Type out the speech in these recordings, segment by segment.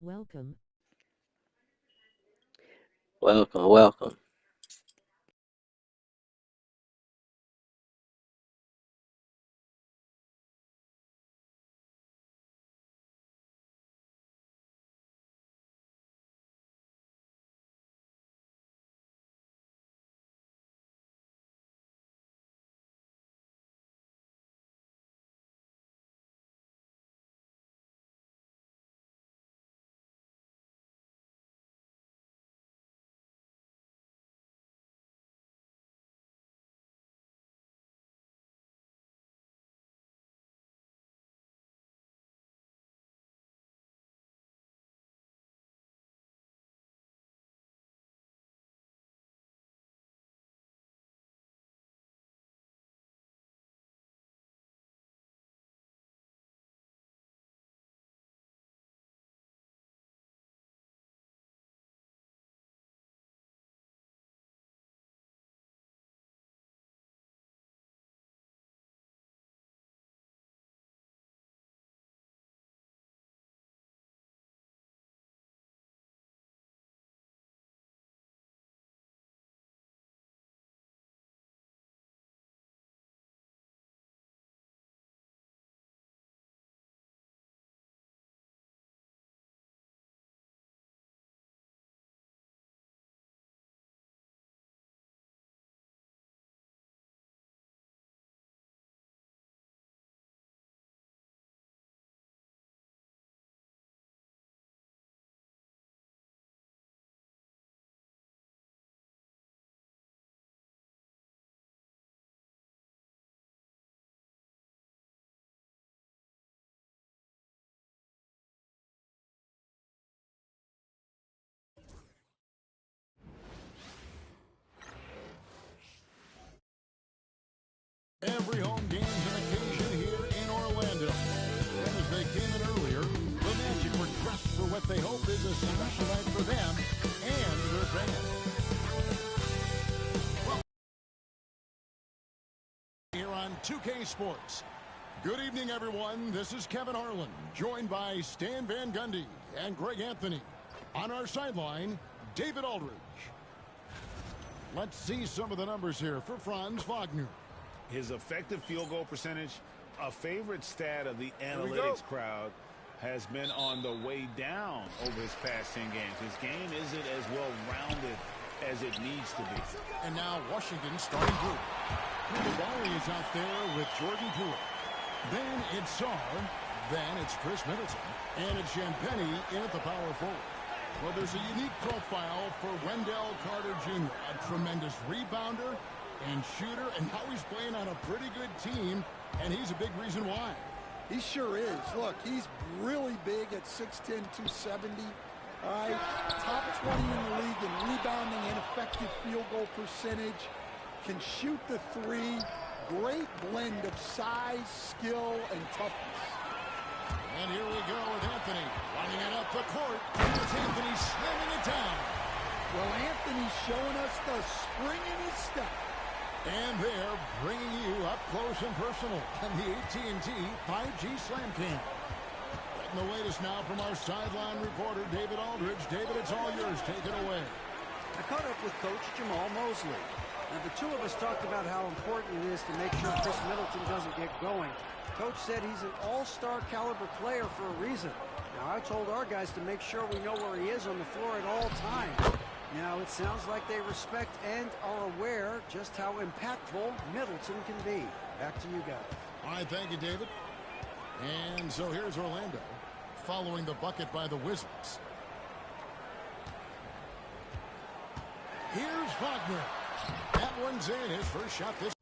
Welcome. Welcome, welcome. Every home game's an occasion here in Orlando. And as they came in earlier, the Magic were dressed for what they hope is a special night for them and their fans. Well, here on 2K Sports. Good evening, everyone. This is Kevin Harlan, joined by Stan Van Gundy and Greg Anthony. On our sideline, David Aldridge. Let's see some of the numbers here for Franz Wagner. His effective field goal percentage, a favorite stat of the analytics crowd, has been on the way down over his past 10 games. His game isn't as well-rounded as it needs to be. And now Washington starting group. Koulibaly is out there with Jordan Poole. Then it's Sarr. Then it's Chris Middleton. And it's Champagny in at the power forward. Well, there's a unique profile for Wendell Carter Jr., a tremendous rebounder and shooter, and now he's playing on a pretty good team, and he's a big reason why. He sure is. Look, he's really big at 6'10", 270. All right, top 20 in the league in rebounding and effective field goal percentage. Can shoot the three. Great blend of size, skill, and toughness. And here we go with Anthony running it up the court. It's Anthony slamming it down. Well, Anthony's showing us the spring in his step. And they're bringing you up close and personal on the AT&T 5G Slam Cam. Getting the latest now from our sideline reporter, David Aldridge. David, it's all yours. Take it away. I caught up with Coach Jamal Mosley. Now, the two of us talked about how important it is to make sure Chris Middleton doesn't get going. Coach said he's an all-star caliber player for a reason. Now, I told our guys to make sure we know where he is on the floor at all times. Now, it sounds like they respect and are aware just how impactful Middleton can be. Back to you guys. All right, thank you, David. And so here's Orlando following the bucket by the Wizards. Here's Wagner. That one's in. His first shot this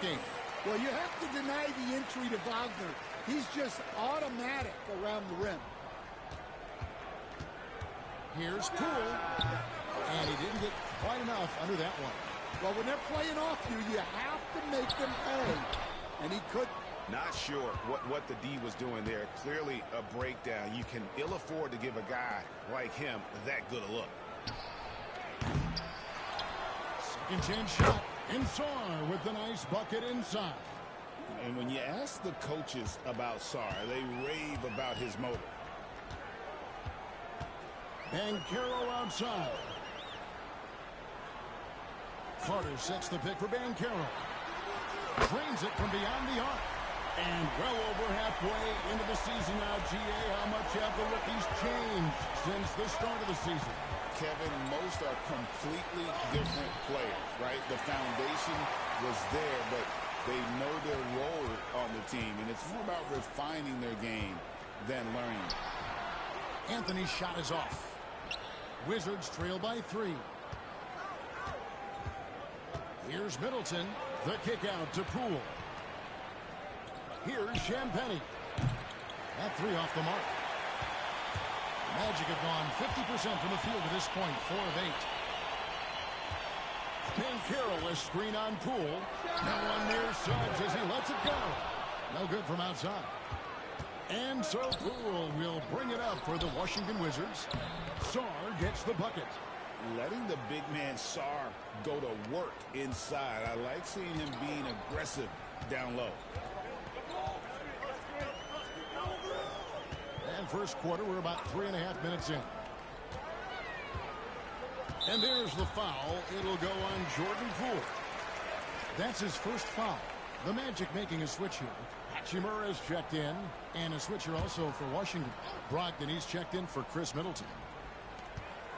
game. Well, you have to deny the entry to Wagner. He's just automatic around the rim. Here's Poole. And he didn't get quite enough under that one. Well, when they're playing off you, you have to make them pay. And he couldn't. Not sure what the D was doing there. Clearly a breakdown. You can ill afford to give a guy like him that good a look. Second chance shot. And Sarr with the nice bucket inside. And when you ask the coaches about Sarr, they rave about his motor. Banchero outside. Carter sets the pick for Banchero. Drains it from beyond the arc. And well over halfway into the season now, GA, how much have the rookies changed since the start of the season? Kevin, most are completely different players, right? The foundation was there, but they know their role on the team, and it's more about refining their game than learning. Anthony's shot is off. Wizards trail by 3. Here's Middleton. The kick out to Poole. Here's Champagnie. That 3 off the mark. Magic have gone 50% from the field at this point, 4 of 8. Banchero, a screen on Poole. Now on near Suggs as he lets it go. No good from outside. And so Poole will bring it up for the Washington Wizards. Sarr gets the bucket. Letting the big man Sarr go to work inside. I like seeing him being aggressive down low. And first quarter, we're about 3.5 minutes in. And there's the foul. It'll go on Jordan Poole. That's his first foul. The Magic making a switch here. Hachimura's checked in. And a switcher also for Washington. Brogdon, he's checked in for Chris Middleton.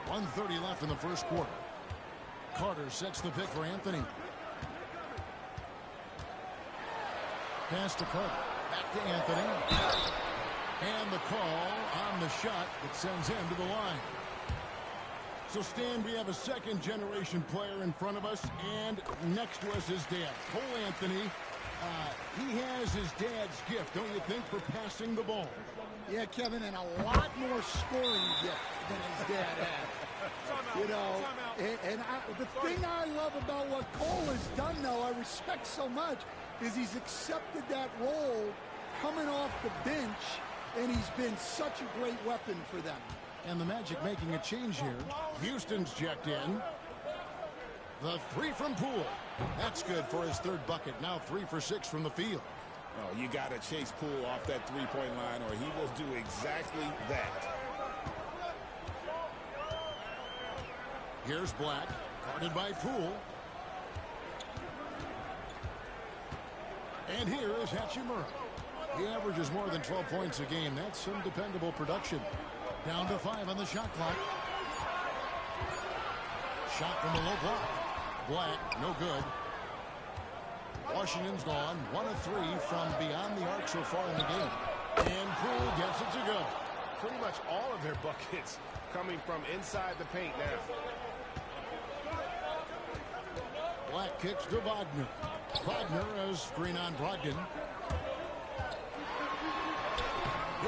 1:30 left in the first quarter. Carter sets the pick for Anthony. Pass to Carter. Back to Anthony. And the call on the shot that sends him to the line. So, Stan, we have a second-generation player in front of us, and next to us is dad. Cole Anthony, he has his dad's gift, don't you think, for passing the ball? Yeah, Kevin, and a lot more scoring gift than his dad had. You know, the thing I love about what Cole has done, though, I respect so much, is he's accepted that role coming off the bench, and he's been such a great weapon for them. And the Magic making a change here. Houston's checked in. The 3 from Poole. That's good for his 3rd bucket. Now 3 for 6 from the field. Oh, you got to chase Poole off that 3-point line, or he will do exactly that. Here's Black. Guarded by Poole. And here is Hachimura. He averages more than 12 points a game. That's some dependable production. Down to 5 on the shot clock. Shot from the low block. Black, no good. Washington's gone 1 of 3 from beyond the arc so far in the game. And Poole gets it to go. Pretty much all of their buckets coming from inside the paint now. Black kicks to Wagner. Wagner as screen on Brogdon.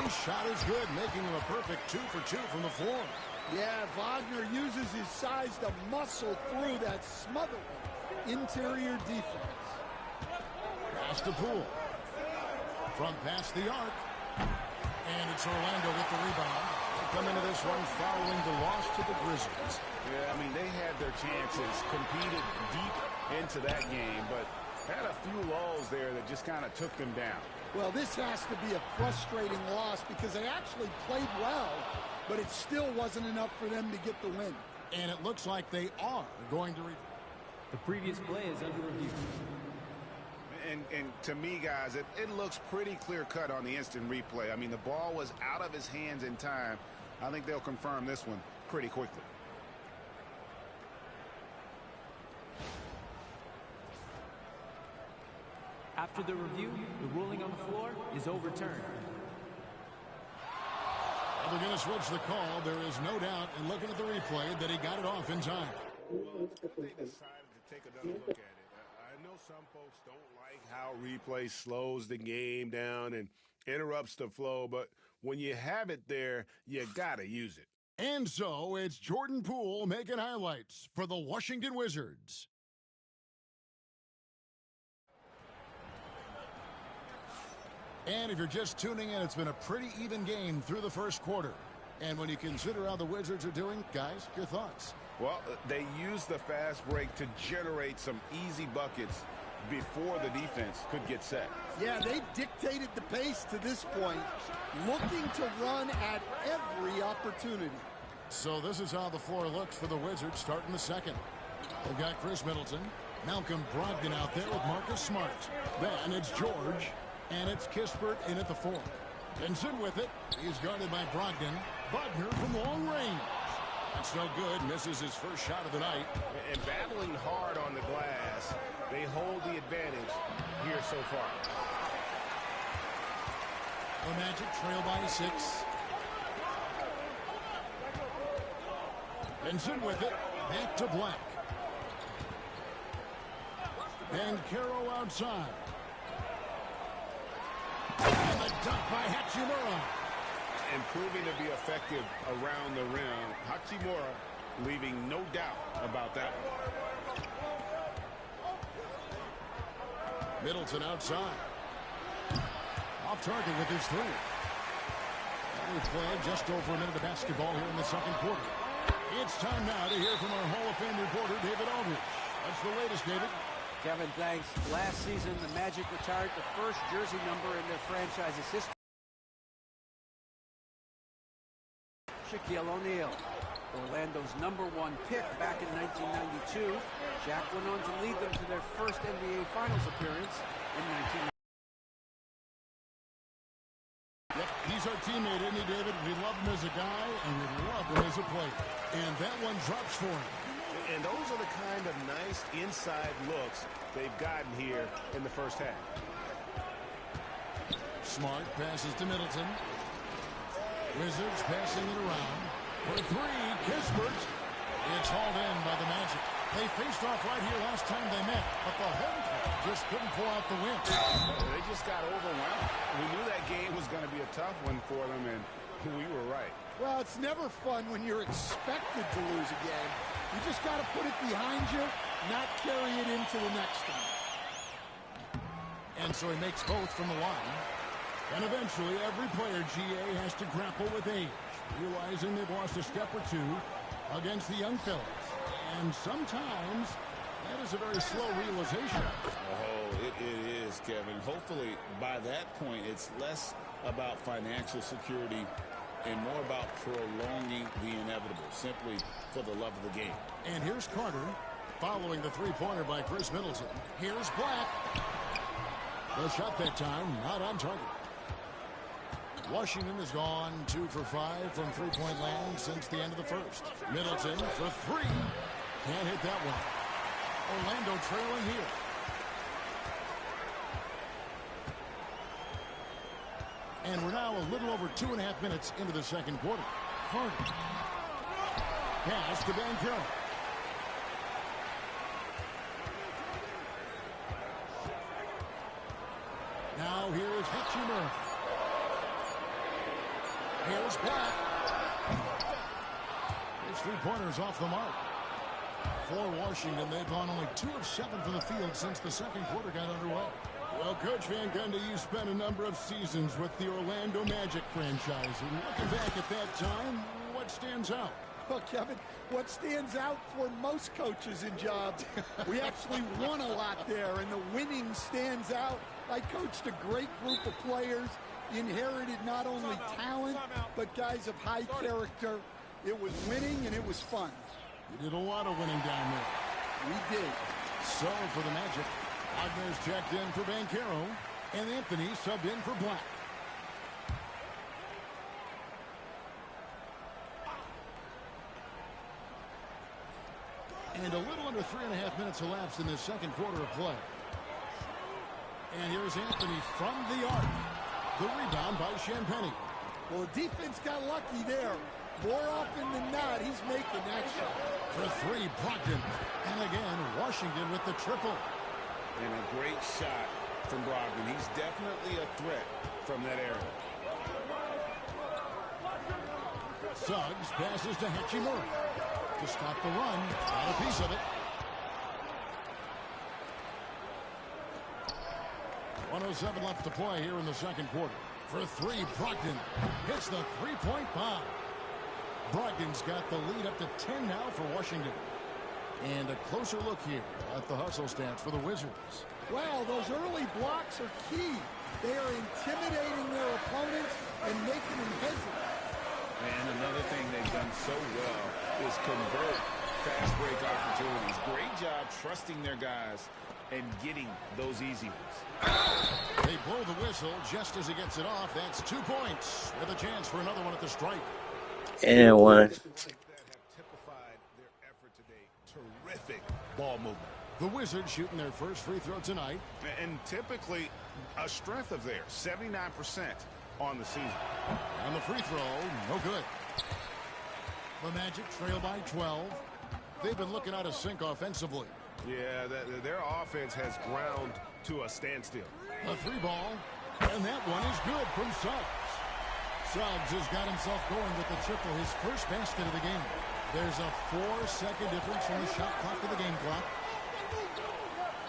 His shot is good, making him a perfect 2 for 2 from the floor. Yeah, Wagner uses his size to muscle through that smothering interior defense. Pass to Poole. From past the arc. And it's Orlando with the rebound. They come into this one following the loss to the Grizzlies. Yeah, I mean, they had their chances, competed deep into that game, but had a few lulls there that just kind of took them down. Well, this has to be a frustrating loss because they actually played well, but it still wasn't enough for them to get the win. And it looks like they are going to... The previous play is under review. And to me, guys, it looks pretty clear-cut on the instant replay. I mean, the ball was out of his hands in time. I think they'll confirm this one pretty quickly. After the review, the ruling on the floor is overturned. Well, they're going to switch the call. There is no doubt, in looking at the replay, that he got it off in time. Well, they decided to take another look at it. I know some folks don't like how replay slows the game down and interrupts the flow, but when you have it there, you got to use it. And so it's Jordan Poole making highlights for the Washington Wizards. And if you're just tuning in, it's been a pretty even game through the first quarter. And when you consider how the Wizards are doing, guys, your thoughts? Well, they used the fast break to generate some easy buckets before the defense could get set. Yeah, they've dictated the pace to this point, looking to run at every opportunity. So this is how the floor looks for the Wizards starting the second. They've got Chris Middleton, Malcolm Brogdon out there with Marcus Smart. Then it's George, and it's Kispert in at the 4. Benson with it. He's guarded by Brogdon. Wagner from long range. That's no good. Misses his first shot of the night. And battling hard on the glass, they hold the advantage here so far. The Magic trail by 6. Benson with it. Back to Black. And Caro outside. And the dunk by Hachimura. And proving to be effective around the rim. Hachimura leaving no doubt about that one. Middleton outside. Off target with his 3. We played just over a minute of basketball here in the second quarter. It's time now to hear from our Hall of Fame reporter, David Aldridge. That's the latest, David. Kevin, thanks. Last season, the Magic retired the first jersey number in their franchise's history. Shaquille O'Neal, Orlando's #1 pick back in 1992. Shaq went on to lead them to their first NBA Finals appearance in 1990. Yep, he's our teammate, isn't he, David? We love him as a guy, and we love him as a player. And that one drops for him. And those are the kind of nice inside looks they've gotten here in the first half. Smart passes to Middleton. Wizards passing it around. For 3, Kispert. It's hauled in by the Magic. They faced off right here last time they met, but the home team just couldn't pull out the win. They just got overwhelmed. We knew that game was going to be a tough one for them, and we were right. Well, it's never fun when you're expected to lose a game. You just got to put it behind you, not carry it into the next one. And so he makes both from the line. And eventually, every player, GA, has to grapple with age, realizing they've lost a step or two against the young fellas. And sometimes, that is a very slow realization. Oh, it is, Kevin. Hopefully, by that point, it's less about financial security and more about prolonging the inevitable, simply for the love of the game. And here's Carter, following the three-pointer by Chris Middleton. Here's Black. The shot that time, not on target. Washington has gone 2 for 5 from three-point land since the end of the first. Middleton for 3. Can't hit that one. Orlando trailing here. And we're now a little over 2.5 minutes into the second quarter. Carter. Pass to Banchero. Now here's Hachimura. Here's Black. His three-pointers off the mark. For Washington, they've gone only 2 of 7 from the field since the second quarter got underway. Well, Coach Van Gundy, you spent a number of seasons with the Orlando Magic franchise. And looking back at that time, what stands out? Well, Kevin, what stands out for most coaches in jobs, we actually won a lot there, and the winning stands out. I coached a great group of players, inherited not only talent, but guys of high character. It was winning, and it was fun. You did a lot of winning down there. We did. So, for the Magic, Wagner's checked in for Banchero, and Anthony subbed in for Black. And a little under 3.5 minutes elapsed in this second quarter of play. And here's Anthony from the arc. The rebound by Champagnie. Well, the defense got lucky there. More often than not, he's making that shot. For 3, Brogdon. And again, Washington with the triple. And a great shot from Brogdon. He's definitely a threat from that area. Suggs passes to Hachimura to stop the run. Got a piece of it. 1:07 left to play here in the second quarter. For three, Brogdon hits the three-point bomb. Brogdon's got the lead up to 10 now for Washington. And a closer look here at the hustle stats for the Wizards. Wow, those early blocks are key. They are intimidating their opponents and making them hesitate. And another thing they've done so well is convert fast break opportunities. Great job trusting their guys and getting those easy ones. They blow the whistle just as he gets it off. That's 2 points with a chance for another one at the stripe. And one. That have typified their effort today. Terrific ball movement. The Wizards shooting their first free throw tonight. And typically a strength of theirs, 79% on the season. And the free throw, no good. The Magic trail by 12. They've been looking out of sync offensively. Yeah, their offense has ground to a standstill. A three ball, and that one is good from Suggs. Suggs has got himself going with the triple, his first basket of the game. There's a 4-second difference from the shot clock to the game clock.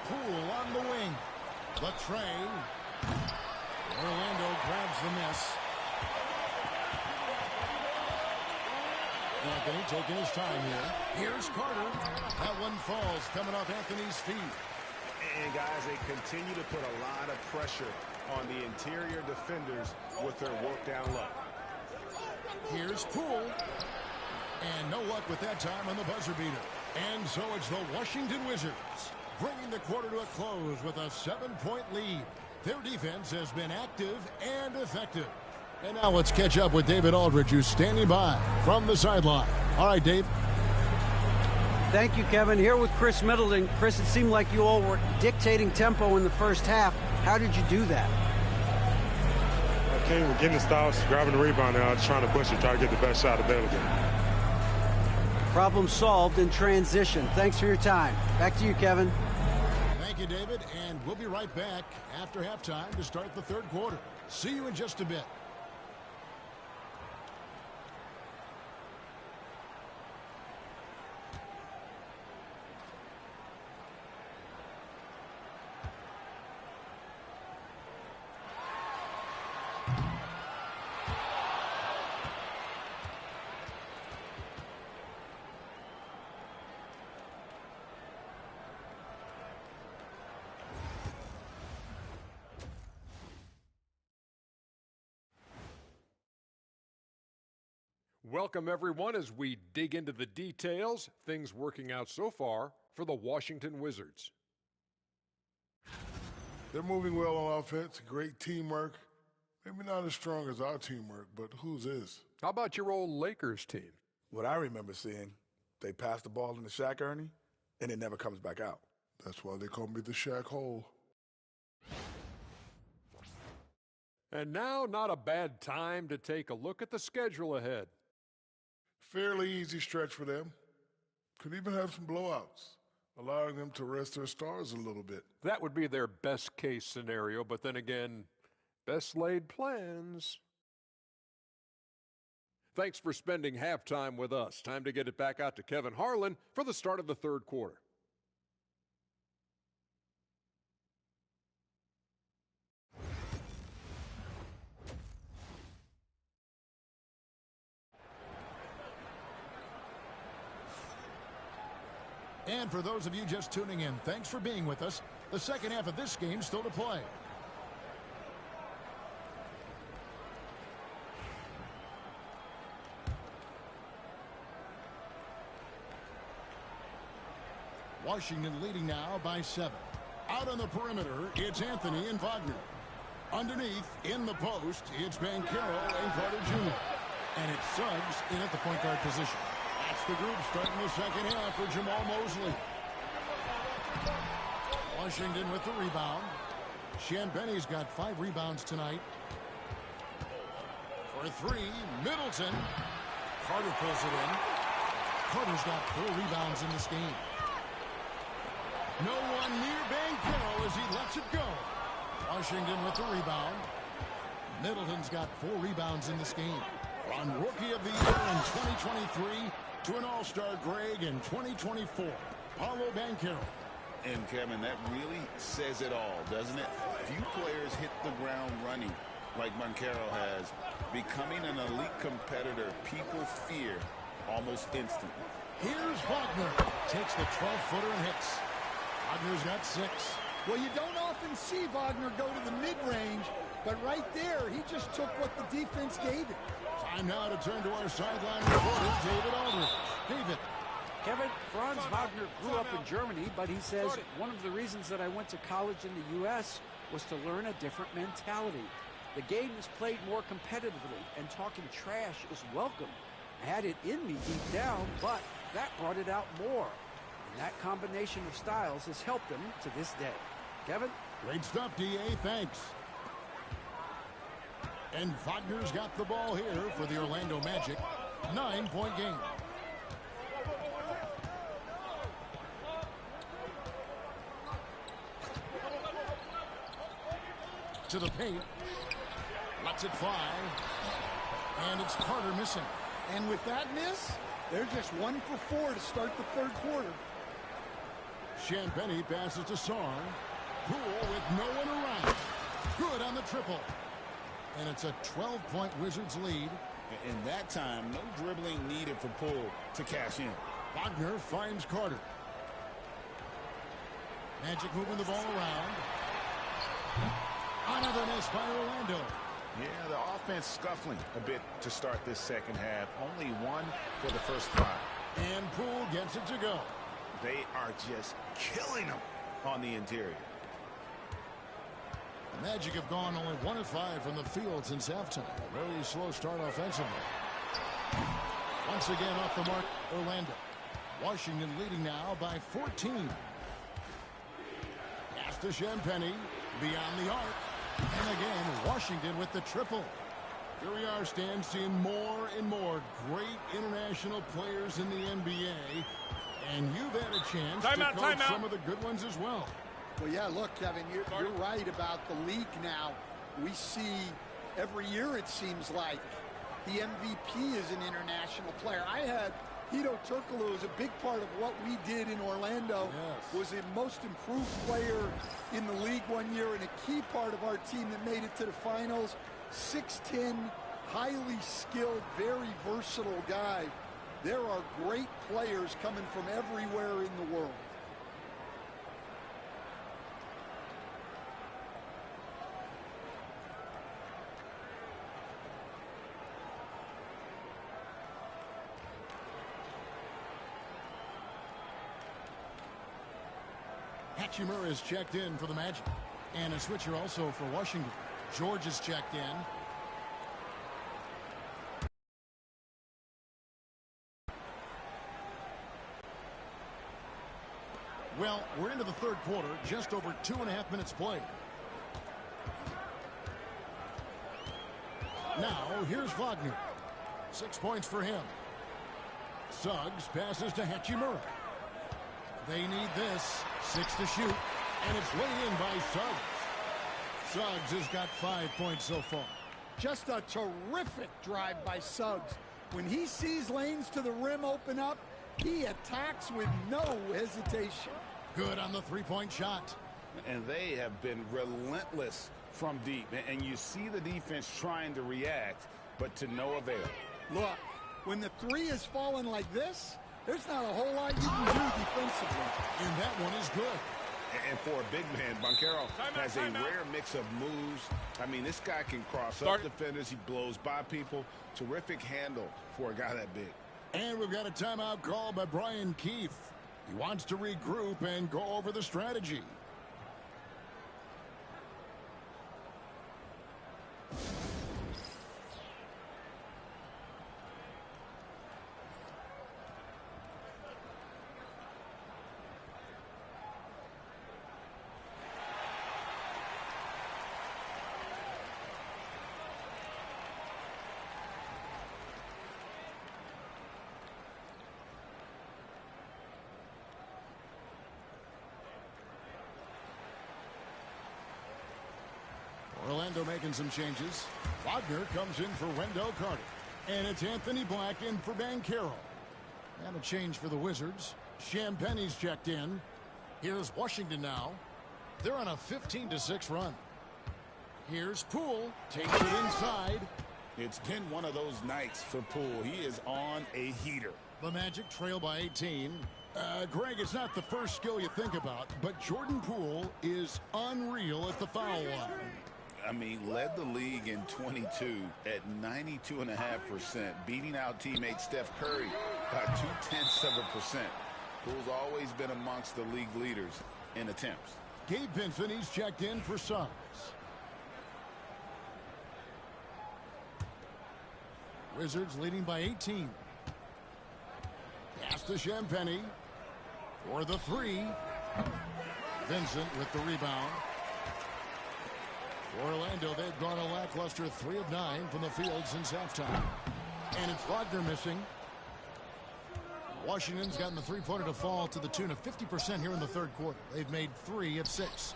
Poole on the wing. The tray. Orlando grabs the miss. Anthony taking his time here. Here's Carter. That one falls coming off Anthony's feet. And guys, they continue to put a lot of pressure on the interior defenders with their work down low. Here's Poole. And no luck with that time on the buzzer beater. And so it's the Washington Wizards bringing the quarter to a close with a 7-point lead. Their defense has been active and effective. And now let's catch up with David Aldridge, who's standing by from the sideline. All right, Dave. Thank you, Kevin. Here with Chris Middleton. Chris, it seemed like you all were dictating tempo in the first half. How did you do that? I came with getting the stops, grabbing the rebound, and I was trying to push it, try to get the best shot available. Problem solved in transition. Thanks for your time. Back to you, Kevin. Thank you, David. And we'll be right back after halftime to start the third quarter. See you in just a bit. Welcome, everyone, as we dig into the details. Things working out so far for the Washington Wizards. They're moving well on offense, great teamwork. Maybe not as strong as our teamwork, but whose is? How about your old Lakers team? What I remember seeing, they pass the ball into Shaq Ernie, and it never comes back out. That's why they call me the Shaq Hole. And now, not a bad time to take a look at the schedule ahead. Fairly easy stretch for them. Could even have some blowouts, allowing them to rest their stars a little bit. That would be their best case scenario, but then again, best laid plans. Thanks for spending halftime with us. Time to get it back out to Kevin Harlan for the start of the third quarter. And for those of you just tuning in, thanks for being with us. The second half of this game still to play. Washington leading now by 7. Out on the perimeter, it's Anthony and Wagner. Underneath, in the post, it's Banchero and Carter Jr. And it's Suggs in at the point guard position. That's the group starting the second half for Jamal Mosley. Washington with the rebound. Champagne's got 5 rebounds tonight. For 3, Middleton. Carter pulls it in. Carter's got 4 rebounds in this game. No one near Banchero as he lets it go. Washington with the rebound. Middleton's got 4 rebounds in this game. On Rookie of the Year in 2023 to an All-Star Greg in 2024, Paolo Banchero. And, Kevin, that really says it all, doesn't it? Few players hit the ground running like Banchero has. Becoming an elite competitor, people fear almost instantly. Here's Wagner. Takes the 12-footer and hits. Wagner's got 6. Well, you don't often see Wagner go to the mid-range, but right there, he just took what the defense gave him. Time now to turn to our sideline reporter, David Aldridge. David. Kevin, Franz Wagner grew up in Germany, but he says one of the reasons that I went to college in the U.S. was to learn a different mentality. The game is played more competitively, and talking trash is welcome. I had it in me deep down, but that brought it out more. And that combination of styles has helped him to this day. Kevin? Great stuff, D.A. Thanks. And Wagner's got the ball here for the Orlando Magic. 9-point game. To the paint. Lets it fly. And it's Carter missing. And with that miss, they're just 1 for 4 to start the third quarter. Champagnie passes to Sarr. Poole with no one around. Good on the triple. And it's a 12-point Wizards lead. And that time, no dribbling needed for Poole to cash in. Wagner finds Carter. Magic moving the ball around. Another miss by Orlando. Yeah, the offense scuffling a bit to start this second half. Only 1 for the first 5. And Poole gets it to go. They are just killing them on the interior. The Magic have gone only 1 of 5 from the field since halftime. A very slow start offensively. Once again off the mark, Orlando. Washington leading now by 14. Pass to Champagnie. Beyond the arc. And again, Washington with the triple. Here we are, Stan, seeing more and more great international players in the NBA. And you've had a chance to coach some of the good ones as well. Well, yeah, look, Kevin, you're right about the league now. We see every year, it seems like, the MVP is an international player. I had Hedo Turkoglu as a big part of what we did in Orlando. Yes. Was the most improved player in the league one year and a key part of our team that made it to the finals. 6'10", highly skilled, very versatile guy. There are great players coming from everywhere in the world. Hachimura is checked in for the Magic. And a switcher also for Washington. George is checked in. Well, we're into the third quarter, just over 2.5 minutes played. Now, here's Wagner. 6 points for him. Suggs passes to Hachimura. They need this. 6 to shoot. And it's laid in by Suggs. Suggs has got 5 points so far. Just a terrific drive by Suggs. When he sees lanes to the rim open up, he attacks with no hesitation. Good on the three-point shot. And they have been relentless from deep. And you see the defense trying to react, but to no avail. Look, when the three is falling like this, there's not a whole lot you can do defensively. And that one is good. And for a big man, Banchero has a rare mix of moves. I mean, this guy can cross up defenders. He blows by people. Terrific handle for a guy that big. And we've got a timeout call by Brian Keefe. He wants to regroup and go over the strategy. Orlando making some changes. Wagner comes in for Wendell Carter. And it's Anthony Black in for Banchero. And a change for the Wizards. Champagne's checked in. Here's Washington now. They're on a 15-6 run. Here's Poole. Takes it inside. It's been one of those nights for Poole. He is on a heater. The Magic trail by 18. Greg, it's not the first skill you think about, but Jordan Poole is unreal at the foul line. I mean, led the league in 22 at 92.5%, beating out teammate Steph Curry by 0.2%. Poole's always been amongst the league leaders in attempts. Gabe Vincent, he's checked in for Suggs. Wizards leading by 18. Pass to Champagnie for the three. Vincent with the rebound. For Orlando, they've gone a lackluster 3 of 9 from the field since halftime. And it's Wagner missing. Washington's gotten the three-pointer to fall to the tune of 50% here in the third quarter. They've made 3 of 6.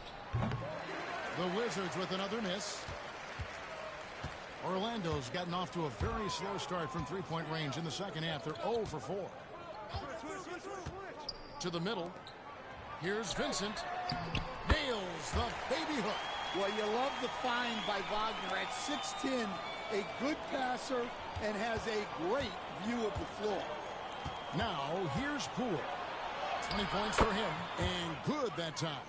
The Wizards with another miss. Orlando's gotten off to a very slow start from three-point range in the second half. They're 0 for 4. To the middle. Here's Vincent. Nails the baby hook. Well, you love the find by Wagner at 6'10", a good passer and has a great view of the floor. Now, here's Poole. 20 points for him, and good that time.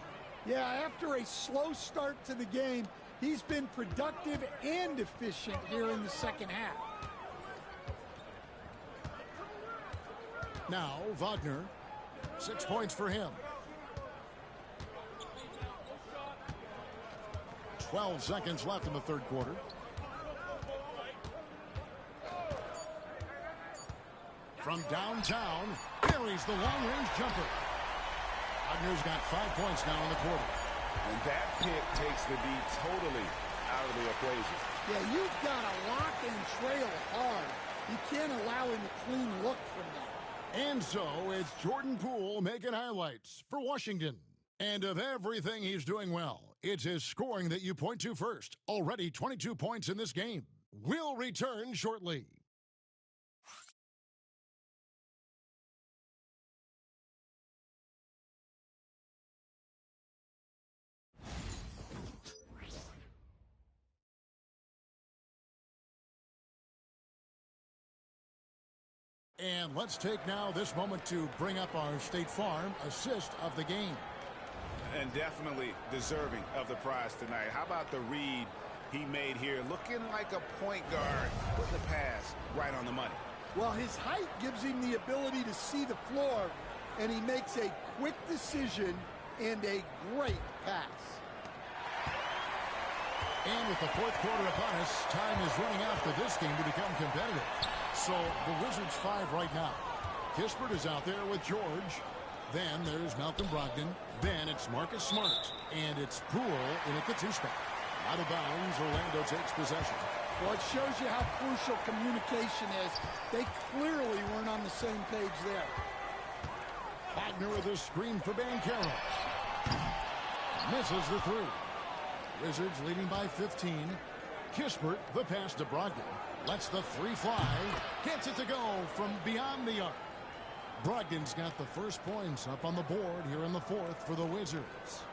Yeah, after a slow start to the game, he's been productive and efficient here in the second half. Now, Wagner, 6 points for him. 12 seconds left in the third quarter. From downtown, buries the long-range jumper. Wagner's got 5 points now in the quarter. And that pick takes the D totally out of the equation. Yeah, you've got to lock and trail hard. You can't allow him a clean look from that. And so it's Jordan Poole making highlights for Washington. And of everything he's doing well, it's his scoring that you point to first. Already 22 points in this game. We'll return shortly. And let's take now this moment to bring up our State Farm assist of the game. And definitely deserving of the prize tonight. How about the read he made here? Looking like a point guard with the pass right on the money. Well, his height gives him the ability to see the floor, and he makes a quick decision and a great pass. And with the fourth quarter upon us, time is running out for this game to become competitive. So the Wizards 5 right now. Kispert is out there with George. Then there's Malcolm Brogdon. Then it's Marcus Smart. And it's Poole in at the 2 spot. Out of bounds, Orlando takes possession. Well, it shows you how crucial communication is. They clearly weren't on the same page there. Wagner with a screen for Banchero. Misses the 3. Wizards leading by 15. Kispert, the pass to Brogdon. Lets the 3 fly. Gets it to go from beyond the arc. Brogdon's got the first points up on the board here in the fourth for the Wizards.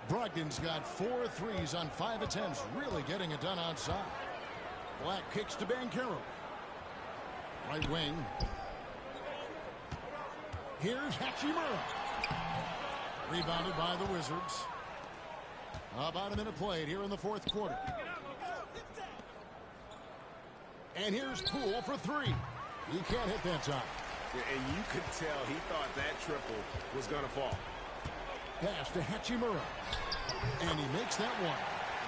Brogdon's got 4 threes on 5 attempts, really getting it done outside. Black kicks to Banchero. Right wing. Here's Hachimura. Rebounded by the Wizards. About a minute played here in the fourth quarter. And here's Poole for 3. He can't hit that time. And you could tell he thought that triple was going to fall. Pass to Hachimura. And he makes that one.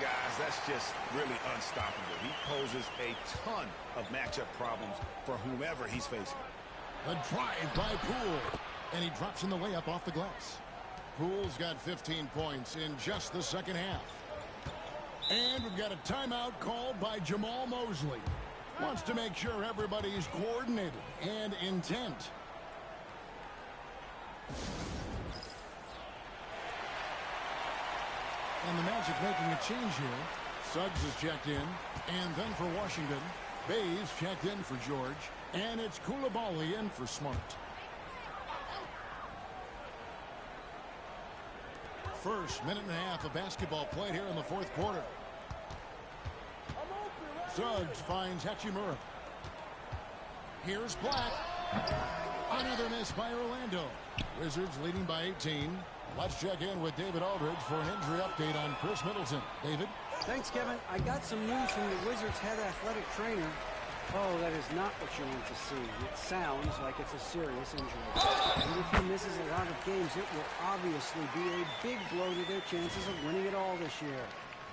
Guys, that's just really unstoppable. He poses a ton of matchup problems for whomever he's facing. A drive by Poole. And he drops in the layup off the glass. Poole's got 15 points in just the second half. And we've got a timeout called by Jamal Mosley. Wants to make sure everybody's coordinated and intent. And the Magic making a change here. Suggs is checked in. And then for Washington, Bays checked in for George. And it's Coulibaly in for Smart. First minute and a half of basketball played here in the fourth quarter. Suggs finds Hachimura. Here's Black. Another miss by Orlando. Wizards leading by 18. Let's check in with David Aldridge for an injury update on Chris Middleton. David? Thanks, Kevin. I got some news from the Wizards head athletic trainer. Oh, that is not what you want to see. It sounds like it's a serious injury. And if he misses a lot of games, it will obviously be a big blow to their chances of winning it all this year.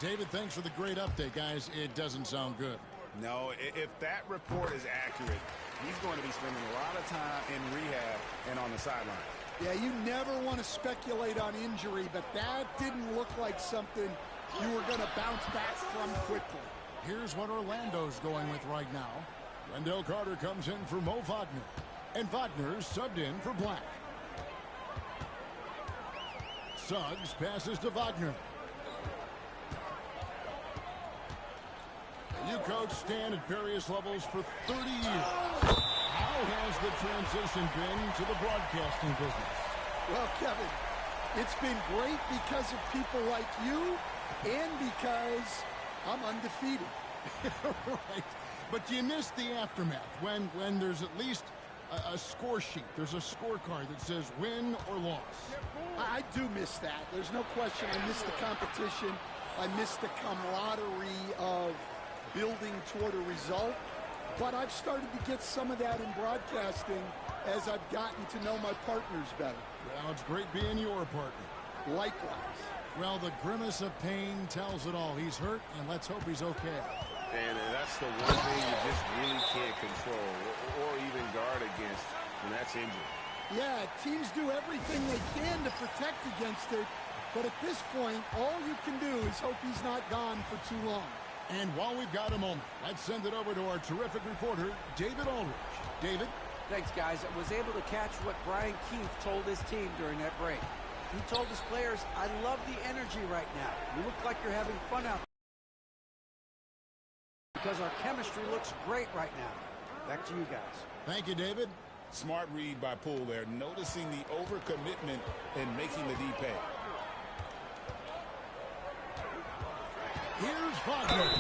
David, thanks for the great update, guys. It doesn't sound good. No, if that report is accurate, he's going to be spending a lot of time in rehab and on the sideline. Yeah, you never want to speculate on injury, but that didn't look like something you were going to bounce back from quickly. Here's what Orlando's going with right now. Wendell Carter comes in for Mo Wagner. And Wagner's subbed in for Black. Suggs passes to Wagner. You coach Stan at various levels for 30 years. How has the transition been to the broadcasting business? Well, Kevin, it's been great because of people like you and because I'm undefeated. Right. But you miss the aftermath when there's at least a score sheet. There's a scorecard that says win or loss. I do miss that. There's no question. I miss the competition. I miss the camaraderie of building toward a result. But I've started to get some of that in broadcasting as I've gotten to know my partners better. Well, it's great being your partner. Likewise. Well, the grimace of pain tells it all. He's hurt, and let's hope he's okay. And that's the one thing you just really can't control or even guard against, and that's injury. Yeah, teams do everything they can to protect against it, but at this point, all you can do is hope he's not gone for too long. And while we've got a moment, let's send it over to our terrific reporter, David Aldridge. David? Thanks, guys. I was able to catch what Brian Keefe told his team during that break. He told his players, I love the energy right now. You look like you're having fun out there. Because our chemistry looks great right now. Back to you guys. Thank you, David. Smart read by Poole there, noticing the overcommitment and making the D pay. Here's Wagner.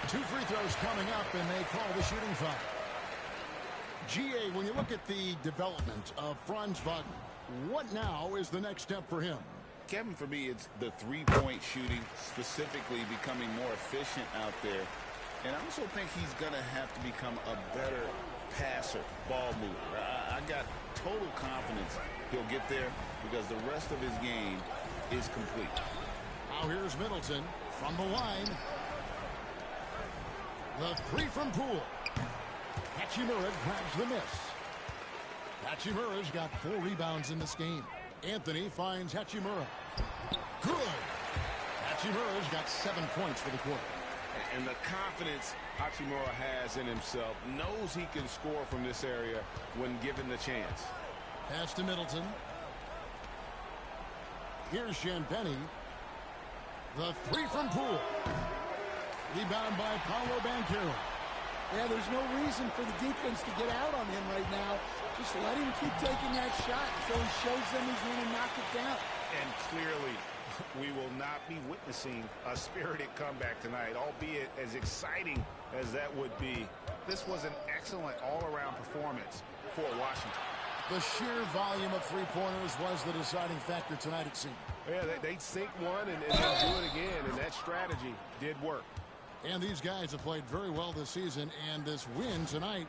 2 free throws coming up, and they call the shooting foul. GA, when you look at the development of Franz Wagner, what now is the next step for him? Kevin, for me, it's the three-point shooting, specifically becoming more efficient out there. And I also think he's going to have to become a better passer, ball mover. I got total confidence he'll get there because the rest of his game is complete. Now here's Middleton from the line. The three from Poole. Hachimura grabs the miss. Hachimura's got 4 rebounds in this game. Anthony finds Hachimura. Good. Hachimura's got 7 points for the quarter. And the confidence Hachimura has in himself, knows he can score from this area when given the chance. Pass to Middleton. Here's Champagnie. The 3 from Poole. Rebound by Paolo Banchero. Yeah, there's no reason for the defense to get out on him right now. Just let him keep taking that shot until he shows them he's going to knock it down. And clearly, we will not be witnessing a spirited comeback tonight, albeit as exciting as that would be. This was an excellent all-around performance for Washington. The sheer volume of three-pointers was the deciding factor tonight, it seemed. Yeah, they sink one and then do it again, and that strategy did work. And these guys have played very well this season, and this win tonight,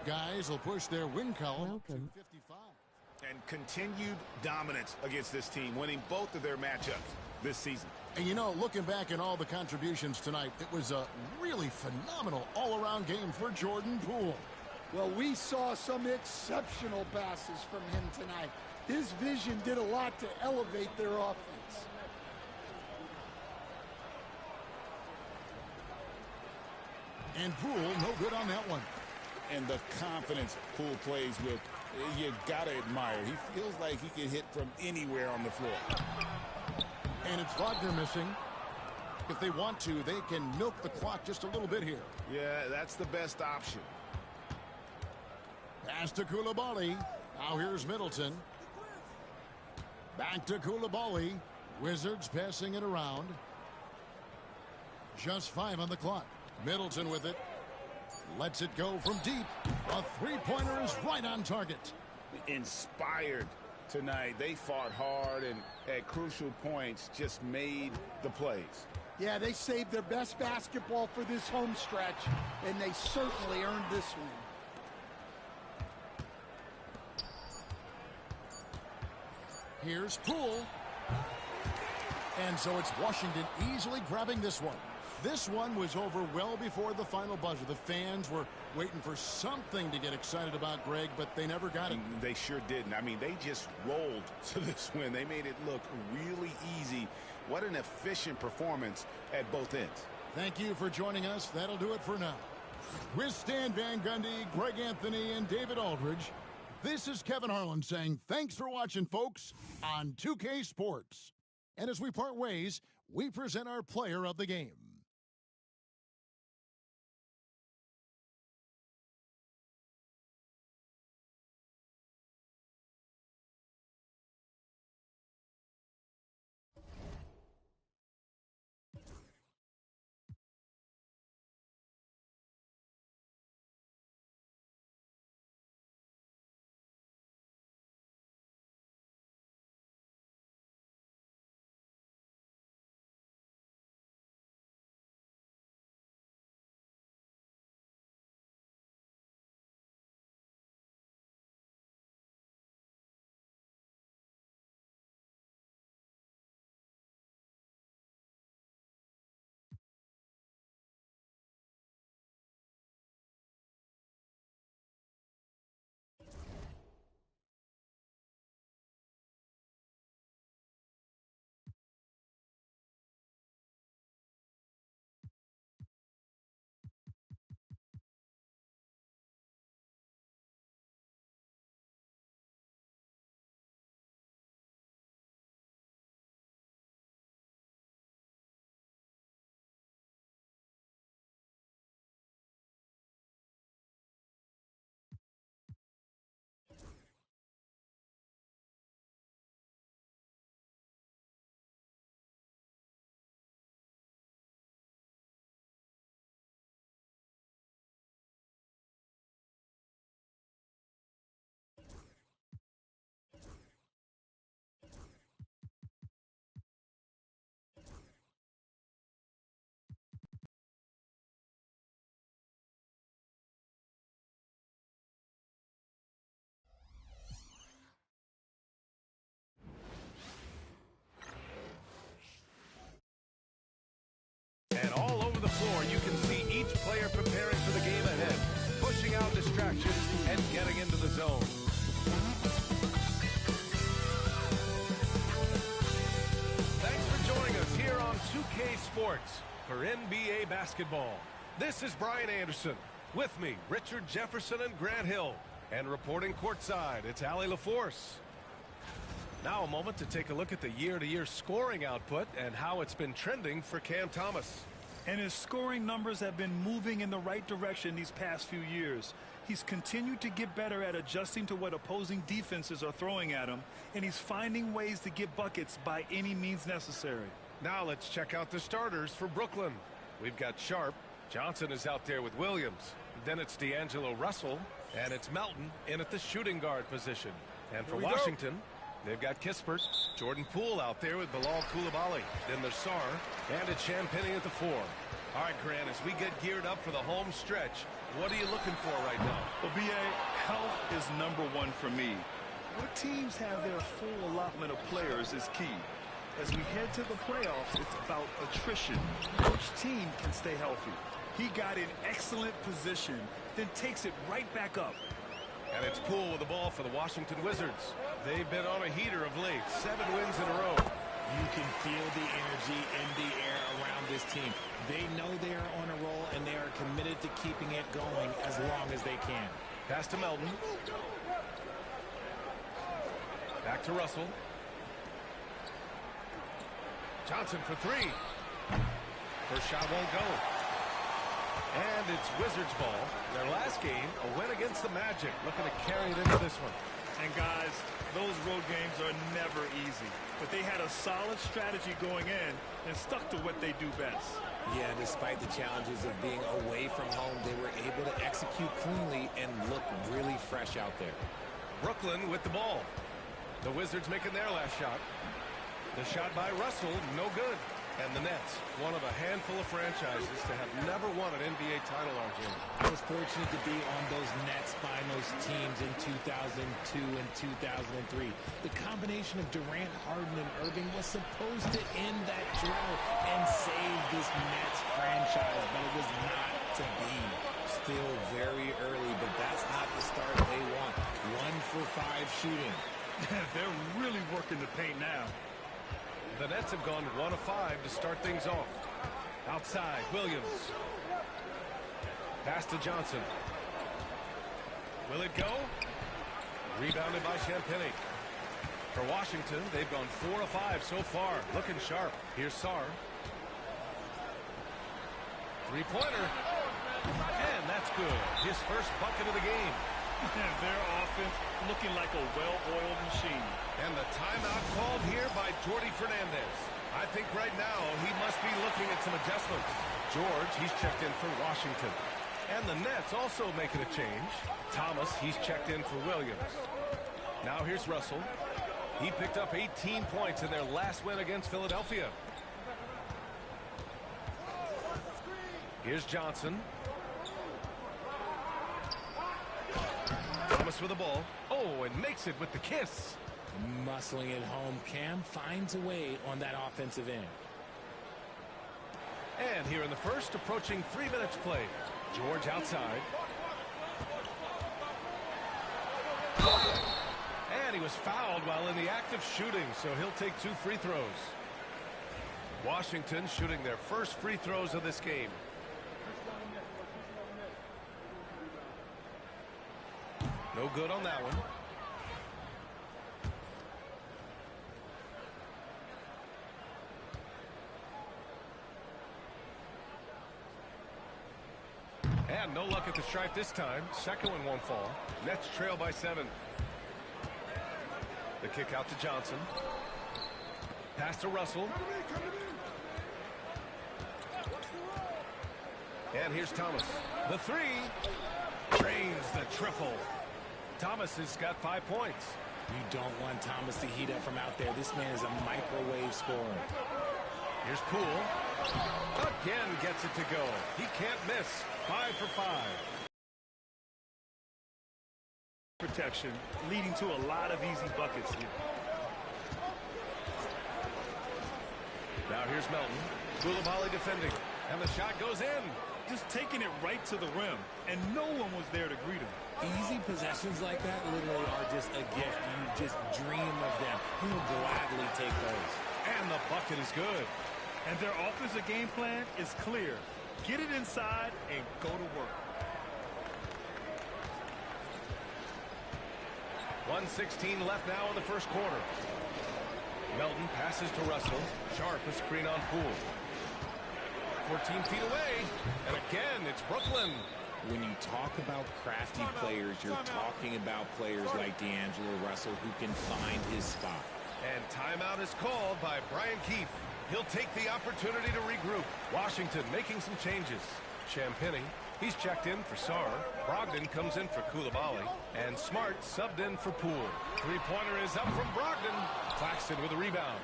guys, will push their win column to 55. And continued dominance against this team, winning both of their matchups this season. And you know, looking back at all the contributions tonight, it was a really phenomenal all-around game for Jordan Poole. Well, we saw some exceptional passes from him tonight. His vision did a lot to elevate their offense. And Poole, no good on that one. And the confidence Poole plays with, you got to admire. He feels like he can hit from anywhere on the floor. And it's Wagner missing. If they want to, they can milk the clock just a little bit here. Yeah, that's the best option. Pass to Koulibaly. Now here's Middleton. Back to Koulibaly. Wizards passing it around. Just 5 on the clock. Middleton with it. Lets it go from deep. A three-pointer is right on target. Inspired tonight. They fought hard and at crucial points just made the plays. Yeah, they saved their best basketball for this home stretch, and they certainly earned this one. Here's Poole. And so it's Washington easily grabbing this one. This one was over well before the final buzzer. The fans were waiting for something to get excited about, Greg, but they never got it. They sure didn't. I mean, they just rolled to this win. They made it look really easy. What an efficient performance at both ends. Thank you for joining us. That'll do it for now. With Stan Van Gundy, Greg Anthony, and David Aldridge, this is Kevin Harlan saying thanks for watching, folks, on 2K Sports. And as we part ways, we present our player of the game. And all over the floor, you can see each player preparing for the game ahead, pushing out distractions and getting into the zone. Thanks for joining us here on 2K Sports for NBA basketball. This is Brian Anderson. With me, Richard Jefferson and Grant Hill. And reporting courtside, it's Allie LaForce. Now a moment to take a look at the year-to-year scoring output and how it's been trending for Cam Thomas. And his scoring numbers have been moving in the right direction these past few years. He's continued to get better at adjusting to what opposing defenses are throwing at him, and he's finding ways to get buckets by any means necessary. Now let's check out the starters for Brooklyn. We've got Sharp. Johnson is out there with Williams. Then it's D'Angelo Russell, and it's Melton in at the shooting guard position. And for Washington, they've got Kispert, Jordan Poole out there with Bilal Koulibaly. Then there's Sarr, and it's Champagnie at the 4. All right, Grant, as we get geared up for the home stretch, what are you looking for right now? Well, B.A., health is #1 for me. What teams have their full allotment of players is key. As we head to the playoffs, it's about attrition. Which team can stay healthy? He got in excellent position, then takes it right back up. And it's Poole with the ball for the Washington Wizards. They've been on a heater of late, 7 wins in a row. You can feel the energy in the air around this team. They know they are on a roll, and they are committed to keeping it going as long as they can. Pass to Melton. Back to Russell. Johnson for three. First shot won't go. And it's Wizards ball. Their last game, a win against the Magic. Looking to carry it into this one. And guys, those road games are never easy. But they had a solid strategy going in and stuck to what they do best. Yeah, despite the challenges of being away from home, they were able to execute cleanly and look really fresh out there. Brooklyn with the ball. The Wizards making their last shot. The shot by Russell, no good. And the Nets, one of a handful of franchises to have never won an NBA title, RJ. I was fortunate to be on those Nets finals teams in 2002 and 2003. The combination of Durant, Harden, and Irving was supposed to end that drought and save this Nets franchise, but it was not to be. Still very early, but that's not the start they want. 1 for 5 shooting. They're really working the paint now. The Nets have gone 1 of 5 to start things off. Outside, Williams. Pass to Johnson. Will it go? Rebounded by Champagnie. For Washington, they've gone 4 of 5 so far. Looking sharp. Here's Sarr. Three-pointer. And that's good. His first bucket of the game. Their offense looking like a well-oiled machine. And the timeout called here by Jordi Fernandez. I think right now he must be looking at some adjustments. George, he's checked in for Washington. And the Nets also making a change. Thomas, he's checked in for Williams. Now here's Russell. He picked up 18 points in their last win against Philadelphia. Here's Johnson. Thomas with the ball. Oh, and makes it with the kiss. Muscling it home. Cam finds a way on that offensive end. And here in the first, approaching 3 minutes play. George outside. And he was fouled while in the act of shooting, so he'll take 2 free throws. Washington shooting their first free throws of this game. No good on that one. And no luck at the stripe this time. Second one won't fall. Nets trail by 7. The kick out to Johnson. Pass to Russell. And here's Thomas. The three. Drains the triple. Thomas has got 5 points. You don't want Thomas to heat up from out there. This man is a microwave scorer. Here's Poole. Again gets it to go. He can't miss. 5 for 5. Protection leading to a lot of easy buckets here. Now here's Melton. Coulibaly defending. And the shot goes in. Just taking it right to the rim. And no one was there to greet him. Easy possessions like that literally are just a gift. You just dream of them. He'll gladly take those. And the bucket is good. And their offensive game plan is clear. Get it inside and go to work. 1:16 left now in the first quarter. Melton passes to Russell. Sharp a screen on Poole. 14 feet away. And again, it's Brooklyn. When you talk about crafty players, you're talking about players like D'Angelo Russell who can find his spot. And timeout is called by Brian Keefe. He'll take the opportunity to regroup. Washington making some changes. Champagnie, he's checked in for Sarr. Brogdon comes in for Coulibaly. And Smart subbed in for Poole. Three-pointer is up from Brogdon. Claxton with a rebound.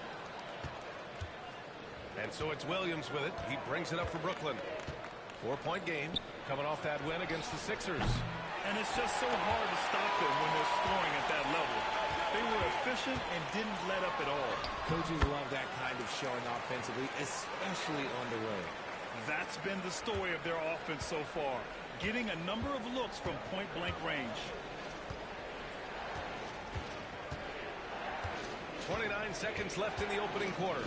And so it's Williams with it. He brings it up for Brooklyn. 4-point game coming off that win against the Sixers. And it's just so hard to stop them when they're scoring at that level. They were efficient and didn't let up at all. Coaches love that kind of showing offensively, especially on the road. That's been the story of their offense so far, getting a number of looks from point-blank range. 29 seconds left in the opening quarter.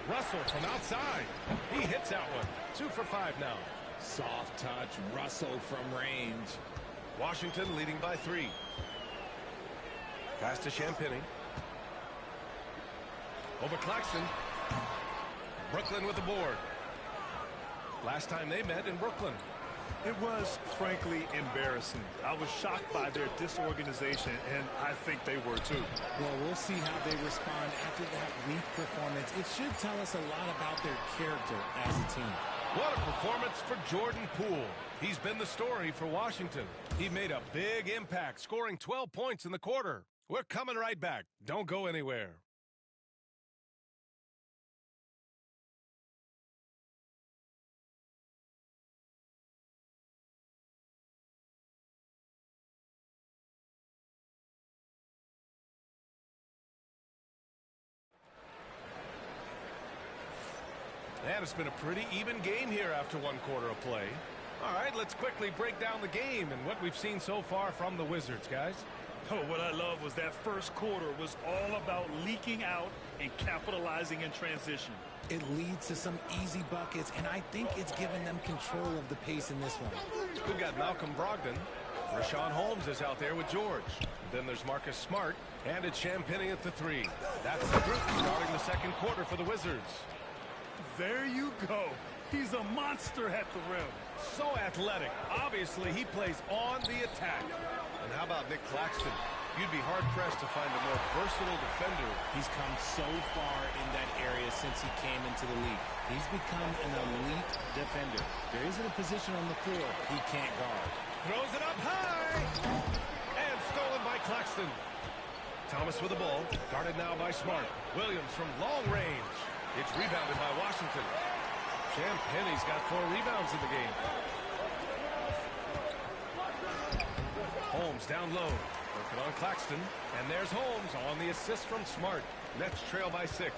Russell from outside. He hits that one. 2 for 5 now. Soft touch, Russell from range. Washington leading by 3. Pass to Champagnie. Over Claxton. Brooklyn with the board. Last time they met in Brooklyn. It was, frankly, embarrassing. I was shocked by their disorganization, and I think they were too. Well, we'll see how they respond after that weak performance. It should tell us a lot about their character as a team. What a performance for Jordan Poole. He's been the story for Washington. He made a big impact, scoring 12 points in the quarter. We're coming right back. Don't go anywhere. And it's been a pretty even game here after one quarter of play. All right, let's quickly break down the game and what we've seen so far from the Wizards, guys. Oh, what I love was that first quarter was all about leaking out and capitalizing in transition. It leads to some easy buckets, and I think it's given them control of the pace in this one. We've got Malcolm Brogdon. Rashawn Holmes is out there with George. Then there's Marcus Smart, and it's Champagnie at the 3. That's the group starting the second quarter for the Wizards. There you go. He's a monster at the rim. So athletic. Obviously, he plays on the attack. And how about Nick Claxton? You'd be hard-pressed to find a more versatile defender. He's come so far in that area since he came into the league. He's become an elite defender. There isn't a position on the floor he can't guard. Throws it up high. And stolen by Claxton. Thomas with the ball. Guarded now by Smart. Williams from long range. It's rebounded by Washington. Champagnie's got 4 rebounds in the game. Holmes down low. Working on Claxton. And there's Holmes on the assist from Smart. Nets trail by 6.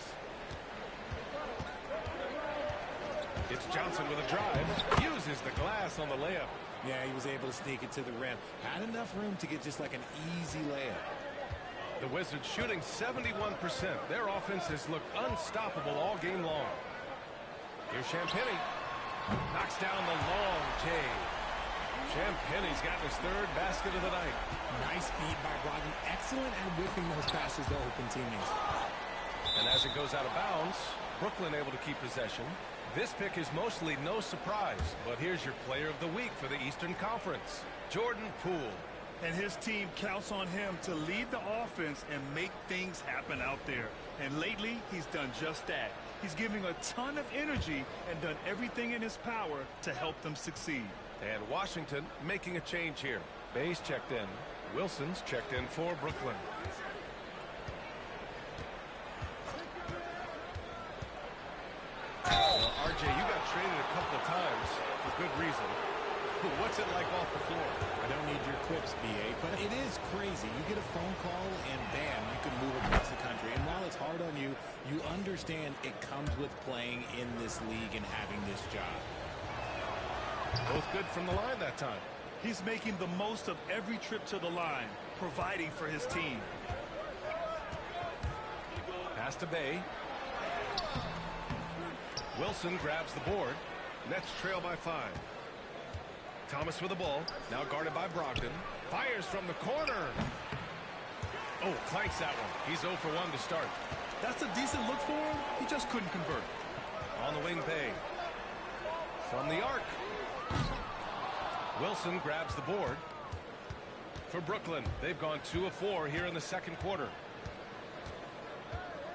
It's Johnson with a drive. Uses the glass on the layup. Yeah, he was able to sneak it to the rim. Had enough room to get just like an easy layup. The Wizards shooting 71%. Their offense has looked unstoppable all game long. Here's Champagnie. Knocks down the long J. Champagnie's got his 3rd basket of the night. Nice feed by Brogdon. Excellent at whipping those passes to open teammates. And as it goes out of bounds, Brooklyn able to keep possession. This pick is mostly no surprise, but here's your player of the week for the Eastern Conference, Jordan Poole. And his team counts on him to lead the offense and make things happen out there. And lately, he's done just that. He's giving a ton of energy and done everything in his power to help them succeed. And Washington making a change here. Bay's checked in. Wilson's checked in for Brooklyn. RJ, you got traded a couple of times for good reason. What's it like off the floor? I don't need your quips, BA, but it is crazy. You get a phone call and bam, you can move across the country. And while it's hard on you, you understand it comes with playing in this league and having this job. Both good from the line that time. He's making the most of every trip to the line, providing for his team. Pass to Bay. Wilson grabs the board. Nets trail by 5. Thomas with the ball. Now guarded by Brogdon. Fires from the corner. Oh, clanks that one. He's 0 for 1 to start. That's a decent look for him. He just couldn't convert. On the wing, Bay. From the arc. Wilson grabs the board. For Brooklyn, they've gone 2 of 4 here in the second quarter.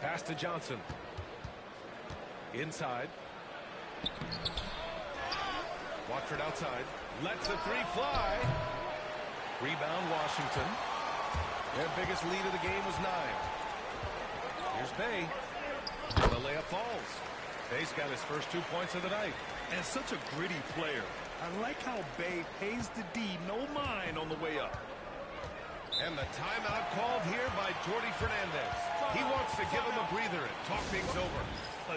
Pass to Johnson. Inside. Watford outside. Lets the 3 fly. Rebound Washington. Their biggest lead of the game was 9. Here's Bay. The layup falls. Bay's got his first 2 points of the night. And such a gritty player. I like how Bay pays the D no mind on the way up. And the timeout called here by Jordi Fernandez. He wants to give him a breather and talk things over.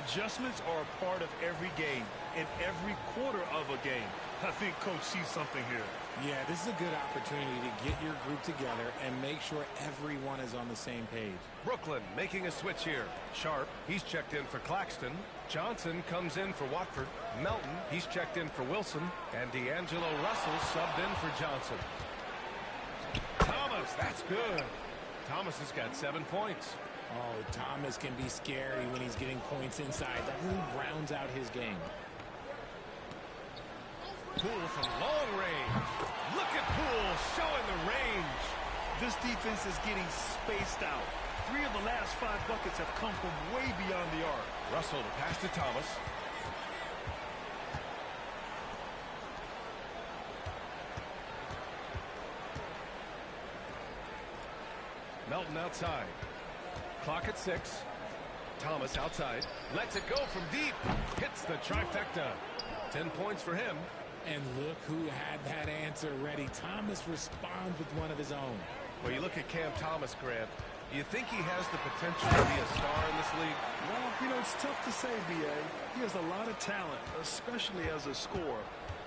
Adjustments are a part of every game, in every quarter of a game. I think Coach sees something here. Yeah, this is a good opportunity to get your group together and make sure everyone is on the same page. Brooklyn making a switch here. Sharp, he's checked in for Claxton. Johnson comes in for Watford. Melton, he's checked in for Wilson. And D'Angelo Russell subbed in for Johnson. Thomas, that's good. Thomas has got 7 points. Oh, Thomas can be scary when he's getting points inside. That really rounds out his game. Poole from long range. Look at Poole showing the range. This defense is getting spaced out. 3 of the last 5 buckets have come from way beyond the arc. Russell to pass to Thomas. Melton outside. Clock at 6. Thomas outside. Lets it go from deep. Hits the trifecta. 10 points for him. And look who had that answer ready. Thomas responds with one of his own. Well, you look at Cam Thomas, Grant. Do you think he has the potential to be a star in this league? Well, you know, it's tough to say, B.A. He has a lot of talent, especially as a scorer.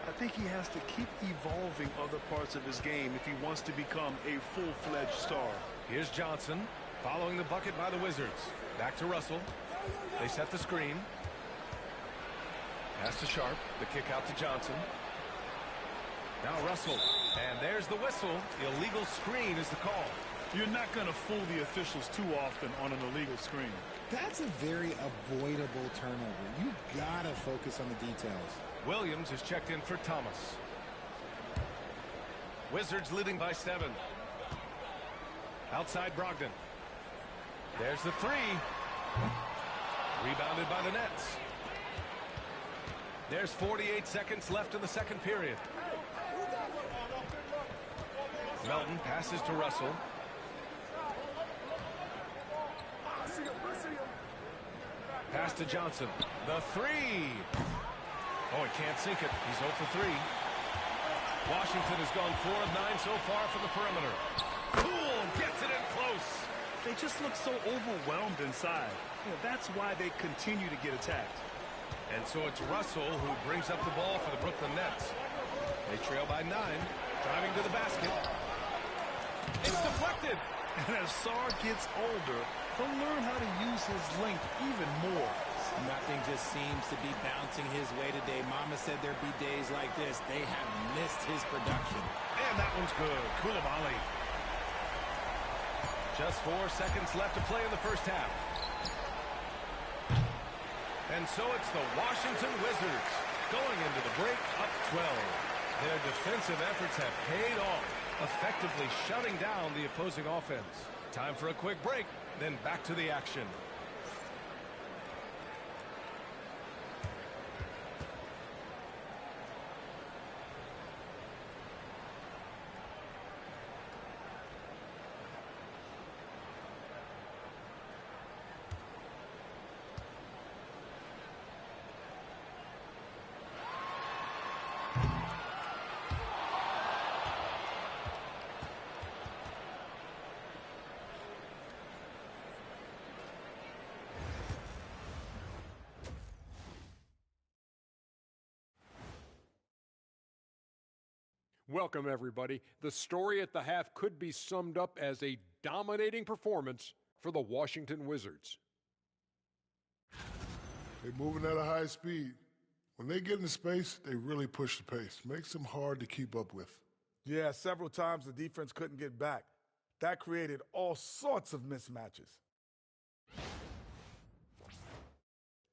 I think he has to keep evolving other parts of his game if he wants to become a full-fledged star. Here's Johnson following the bucket by the Wizards. Back to Russell. They set the screen. Pass to Sharp. The kick out to Johnson. Now Russell. And there's the whistle. Illegal screen is the call. You're not going to fool the officials too often on an illegal screen. That's a very avoidable turnover. You got to focus on the details. Williams is checked in for Thomas. Wizards leading by 7. Outside Brogdon. There's the 3. Rebounded by the Nets. There's 48 seconds left in the second period. Melton passes to Russell. Pass to Johnson. The 3. Oh, he can't sink it. He's 0 for 3. Washington has gone 4 of 9 so far from the perimeter. Poole gets it in close. They just look so overwhelmed inside. You know, that's why they continue to get attacked. And so it's Russell who brings up the ball for the Brooklyn Nets. They trail by 9. Driving to the basket. It's deflected. And as Sarr gets older, he'll learn how to use his length even more. Nothing just seems to be bouncing his way today. Mama said there'd be days like this. They have missed his production. And that one's good. Coulibaly. Just 4 seconds left to play in the first half. And so it's the Washington Wizards going into the break up 12. Their defensive efforts have paid off, effectively shutting down the opposing offense. Time for a quick break, then back to the action. Welcome, everybody. The story at the half could be summed up as a dominating performance for the Washington Wizards. They're moving at a high speed. When they get in space, they really push the pace. Makes them hard to keep up with. Yeah, several times the defense couldn't get back. That created all sorts of mismatches.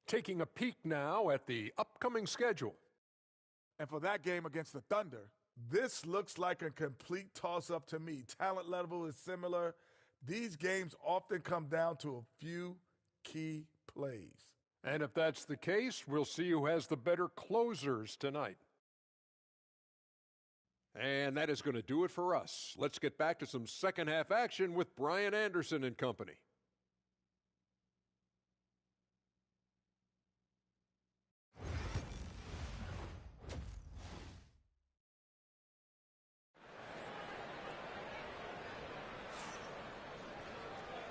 Taking a peek now at the upcoming schedule. And for that game against the Thunder, this looks like a complete toss-up to me. Talent level is similar. These games often come down to a few key plays. And if that's the case, we'll see who has the better closers tonight. And that is going to do it for us. Let's get back to some second half action with Brian Anderson and company.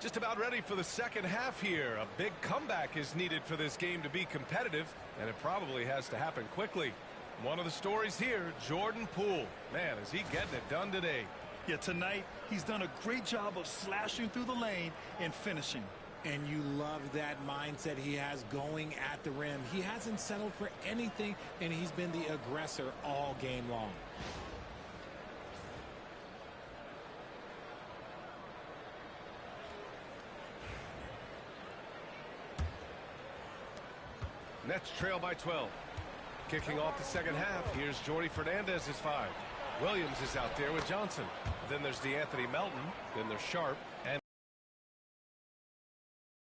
Just about ready for the second half here. A big comeback is needed for this game to be competitive, and it probably has to happen quickly. One of the stories here, Jordan Poole. Man, is he getting it done today. Yeah, tonight he's done a great job of slashing through the lane and finishing. And you love that mindset he has going at the rim. He hasn't settled for anything, and he's been the aggressor all game long. Nets trail by 12. Kicking off the second half, here's Jordi Fernandez's 5. Williams is out there with Johnson. Then there's DeAnthony Melton. Then there's Sharp. And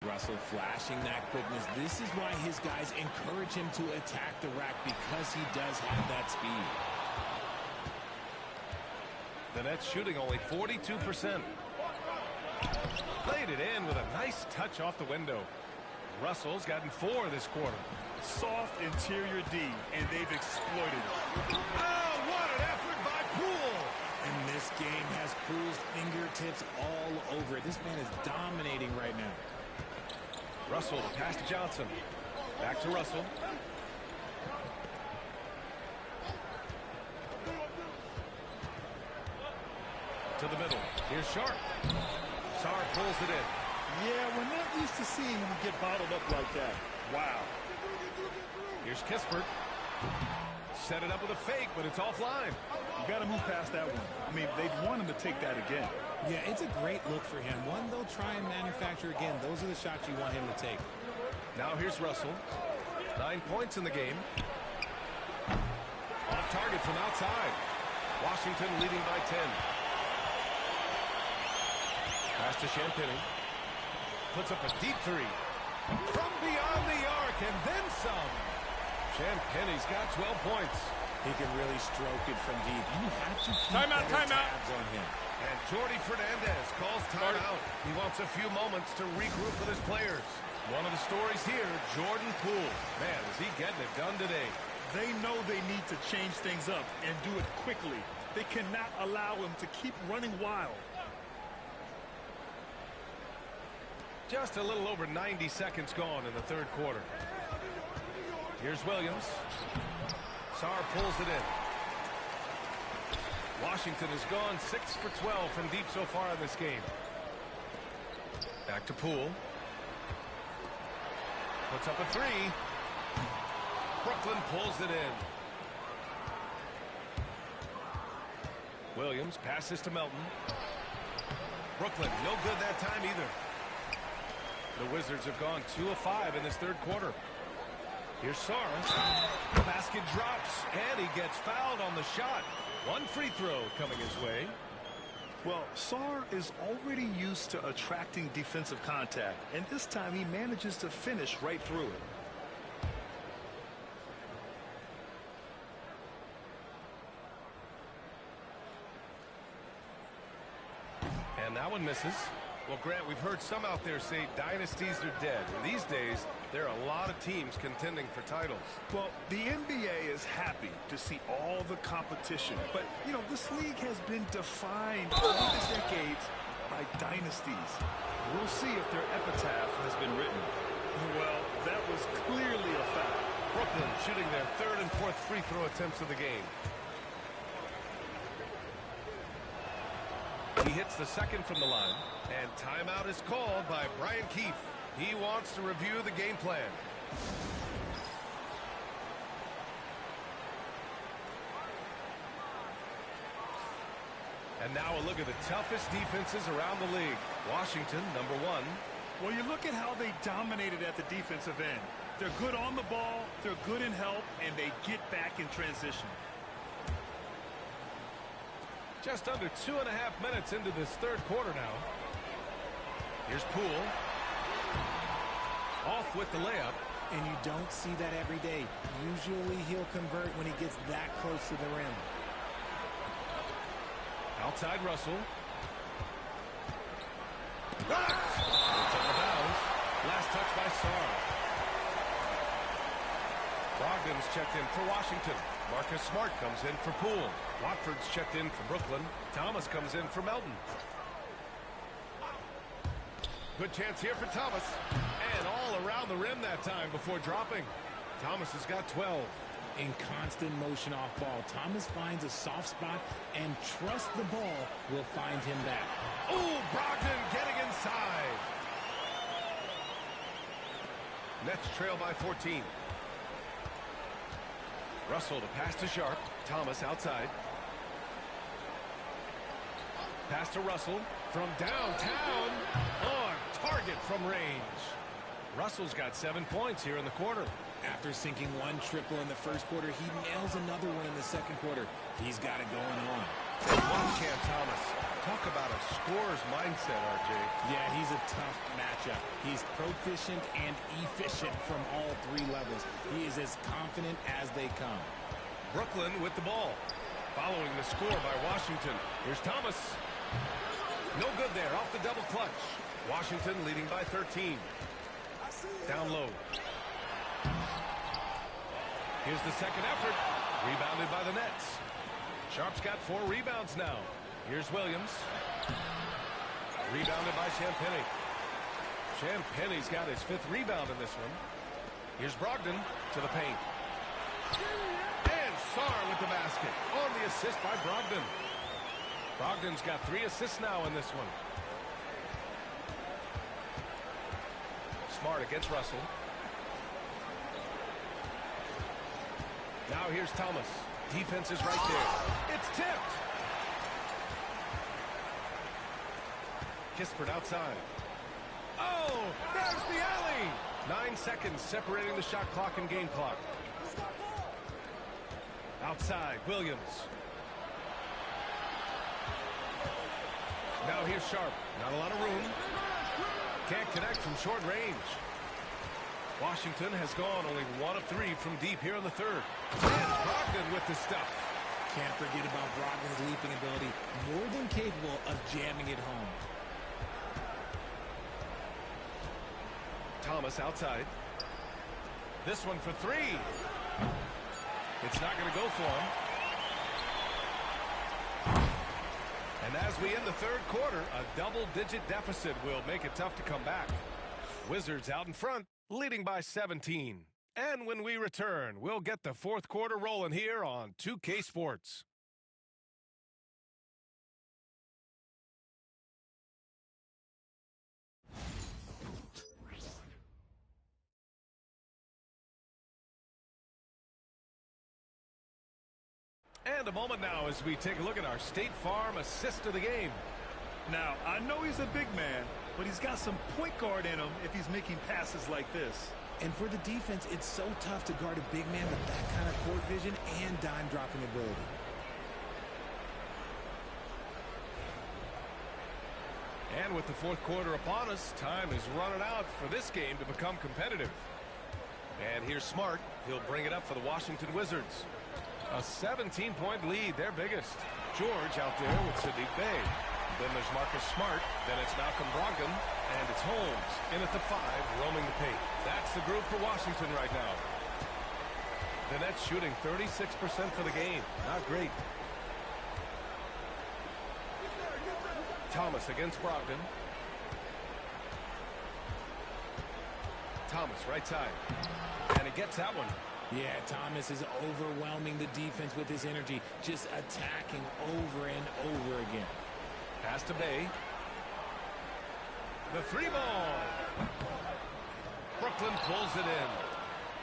Russell flashing that quickness. This is why his guys encourage him to attack the rack, because he does have that speed. The Nets shooting only 42%. Played it in with a nice touch off the window. Russell's gotten 4 this quarter. Soft interior D, and they've exploited it. Oh, what an effort by Poole! And this game has Poole's fingertips all over it. This man is dominating right now. Russell to pass to Johnson. Back to Russell. To the middle. Here's Sharp. Sarr pulls it in. Yeah, we're not used to seeing him get bottled up like that. Wow. Here's Kispert. Set it up with a fake, but it's offline. You got to move past that one. I mean, they'd want him to take that again. Yeah, it's a great look for him. One they'll try and manufacture again. Those are the shots you want him to take. Now here's Russell. 9 points in the game. Off target from outside. Washington leading by 10. Pass to Champagnie. Puts up a deep 3. From beyond the arc, and then some. Champagnie's got 12 points. He can really stroke it from deep. You have to keep timeout tabs on him. And Jordi Fernandez calls timeout. He wants a few moments to regroup with his players. One of the stories here, Jordan Poole. Man, is he getting it done today. They know they need to change things up and do it quickly. They cannot allow him to keep running wild. Just a little over 90 seconds gone in the third quarter. Here's Williams. Sarr pulls it in. Washington has gone 6 for 12 from deep so far in this game. Back to Poole. Puts up a 3. Brooklyn pulls it in. Williams passes to Melton. Brooklyn, no good that time either. The Wizards have gone 2 of 5 in this third quarter. Here's Sarr. The basket drops, and he gets fouled on the shot. 1 free throw coming his way. Well, Sarr is already used to attracting defensive contact, and this time he manages to finish right through it. And that one misses. Well, Grant, we've heard some out there say dynasties are dead. And these days, there are a lot of teams contending for titles. Well, the NBA is happy to see all the competition. But, you know, this league has been defined over the decades by dynasties. We'll see if their epitaph has been written. Well, that was clearly a foul. Brooklyn shooting their 3rd and 4th free throw attempts of the game. He hits the 2nd from the line. And timeout is called by Brian Keefe. He wants to review the game plan. And now a look at the toughest defenses around the league. Washington, number 1. Well, you look at how they dominated at the defensive end. They're good on the ball, they're good in help, and they get back in transition. Just under 2.5 minutes into this third quarter now. Here's Poole. Off with the layup. And you don't see that every day. Usually he'll convert when he gets that close to the rim. Outside Russell. Blocked. It's out of bounds. Last touch by Sarr. Brogdon's checked in for Washington. Marcus Smart comes in for Poole. Watford's checked in for Brooklyn. Thomas comes in for Melton. Good chance here for Thomas. And all around the rim that time before dropping. Thomas has got 12. In constant motion off ball, Thomas finds a soft spot and trusts the ball will find him back. Oh, Brogdon getting inside. Nets trail by 14. Russell to pass to Sharp. Thomas outside. Pass to Russell from downtown. On target from range. Russell's got 7 points here in the quarter. After sinking one triple in the first quarter, he nails another one in the second quarter. He's got it going on. Watch Cam Thomas. Talk about a scorer's mindset, RJ. Yeah, he's a tough matchup. He's proficient and efficient from all three levels. He is as confident as they come. Brooklyn with the ball. Following the score by Washington. Here's Thomas. No good there, off the double clutch. Washington leading by 13. Down low. Here's the second effort. Rebounded by the Nets. Sharp's got 4 rebounds now. Here's Williams. Rebounded by Champagnie. Champagnie's got his 5th rebound in this one. Here's Brogdon to the paint. And Sarr with the basket. On the assist by Brogdon. Brogdon's got 3 assists now in this one. Smart against Russell. Now here's Thomas. Defense is right there. It's tipped. Kispert outside. Oh, there's the alley. 9 seconds separating the shot clock and game clock. Outside, Williams. Now here's Sharp. Not a lot of room. Can't connect from short range. Washington has gone only 1 of 3 from deep here in the third. And Brogdon with the stuff. Can't forget about Brogdon's leaping ability. More than capable of jamming it home. Thomas outside. This one for 3. It's not going to go for him. And as we end the third quarter, a double-digit deficit will make it tough to come back. Wizards out in front, leading by 17. And when we return, we'll get the fourth quarter rolling here on 2K Sports. And a moment now as we take a look at our State Farm assist of the game. Now, I know he's a big man, but he's got some point guard in him if he's making passes like this. And for the defense, it's so tough to guard a big man with that kind of court vision and dime-dropping ability. And with the fourth quarter upon us, time is running out for this game to become competitive. And here's Smart. He'll bring it up for the Washington Wizards. A 17-point lead, their biggest. George out there with Sadiq Bey. Then there's Marcus Smart. Then it's Malcolm Brogdon. And it's Holmes in at the 5, roaming the paint. That's the group for Washington right now. The Nets shooting 36% for the game. Not great. Thomas against Brogdon. Thomas right side. And he gets that one. Yeah, Thomas is overwhelming the defense with his energy, just attacking over and over again. Pass to Bey. The 3-ball. Brooklyn pulls it in.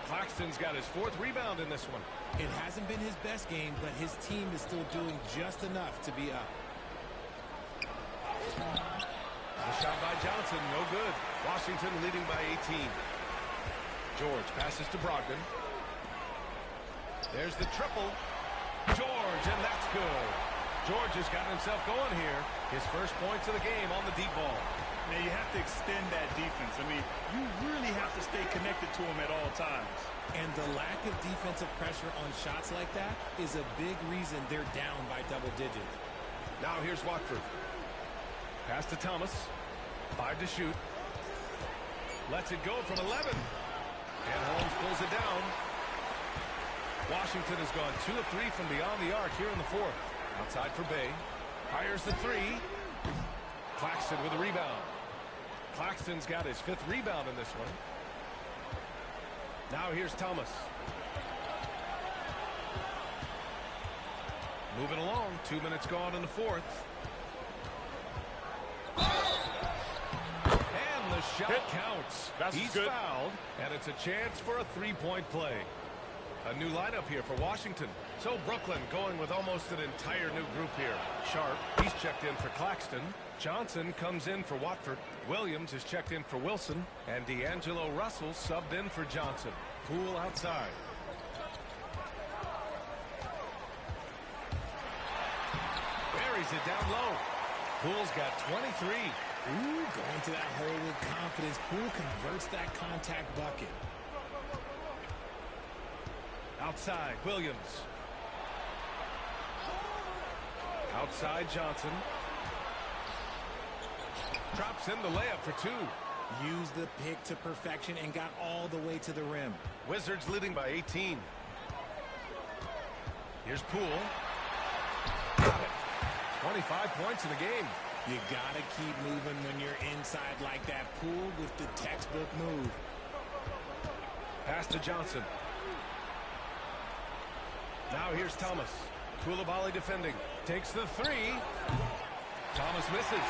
Claxton's got his 4th rebound in this one. It hasn't been his best game, but his team is still doing just enough to be up. The shot by Johnson, no good. Washington leading by 18. George passes to Brogdon. There's the triple. George, and that's good. George has gotten himself going here. His first points of the game on the deep ball. Now, you have to extend that defense. I mean, you really have to stay connected to him at all times. And the lack of defensive pressure on shots like that is a big reason they're down by double digits. Now here's Watford. Pass to Thomas. 5 to shoot. Lets it go from 11. And Holmes pulls it down. Washington has gone 2 of 3 from beyond the arc here in the fourth. Outside for Bey. Fires the 3. Claxton with a rebound. Claxton's got his 5th rebound in this one. Now here's Thomas. Moving along. 2 minutes gone in the fourth. And the shot counts. He's fouled, and it's a chance for a 3-point play. A new lineup here for Washington. So Brooklyn going with almost an entire new group here. Sharp, he's checked in for Claxton. Johnson comes in for Watford. Williams is checked in for Wilson. And D'Angelo Russell subbed in for Johnson. Poole outside. Buries it down low. Poole's got 23. Ooh, going to that hole with confidence. Poole converts that contact bucket. Outside, Williams. Outside, Johnson. Drops in the layup for two. Used the pick to perfection and got all the way to the rim. Wizards leading by 18. Here's Poole. Got it. 25 points in the game. You gotta keep moving when you're inside like that. Poole with the textbook move. Pass to Johnson. Now here's Thomas. Koulibaly defending. Takes the three. Thomas misses.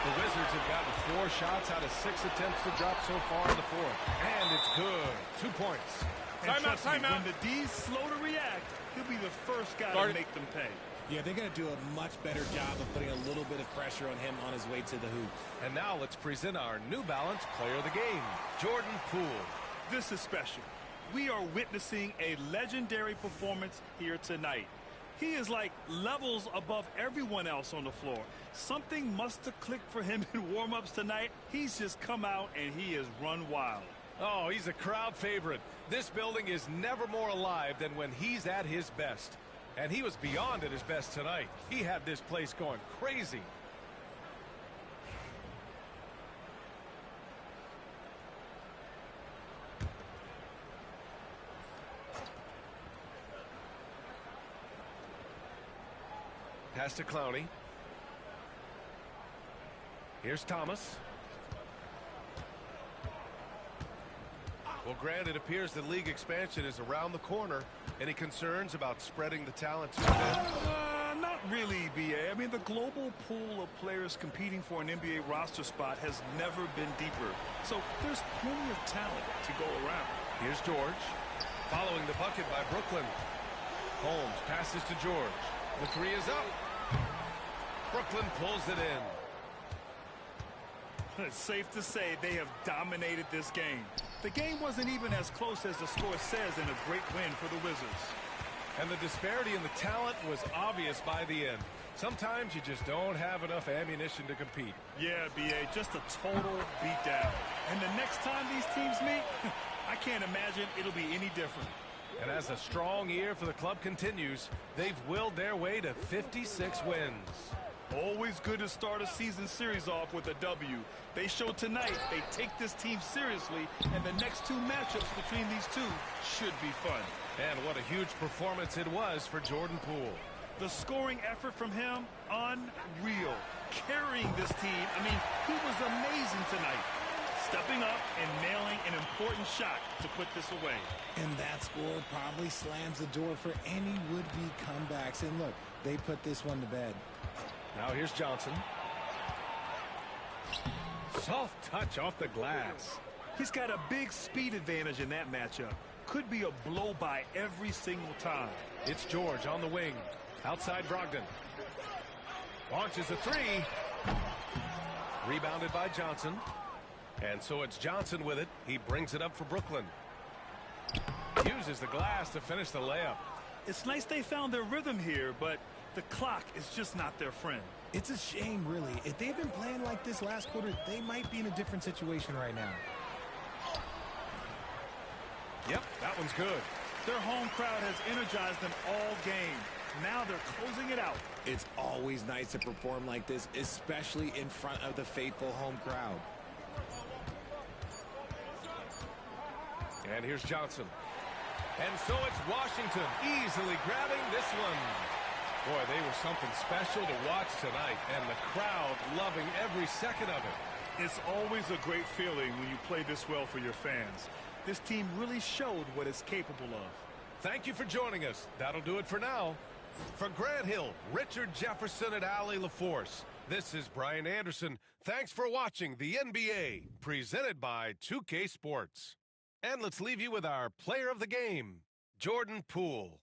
The Wizards have gotten 4 shots out of 6 attempts to drop so far in the fourth. And it's good. 2 points. Timeout. When the D's slow to react, he'll be the first guy to make them pay. Yeah, they're going to do a much better job of putting a little bit of pressure on him on his way to the hoop. And now let's present our New Balance player of the game, Jordan Poole. This is special. We are witnessing a legendary performance here tonight. He is like levels above everyone else on the floor. Something must have clicked for him in warm-ups tonight. He's just come out and he has run wild. Oh, he's a crowd favorite. This building is never more alive than when he's at his best. And he was beyond at his best tonight. He had this place going crazy. Pass to Clowney. Here's Thomas. Well, Grant, it appears the league expansion is around the corner. Any concerns about spreading the talent too thin? Not really, B.A. I mean, the global pool of players competing for an NBA roster spot has never been deeper. So there's plenty of talent to go around. Here's George. Following the bucket by Brooklyn. Holmes passes to George. The three is up. Brooklyn pulls it in. It's safe to say they have dominated this game. The game wasn't even as close as the score says, and a great win for the Wizards. And the disparity in the talent was obvious by the end. Sometimes you just don't have enough ammunition to compete. Yeah, B.A., just a total beatdown. And the next time these teams meet, I can't imagine it'll be any different. And as a strong year for the club continues, they've willed their way to 56 wins. Always good to start a season series off with a W. They showed tonight they take this team seriously, and the next 2 matchups between these two should be fun. And what a huge performance it was for Jordan Poole. The scoring effort from him, unreal. Carrying this team, I mean, he was amazing tonight. Stepping up and nailing an important shot to put this away. And that score probably slams the door for any would-be comebacks. And look, they put this one to bed. Now here's Johnson. Soft touch off the glass. He's got a big speed advantage in that matchup. Could be a blow-by every single time. It's George on the wing. Outside Brogdon. Launches a three. Rebounded by Johnson. And so it's Johnson with it. He brings it up for Brooklyn. Uses the glass to finish the layup. It's nice they found their rhythm here, but the clock is just not their friend. It's a shame, really. If they've been playing like this last quarter, they might be in a different situation right now. Yep, that one's good. Their home crowd has energized them all game. Now they're closing it out. It's always nice to perform like this, especially in front of the faithful home crowd. And here's Johnson. And so it's Washington easily grabbing this one. Boy, they were something special to watch tonight, and the crowd loving every second of it. It's always a great feeling when you play this well for your fans. This team really showed what it's capable of. Thank you for joining us. That'll do it for now. For Grant Hill, Richard Jefferson, and Allie LaForce, this is Brian Anderson. Thanks for watching the NBA, presented by 2K Sports. And let's leave you with our player of the game, Jordan Poole.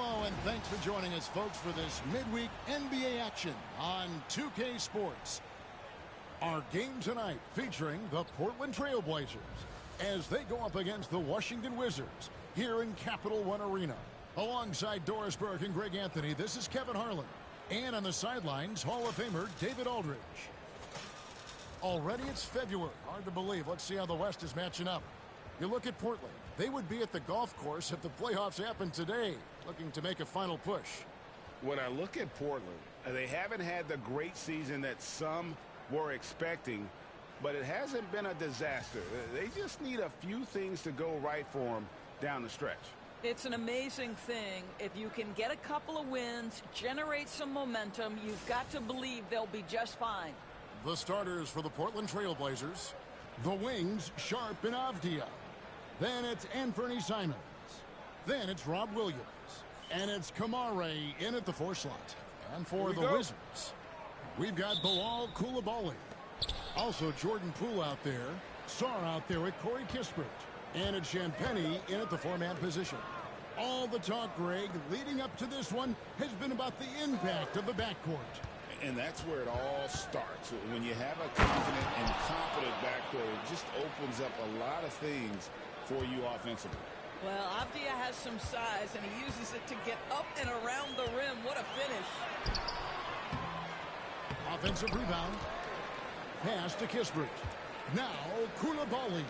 Hello, and thanks for joining us, folks, for this midweek NBA action on 2K Sports. Our game tonight featuring the Portland Trail Blazers as they go up against the Washington Wizards here in Capital One Arena. Alongside Doris Burke and Greg Anthony, this is Kevin Harlan. And on the sidelines, Hall of Famer David Aldridge. Already it's February. Hard to believe. Let's see how the West is matching up. You look at Portland. They would be at the golf course if the playoffs happened today, looking to make a final push. When I look at Portland, they haven't had the great season that some were expecting, but it hasn't been a disaster. They just need a few things to go right for them down the stretch. It's an amazing thing. If you can get a couple of wins, generate some momentum, you've got to believe they'll be just fine. The starters for the Portland Trail Blazers. The wings, Sharp and Avdia. Then it's Anthony Simons. Then it's Rob Williams. And it's Kamare in at the 4 slot. And for the Wizards, we've got Bilal Coulibaly. Also Jordan Poole out there. Sarr out there with Corey Kispert. And it's Champagnie in at the 4-man position. All the talk, Greg, leading up to this one has been about the impact of the backcourt. And that's where it all starts. When you have a confident and competent backcourt, it just opens up a lot of things for you offensively. Well, Avdia has some size, and he uses it to get up and around the rim. What a finish. Offensive rebound. Pass to Kispert. Now Coulibaly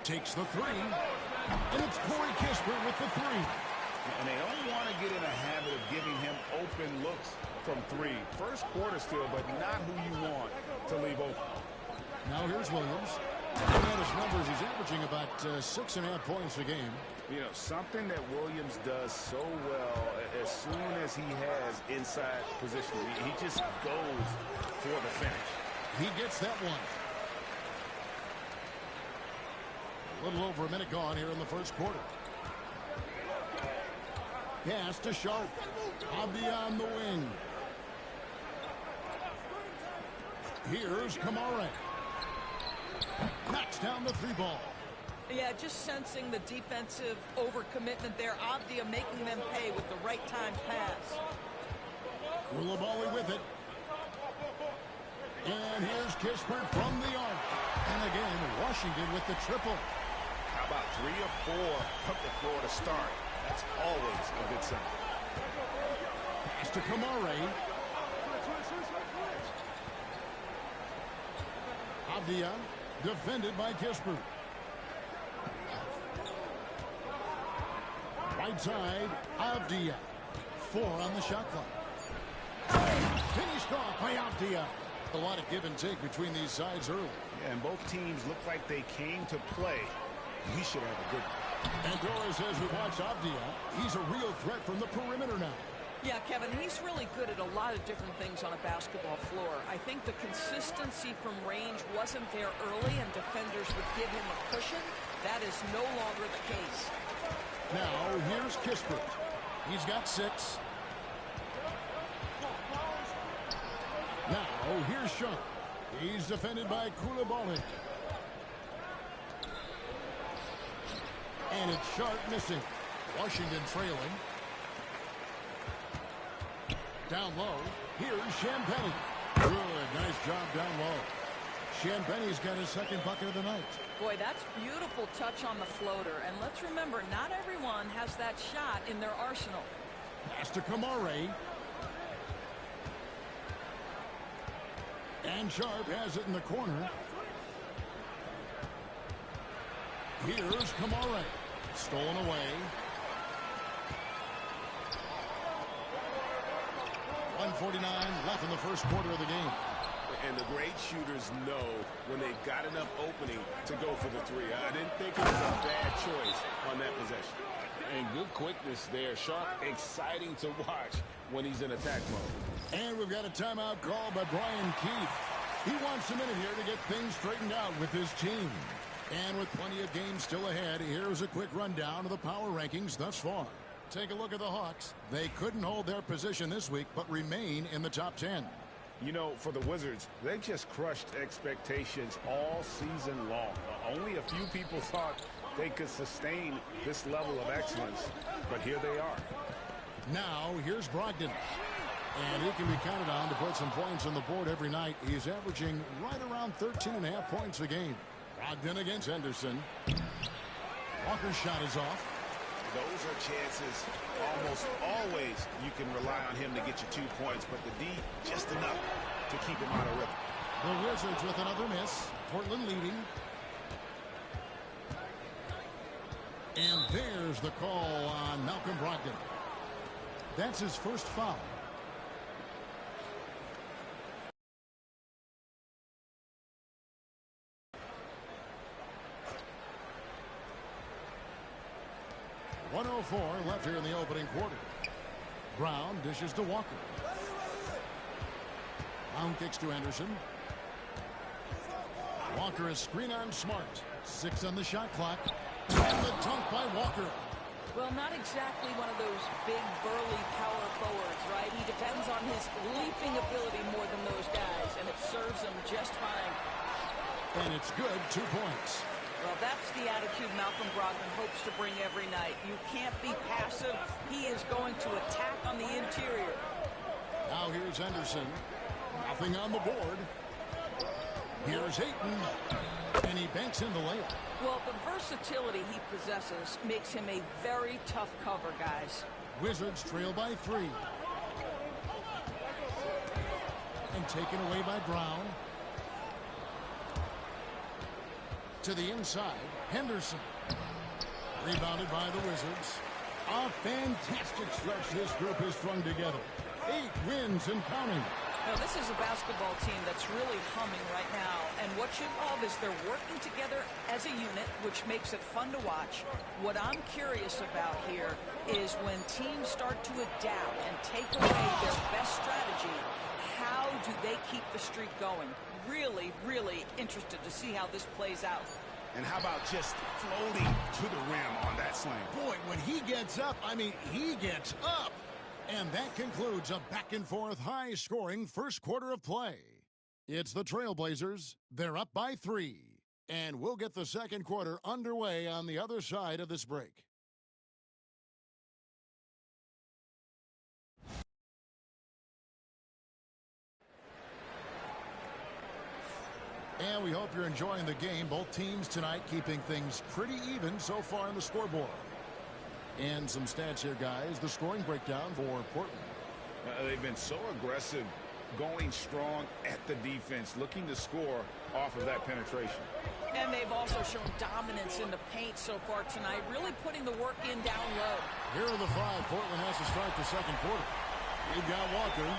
takes the 3. And it's Corey Kispert with the 3. And they don't want to get in a habit of giving him open looks from 3. First quarter still, but not who you want to leave open. Now here's Williams. Looking at his numbers, he's averaging about 6.5 points a game. You know, something that Williams does so well, as soon as he has inside position, he just goes for the finish. He gets that one. A little over a minute gone here in the first quarter. Pass to Sharp. Avdia on the wing. Here's Kamare. Knocks down the 3 ball. Yeah, just sensing the defensive overcommitment there. Avdia making them pay with the right time pass. Coulibaly with it. And here's Kispert from the arc. And again, Washington with the triple. How about 3 or 4 from the floor to start? That's always a good sign. Pass to Kamare. Avdia defended by Kispert. Right side, Avdia. 4 on the shot clock. Finished off by Avdia. A lot of give and take between these sides early. Yeah, and both teams look like they came to play. We should have a good one. And Doris, as we watch Avdia, he's a real threat from the perimeter now. Yeah, Kevin, he's really good at a lot of different things on a basketball floor. I think the consistency from range wasn't there early, and defenders would give him a cushion. That is no longer the case. Now, here's Kispert. He's got 6. Now, here's Sharp. He's defended by Coulibaly. And it's Sharp missing. Washington trailing. Down low. Here's Champagnie. Good. Nice job down low. Champagnie's got his 2nd bucket of the night. Boy, that's beautiful touch on the floater. And let's remember, not everyone has that shot in their arsenal. Pass to Kamare. And Sharp has it in the corner. Here's Kamare. Stolen away. 1:49 left in the first quarter of the game. And the great shooters know when they've got enough opening to go for the 3. I didn't think it was a bad choice on that possession. And good quickness there. Sharp, exciting to watch when he's in attack mode. And we've got a timeout called by Brian Keith. He wants a minute here to get things straightened out with his team. And with plenty of games still ahead, here's a quick rundown of the power rankings thus far. Take a look at the Hawks. They couldn't hold their position this week, but remain in the top 10. You know, for the Wizards, they just crushed expectations all season long. Only a few people thought they could sustain this level of excellence, but here they are. Now, here's Brogdon. And he can be counted on to put some points on the board every night. He's averaging right around 13.5 points a game. Brogdon against Henderson. Walker's shot is off. Those are chances almost always you can rely on him to get you 2 points, but the D just enough to keep him out of rhythm. The Wizards with another miss. Portland leading. And there's the call on Malcolm Brogdon. That's his first foul. .104 left here in the opening quarter. Brown dishes to Walker. Brown kicks to Anderson. Walker is screen on Smart. 6 on the shot clock. And the dunk by Walker. Well, not exactly one of those big, burly power forwards, right? He depends on his leaping ability more than those guys, and it serves him just fine. And it's good. 2 points. Well, that's the attitude Malcolm Brogdon hopes to bring every night. You can't be passive. He is going to attack on the interior. Now here's Henderson. Nothing on the board. Here's Ayton. And he banks in the layup. Well, the versatility he possesses makes him a very tough cover, guys. Wizards trail by 3. And taken away by Brown. To the inside, Henderson. Rebounded by the Wizards. A fantastic stretch this group has strung together. 8 wins and counting. Now, this is a basketball team that's really humming right now. And what you love is they're working together as a unit, which makes it fun to watch. What I'm curious about here is when teams start to adapt and take away their best strategy, how do they keep the streak going? Really, really interested to see how this plays out. And how about just floating to the rim on that slam? Boy, when he gets up, I mean, he gets up. And that concludes a back-and-forth, high-scoring first quarter of play. It's the Trailblazers. They're up by 3. And we'll get the second quarter underway on the other side of this break. And we hope you're enjoying the game. Both teams tonight keeping things pretty even so far on the scoreboard. And some stats here, guys. The scoring breakdown for Portland. They've been so aggressive, going strong at the defense, looking to score off of that penetration. And they've also shown dominance in the paint so far tonight, really putting the work in down low. Here are the 5 Portland has to start the second quarter. We've got Walker.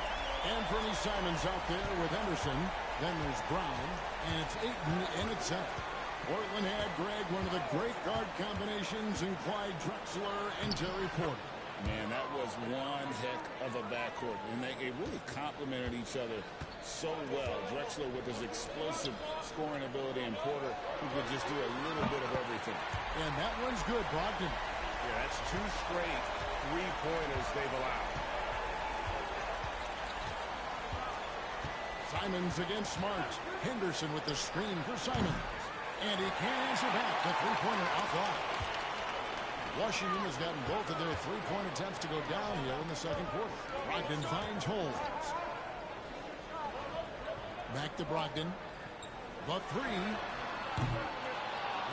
Anthony Simons out there with Henderson. Then there's Brown. And it's Ayton in at center. Portland had, Greg, one of the great guard combinations in Clyde Drexler and Terry Porter. Man, that was one heck of a backcourt. And they really complemented each other so well. Drexler with his explosive scoring ability and Porter who could just do a little bit of everything. And that one's good, Brogdon. Yeah, that's 2 straight 3-pointers they've allowed. Simons against Smart. Henderson with the screen for Simons. And he can't answer back. The 3-pointer offline. Washington has gotten both of their 3-point attempts to go down here in the second quarter. Brogdon finds holes. Back to Brogdon. The 3.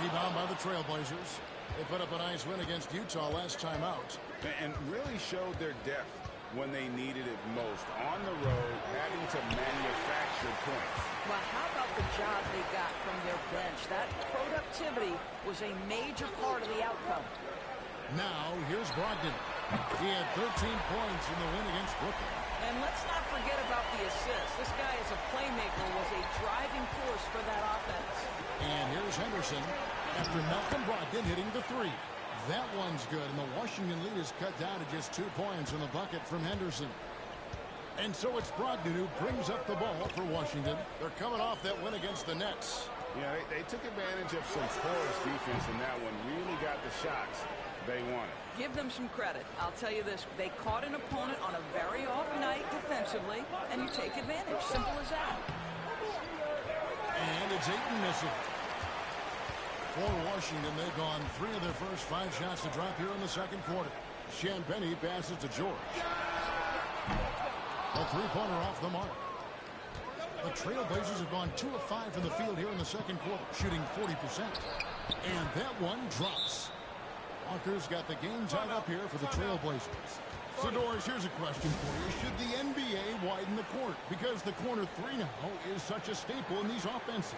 Rebound by the Trailblazers. They put up a nice win against Utah last time out. And really showed their depth when they needed it most. On the road, having to manufacture points. Well, how about the job they got from their bench? That productivity was a major part of the outcome. Now, here's Brogdon. He had 13 points in the win against Brooklyn. And let's not forget about the assist. This guy as a playmaker was a driving force for that offense. And here's Henderson after Malcolm Brogdon hitting the 3. That one's good, and the Washington lead is cut down to just 2 points in the bucket from Henderson. And so it's Brogdon who brings up the ball for Washington. They're coming off that win against the Nets. Yeah, they took advantage of some porous defense in that one. Really got the shots they wanted. Give them some credit. I'll tell you this. They caught an opponent on a very off night defensively, and you take advantage. Simple as that. And it's Ayton missing. For Washington, they've gone 3 of their first 5 shots to drop here in the second quarter. Champagnie passes to George. A three-pointer off the mark. The Trailblazers have gone 2 of 5 from the field here in the second quarter, shooting 40%. And that one drops. Walker's got the game tied up here for the Trailblazers. So, Doris, here's a question for you. Should the NBA widen the court? Because the corner 3 now is such a staple in these offenses.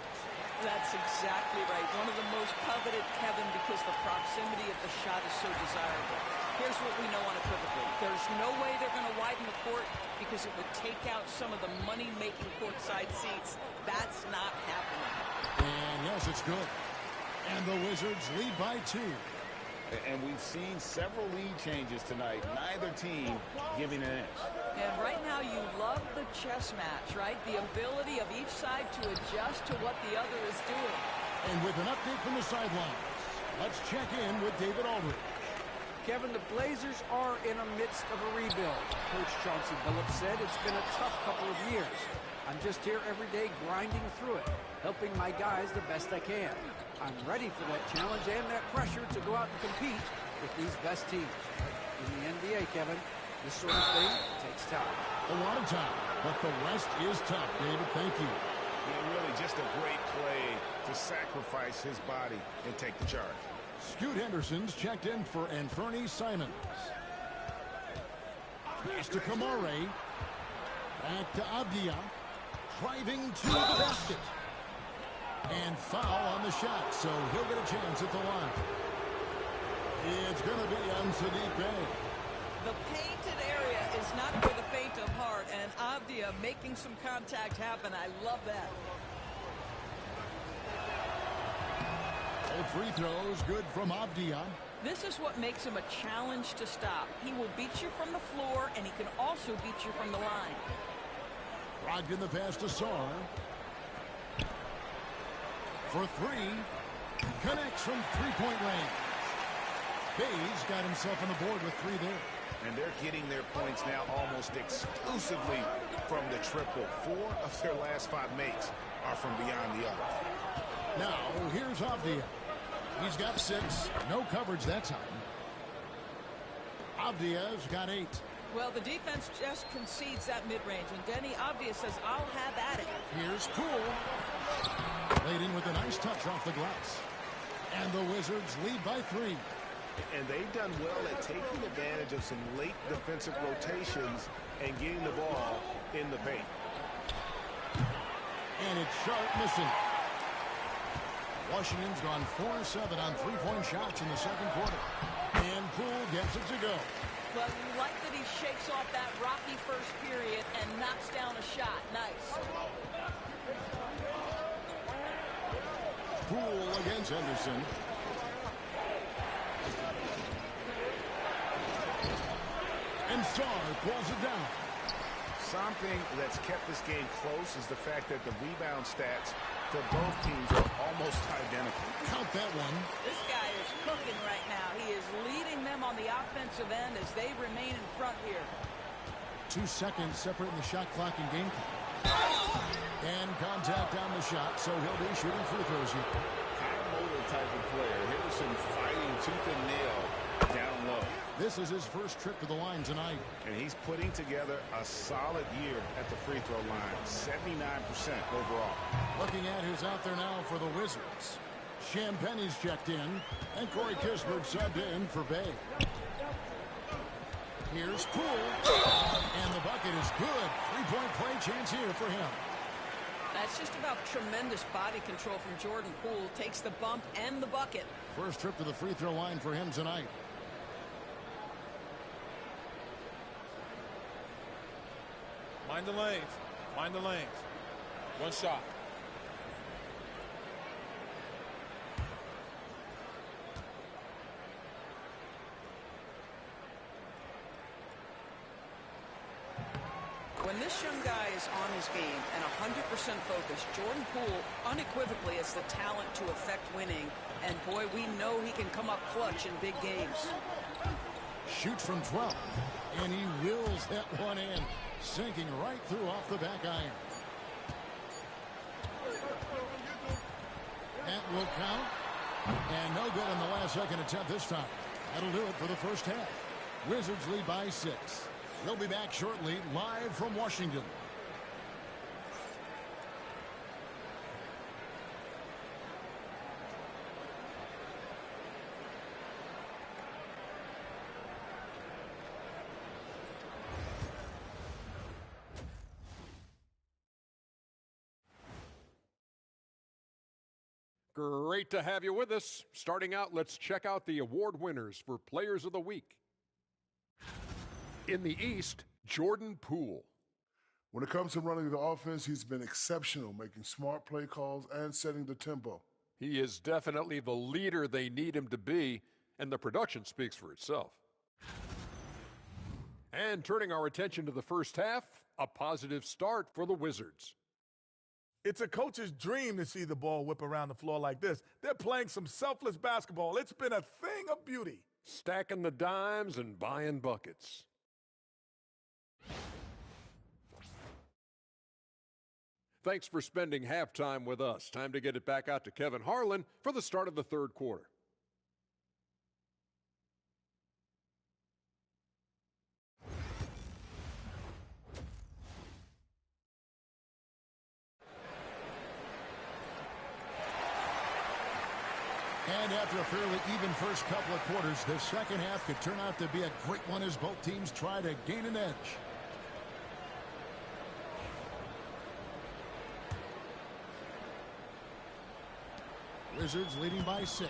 That's exactly right. One of the most coveted, Kevin, because the proximity of the shot is so desirable. Here's what we know unequivocally. There's no way they're going to widen the court because it would take out some of the money-making courtside seats. That's not happening. And yes, it's good. And the Wizards lead by 2. And we've seen several lead changes tonight. Neither team giving an inch. And right now you love the chess match, right? The ability of each side to adjust to what the other is doing. And with an update from the sidelines, let's check in with David Aldridge. Kevin, the Blazers are in the midst of a rebuild. Coach Chauncey Billups said it's been a tough couple of years. I'm just here every day grinding through it, helping my guys the best I can. I'm ready for that challenge and that pressure to go out and compete with these best teams. In the NBA, Kevin, this sort of thing takes time. A lot of time, but the West is tough, David. Thank you. Yeah, really just a great play to sacrifice his body and take the charge. Scoot Henderson's checked in for Anthony Simons. Pass to Kamare. Back to Avdia. Driving to the basket. And foul on the shot, so he'll get a chance at the line. It's going to be on Saddiq Bey. The painted area is not for the faint of heart, and Avdia making some contact happen. I love that. All free throws good from Avdia. This is what makes him a challenge to stop. He will beat you from the floor, and he can also beat you from the line. Brogdon the pass to Sarr. For 3. Connects from three-point range. Bay's got himself on the board with 3 there. And they're getting their points now almost exclusively from the triple. 4 of their last 5 makes are from beyond the arc. Now, here's Avdia. He's got 6. No coverage that time. Avdia's got 8. Well, the defense just concedes that mid-range, and Denny Avdia says, I'll have at it. Here's Poole. Laid in with a nice touch off the glass. And the Wizards lead by 3. And they've done well at taking advantage of some late defensive rotations and getting the ball in the paint. And it's Sharp missing. Washington's gone 4-7 on three-point shots in the second quarter. And Poole gets it to go. Well, you like that he shakes off that rocky first period and knocks down a shot. Nice. Poole against Henderson. And Sarr pulls it down. Something that's kept this game close is the fact that the rebound stats for both teams are almost identical. Count that one. This guy is cooking right now. He is leading them on the offensive end as they remain in front here. 2 seconds separating the shot clock and game clock. And contact on the shot, so he'll be shooting free throws here. High motor type of player. Henderson fighting tooth and nail down low. This is his first trip to the line tonight. And he's putting together a solid year at the free throw line. 79% overall. Looking at who's out there now for the Wizards. Champagnie's checked in. And Corey Kispert subbed in for Bey. Here's Poole. And the bucket is good. Three-point play chance here for him. That's just about tremendous body control from Jordan Poole. Takes the bump and the bucket. First trip to the free throw line for him tonight. Mind the lanes. Mind the lanes. One shot. When this young guy is on his game and 100% focused, Jordan Poole unequivocally has the talent to affect winning. And boy, we know he can come up clutch in big games. Shoots from 12. And he wheels that one in. Sinking right through off the back iron. That will count. No good on the last-second attempt this time. That'll do it for the first half. Wizards lead by 6. We'll be back shortly, live from Washington. Great to have you with us. Starting out, let's check out the award winners for Players of the Week. In the East, Jordan Poole. When it comes to running the offense, he's been exceptional, making smart play calls and setting the tempo. He is definitely the leader they need him to be, and the production speaks for itself. And turning our attention to the first half, a positive start for the Wizards. It's a coach's dream to see the ball whip around the floor like this. They're playing some selfless basketball. It's been a thing of beauty. Stacking the dimes and buying buckets. Thanks for spending halftime with us. Time to get it back out to Kevin Harlan for the start of the third quarter. And after a fairly even first couple of quarters, the second half could turn out to be a great one as both teams try to gain an edge. Wizards leading by 6.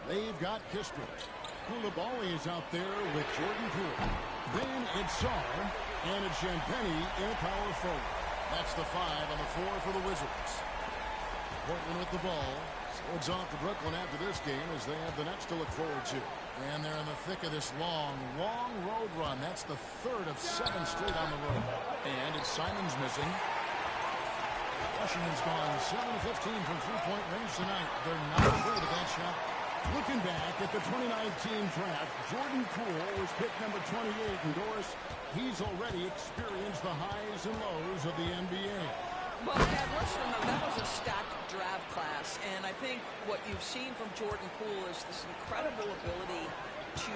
They've got Kispert. Coulibaly is out there with Jordan Poole. Then it's Sarr, and it's Champagnie in a power forward. That's the 5 on the floor for the Wizards. Portland with the ball. So it's off to Brooklyn after this game as they have the Nets to look forward to. And they're in the thick of this long road run. That's the third of 7 straight on the road. And it's Simons missing. Washington's gone 7 of 15 from three-point range tonight. They're not afraid of that shot. Looking back at the 2019 draft, Jordan Poole was picked number 28. And Doris, he's already experienced the highs and lows of the NBA. Well, Dad, let's remember that was a stacked draft class, and I think what you've seen from Jordan Poole is this incredible ability to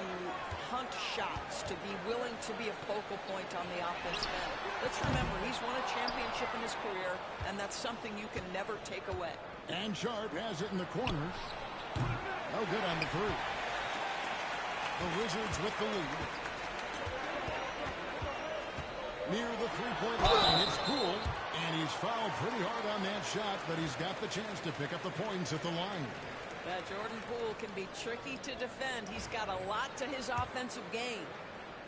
hunt shots, to be willing to be a focal point on the offensive end. Let's remember, he's won a championship in his career, and that's something you can never take away. And Sharp has it in the corner. No good on the 3. The Wizards with the lead. Near the three-point line, it's Poole, and he's fouled pretty hard on that shot, but he's got the chance to pick up the points at the line. That Jordan Poole can be tricky to defend. He's got a lot to his offensive game.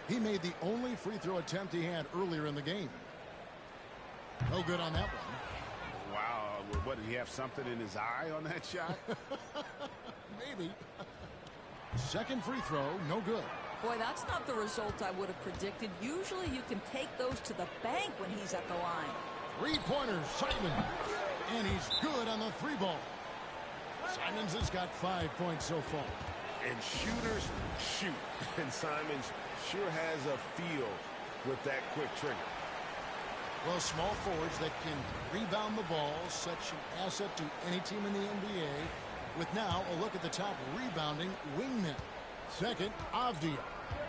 He made the only free throw attempt he had earlier in the game. No good on that one. Wow, what, did he have something in his eye on that shot? Maybe. Second free throw, no good. Boy, that's not the result I would have predicted. Usually you can take those to the bank when he's at the line. Three-pointers, Simon. And he's good on the 3-ball. Simons has got 5 points so far. And shooters shoot. And Simons sure has a feel with that quick trigger. Well, small forwards that can rebound the ball, such an asset to any team in the NBA. With now a look at the top rebounding wingmen. Second, Avdia.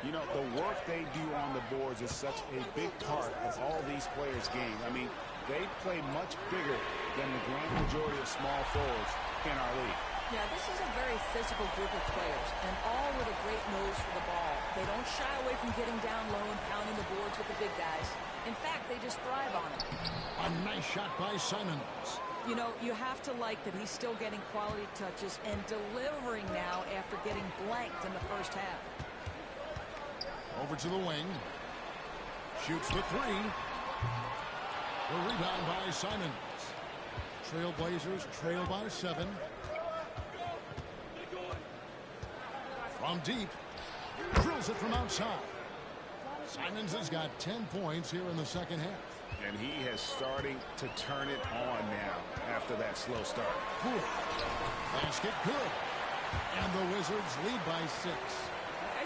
You know, the work they do on the boards is such a big part of all these players' games. I mean, they play much bigger than the grand majority of small forwards in our league. Yeah, this is a very physical group of players, and all with a great nose for the ball. They don't shy away from getting down low and pounding the boards with the big guys. In fact, they just thrive on it. A nice shot by Simons. You know, you have to like that he's still getting quality touches and delivering now after getting blanked in the first half. Over to the wing. Shoots the 3. The rebound by Simons. Trailblazers trail by 7. From deep. Drills it from outside. Simons has got 10 points here in the second half. And he is starting to turn it on now after that slow start. Poole. Basket good. And the Wizards lead by 6.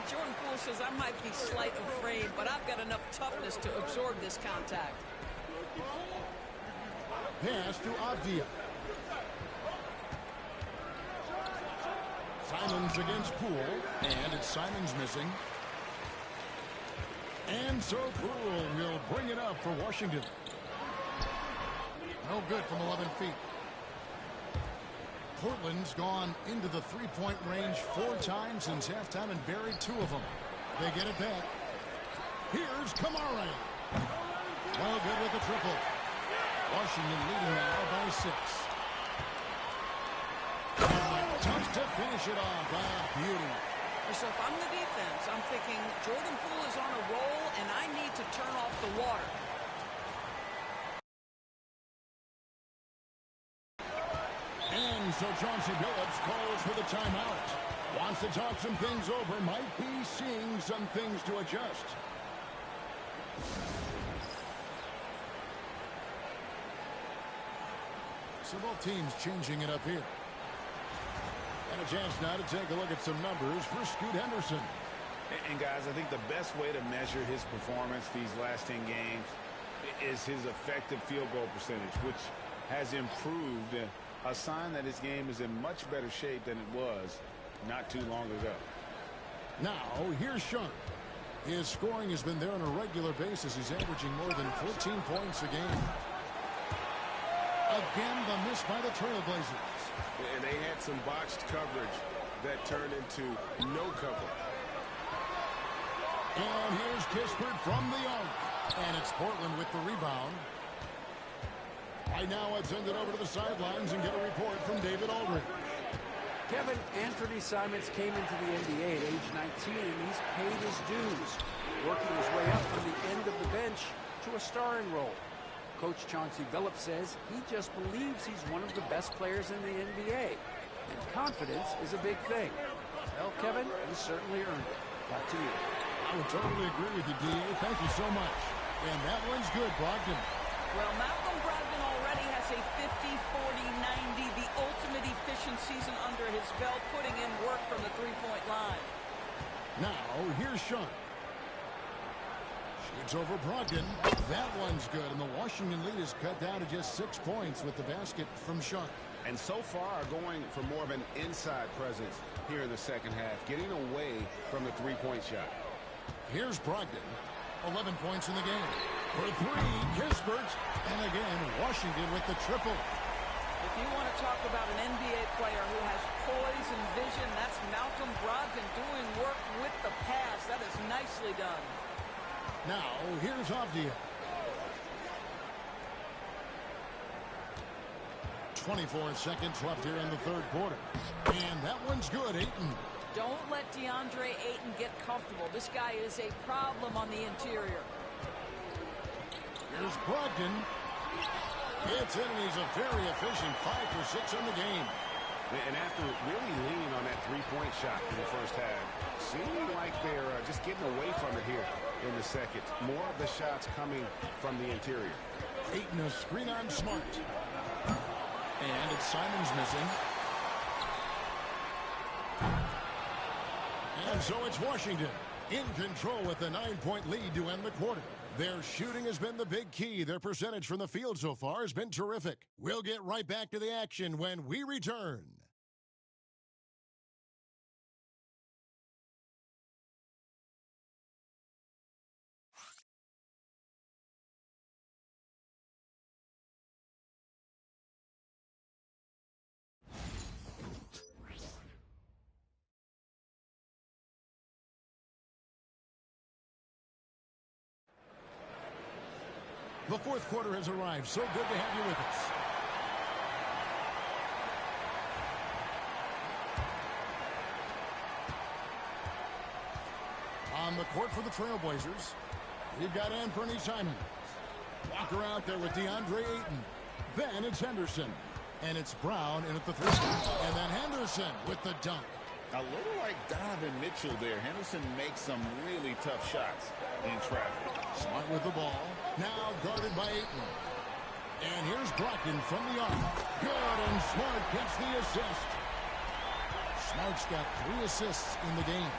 Jordan Poole says, I might be slight of frame, but I've got enough toughness to absorb this contact. Pass to Avdia. Simons against Poole, and it's Simons missing. And so Poole will bring it up for Washington. No good from 11 feet. Portland's gone into the three-point range 4 times since halftime and buried 2 of them. They get it back. Here's Kamara. No good with the triple. Washington leading now by 6. Tough to finish it off. Beauty. So if I'm the defense, I'm thinking Jordan Poole is on a roll, and I need to turn off the water. And so Chauncey Billups calls for the timeout. Wants to talk some things over. Might be seeing some things to adjust. So both teams changing it up here. And a chance now to take a look at some numbers for Scoot Henderson. And guys, I think the best way to measure his performance these last 10 games is his effective field goal percentage, which has improved. A sign that his game is in much better shape than it was not too long ago. Now, here's Sharp. His scoring has been there on a regular basis. He's averaging more than 14 points a game. Again, the miss by the Trailblazers. And they had some botched coverage that turned into no cover. And here's Kispert from the arc. And it's Portland with the rebound. Right now, I'd send it over to the sidelines and get a report from David Aldridge. Kevin, Anthony Simons came into the NBA at age 19, and he's paid his dues, working his way up from the end of the bench to a starring role. Coach Chauncey Billups says he just believes he's one of the best players in the NBA, and confidence is a big thing. Well, Kevin, he certainly earned it. Back to you. I would totally agree with you, D. Thank you so much. And that one's good, Brogdon. Well, Malcolm Brogdon already has a 50-40-90, the ultimate efficient season under his belt, putting in work from the three-point line. Now, here's Sean. Shoots over Brogdon. That one's good, and the Washington lead is cut down to just 6 points with the basket from Sharp. And so far going for more of an inside presence here in the second half, getting away from the three-point shot. Here's Brogdon. 11 points in the game. For 3, Kispert. And again, Washington with the triple. If you want to talk about an NBA player who has poise and vision, that's Malcolm Brogdon doing work with the pass. That is nicely done. Now, here's Avdia. 24 seconds left here in the third quarter. And that one's good, Ayton. Don't let DeAndre Ayton get comfortable. This guy is a problem on the interior. Here's Brogdon. It's in, and he's a very efficient 5 for 6 in the game. And after really leaning on that three-point shot in the first half, seeming like they're just getting away from it here in the second. More of the shots coming from the interior. Ayton a screen on Smart. And it's Simons missing. And so it's Washington in control with a 9-point lead to end the quarter. Their shooting has been the big key. Their percentage from the field so far has been terrific. We'll get right back to the action when we return. The fourth quarter has arrived. So good to have you with us. On the court for the Trailblazers, we've got Anthony Simons. Walker out there with DeAndre Ayton. Then it's Henderson. And it's Brown in at the 3. And then Henderson with the dunk. A little like Donovan Mitchell there. Henderson makes some really tough shots in traffic. Smart with the ball. Now guarded by Ayton. And here's Brogdon from the arc. Good, and Smart gets the assist. Smart's got 3 assists in the game.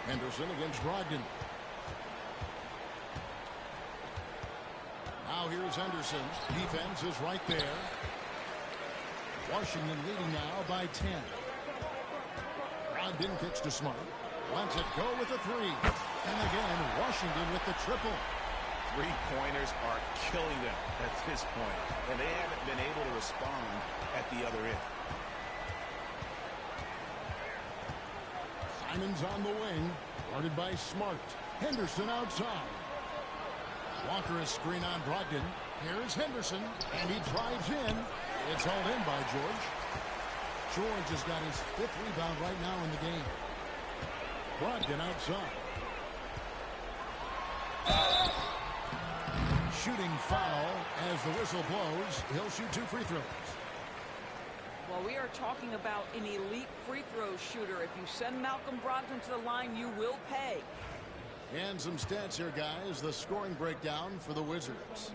Henderson against Brogdon. Now here's Henderson. Defense is right there. Washington leading now by 10. Brogdon kicks to Smart. Lets it go with the three. And again, Washington with the triple. Three-pointers are killing them at this point, and they haven't been able to respond at the other end. Simon's on the wing, guarded by Smart. Henderson outside. Walker is screen on Brogdon. Here's Henderson, and he drives in. It's hauled in by George. George has got his 5th rebound right now in the game. Brogdon outside. Shooting foul as the whistle blows. He'll shoot 2 free throws. Well, we are talking about an elite free throw shooter. If you send Malcolm Brogdon to the line, you will pay. And some stats here, guys. The scoring breakdown for the Wizards.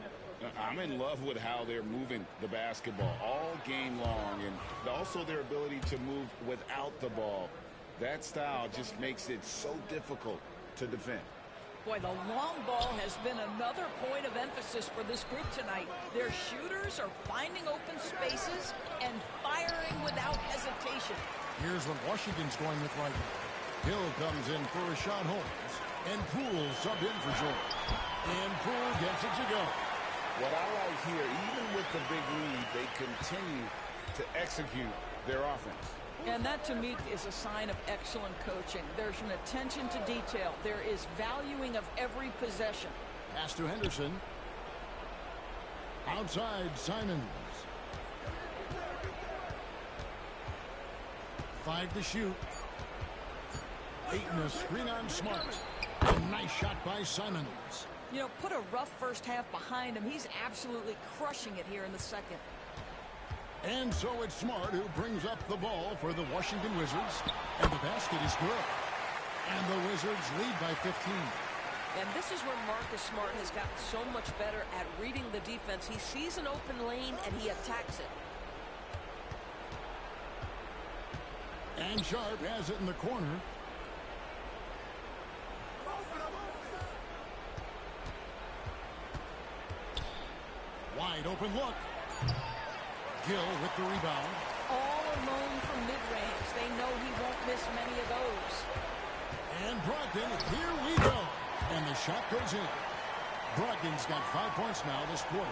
I'm in love with how they're moving the basketball all game long, and also their ability to move without the ball. That style just makes it so difficult to defend. Boy, the long ball has been another point of emphasis for this group tonight. Their shooters are finding open spaces and firing without hesitation. Here's what Washington's going with right now. Hill comes in for Rashad Holmes, and Poole subbed in for George. And Poole gets it to go. What I like here, even with the big lead, they continue to execute their offense. And that, to me, is a sign of excellent coaching. There's an attention to detail. There is valuing of every possession. Pass to Henderson. Outside, Simons. 5 to shoot. Ayton a screen on Smart. A nice shot by Simons. You know, put a rough first half behind him. He's absolutely crushing it here in the second. And so it's Smart who brings up the ball for the Washington Wizards. And the basket is good. And the Wizards lead by 15. And this is where Marcus Smart has gotten so much better at reading the defense. He sees an open lane and he attacks it. And Sharp has it in the corner. Wide open look. Gill with the rebound. All alone from mid-range. They know he won't miss many of those. And Brogdon, here we go. And the shot goes in. Brogdon's got 5 points now this quarter.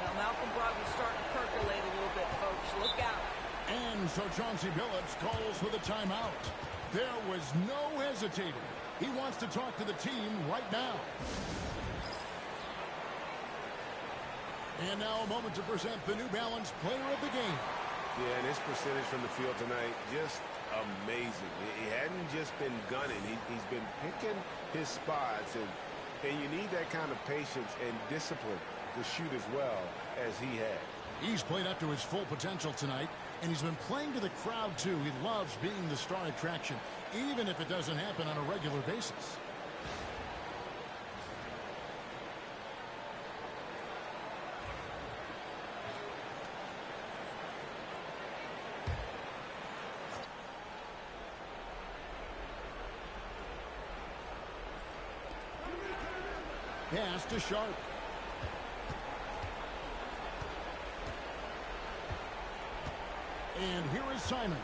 Now Malcolm Brogdon's starting to percolate a little bit, folks. Look out. And so Chauncey Billups calls for the timeout. There was no hesitating. He wants to talk to the team right now. And now a moment to present the New Balance Player of the Game. Yeah, and his percentage from the field tonight, just amazing. He hadn't just been gunning. He's been picking his spots, and you need that kind of patience and discipline to shoot as well as he had. He's played up to his full potential tonight, and he's been playing to the crowd, too. He loves being the star attraction, even if it doesn't happen on a regular basis. Pass to Sharp. And here is Simons.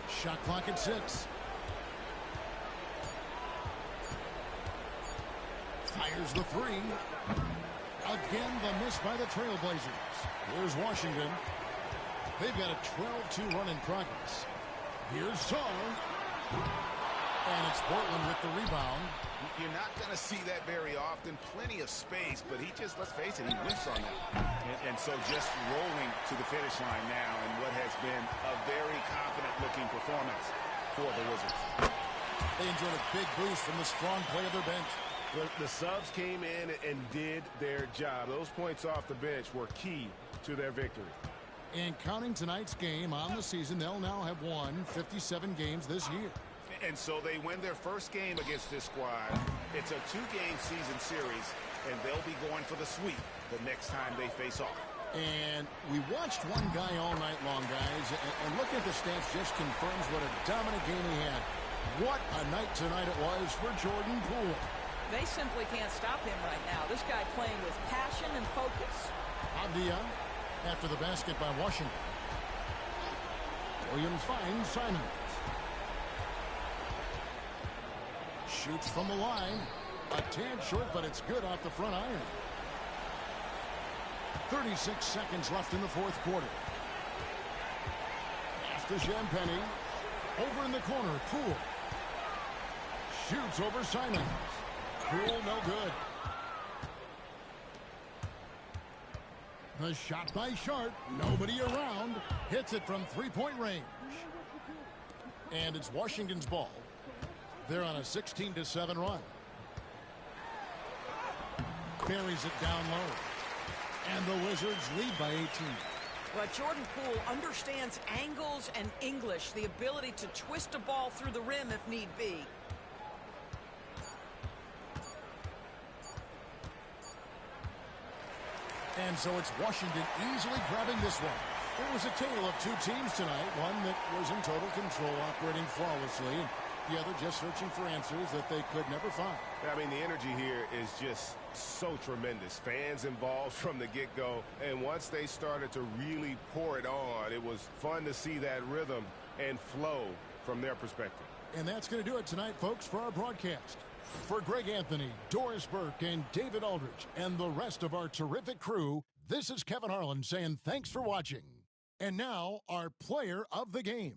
Shot clock at 6. Fires the 3. Again, the miss by the Trailblazers. Here's Washington. They've got a 12-2 run in progress. Here's Sarr. And it's Portland with the rebound. You're not going to see that very often. Plenty of space, but he just, let's face it, he whiffs on that. And so just rolling to the finish line now in what has been a very confident-looking performance for the Wizards. They enjoyed a big boost from the strong play of their bench. The subs came in and did their job. Those points off the bench were key to their victory. And counting tonight's game on the season, they'll now have won 57 games this year. And so they win their first game against this squad. It's a 2-game season series, and they'll be going for the sweep the next time they face off. And we watched one guy all night long, guys, and looking at the stats just confirms what a dominant game he had. What a night tonight it was for Jordan Poole. They simply can't stop him right now. This guy playing with passion and focus. Avdia after the basket by Washington. Williams finds Simons. Shoots from the line. A tad short, but it's good off the front iron. 36 seconds left in the fourth quarter. After Champagny. Over in the corner, Poole. Shoots over Simons. Poole, no good. The shot by Sharp. Nobody around. Hits it from three-point range. And it's Washington's ball. They're on a 16-7 run. Buries it down low. And the Wizards lead by 18. Well, Jordan Poole understands angles and English, the ability to twist a ball through the rim if need be. And so it's Washington easily grabbing this one. It was a tale of two teams tonight, one that was in total control, operating flawlessly, and the other just searching for answers that they could never find. I mean, the energy here is just so tremendous. Fans involved from the get-go, and once they started to really pour it on, it was fun to see that rhythm and flow from their perspective. And that's going to do it tonight, folks, for our broadcast. For Greg Anthony, Doris Burke, and David Aldridge, and the rest of our terrific crew, this is Kevin Harlan saying thanks for watching. And now, our player of the game.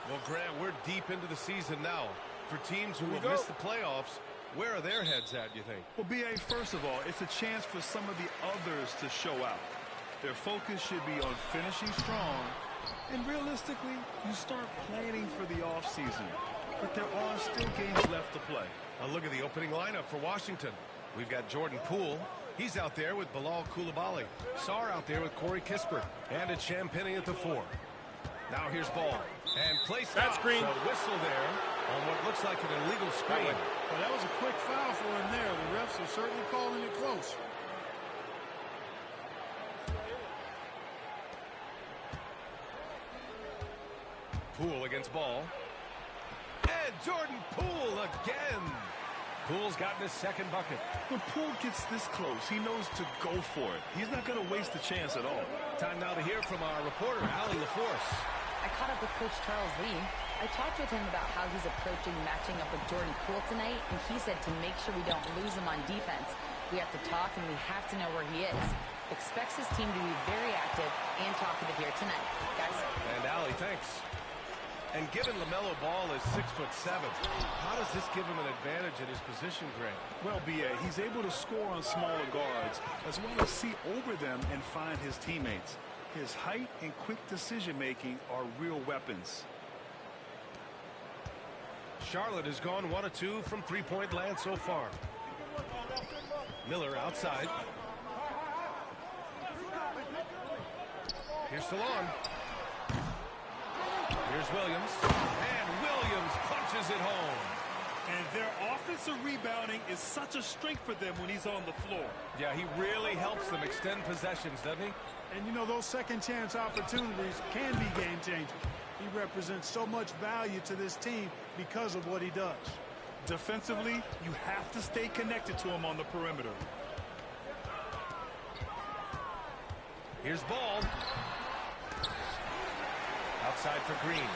Well, Grant, we're deep into the season now. For teams who will miss the playoffs, where are their heads at, you think? Well, B.A., first of all, it's a chance for some of the others to show out. Their focus should be on finishing strong. And realistically, you start planning for the offseason. But there are still games left to play. A look at the opening lineup for Washington. We've got Jordan Poole. He's out there with Bilal Coulibaly. Sarr out there with Corey Kispert. And it's Champagnie at the 4. Now here's ball. And play stop. That's green. So whistle there on what looks like an illegal screen. Well, that was a quick foul for him there. The refs are certainly calling it close. Poole against ball. And Jordan Poole again. Poole's gotten his second bucket. When Poole gets this close, he knows to go for it. He's not going to waste the chance at all. Time now to hear from our reporter, Allie LaForce. I caught up with Coach Charles Lee. I talked with him about how he's approaching matching up with Jordan Poole tonight, and he said to make sure we don't lose him on defense, we have to talk and we have to know where he is. Expects his team to be very active and talkative here tonight. Guys. And Allie, thanks. And given LaMelo Ball is 6'7", how does this give him an advantage at his position, Grant? Well, B.A., he's able to score on smaller guards, as well as see over them and find his teammates. His height and quick decision-making are real weapons. Charlotte has gone 1 of 2 from three-point land so far. Miller outside. Here's Salon. Here's Williams. And Williams punches it home. And their offensive rebounding is such a strength for them when he's on the floor. Yeah, he really helps them extend possessions, doesn't he? And, you know, those second-chance opportunities can be game-changing. He represents so much value to this team because of what he does. Defensively, you have to stay connected to him on the perimeter. Here's Ball. Outside for Green.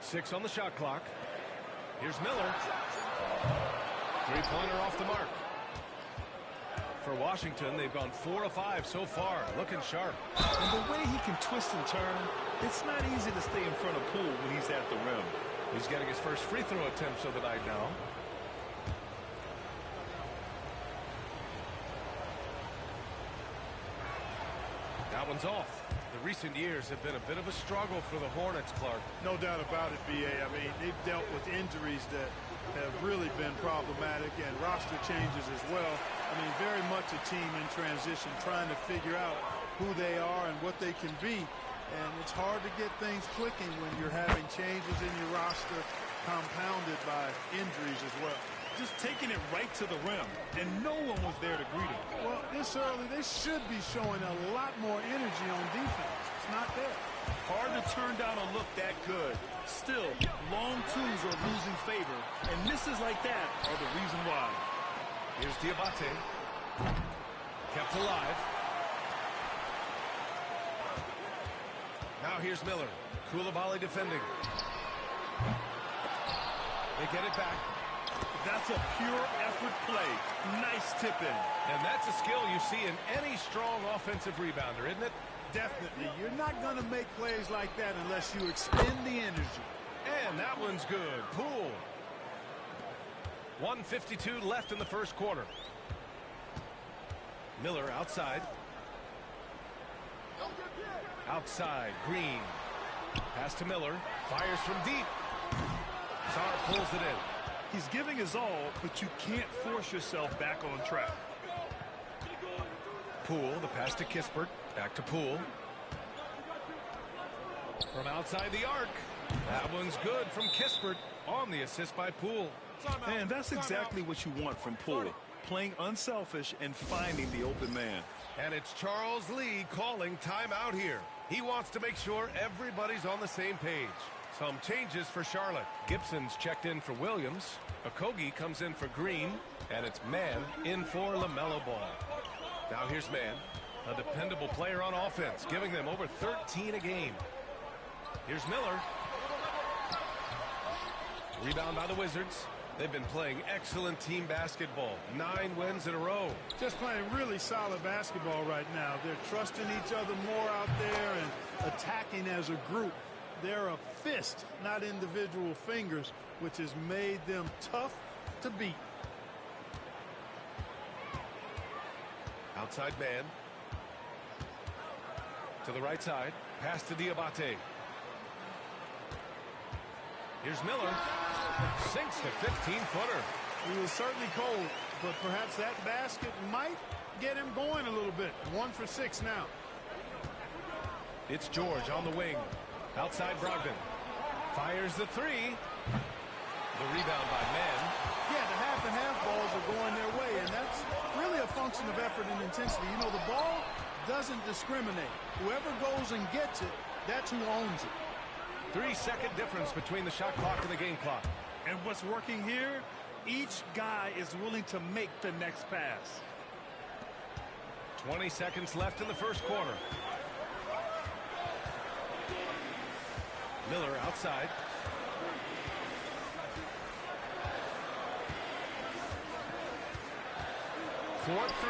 Six on the shot clock. Here's Miller. Three-pointer off the mark. For Washington, they've gone 4 of 5 so far. Looking sharp. And the way he can twist and turn, it's not easy to stay in front of Poole when he's at the rim. He's getting his first free throw attempts of the night now. That one's off. The recent years have been a bit of a struggle for the Hornets, Clark. No doubt about it, B.A. I mean, they've dealt with injuries that have really been problematic and roster changes as well. I mean, very much a team in transition, trying to figure out who they are and what they can be. And it's hard to get things clicking when you're having changes in your roster compounded by injuries as well. Just taking it right to the rim, and no one was there to greet him. Well, this early, they should be showing a lot more energy on defense. It's not there. Hard to turn down a look that good. Still, long twos are losing favor, and misses like that are the reason why. Here's Diabate. Kept alive. Now here's Miller. Coulibaly defending. They get it back. That's a pure effort play. Nice tip-in. And that's a skill you see in any strong offensive rebounder, isn't it? Definitely. You're not going to make plays like that unless you expend the energy. And that one's good. Poole. 1:52 left in the first quarter. Miller outside. Outside. Green. Pass to Miller. Fires from deep. Sarr pulls it in. He's giving his all, but you can't force yourself back on track. Poole, the pass to Kispert. Back to Poole. From outside the arc. That one's good from Kispert on the assist by Poole. And that's exactly what you want from Poole. Playing unselfish and finding the open man. And it's Charles Lee calling timeout here. He wants to make sure everybody's on the same page. Some changes for Charlotte. Gibson's checked in for Williams. Okogie comes in for Green. And it's Mann in for LaMelo Ball. Now here's Mann, a dependable player on offense, giving them over 13 a game. Here's Miller. Rebound by the Wizards. They've been playing excellent team basketball. 9 wins in a row. Just playing really solid basketball right now. They're trusting each other more out there and attacking as a group. They're a fist, not individual fingers, which has made them tough to beat. Outside man. To the right side. Pass to Diabate. Here's Miller. Sinks the 15-footer. He was certainly cold, but perhaps that basket might get him going a little bit. 1 for 6 now. It's George on the wing. Outside Brogdon. Fires the 3. The rebound by Mann. Yeah, the half-and-half balls are going their way, and that's really a function of effort and intensity. You know, the ball doesn't discriminate. Whoever goes and gets it, that's who owns it. 3-second difference between the shot clock and the game clock. And what's working here, each guy is willing to make the next pass. 20 seconds left in the first quarter. Miller outside. For 3.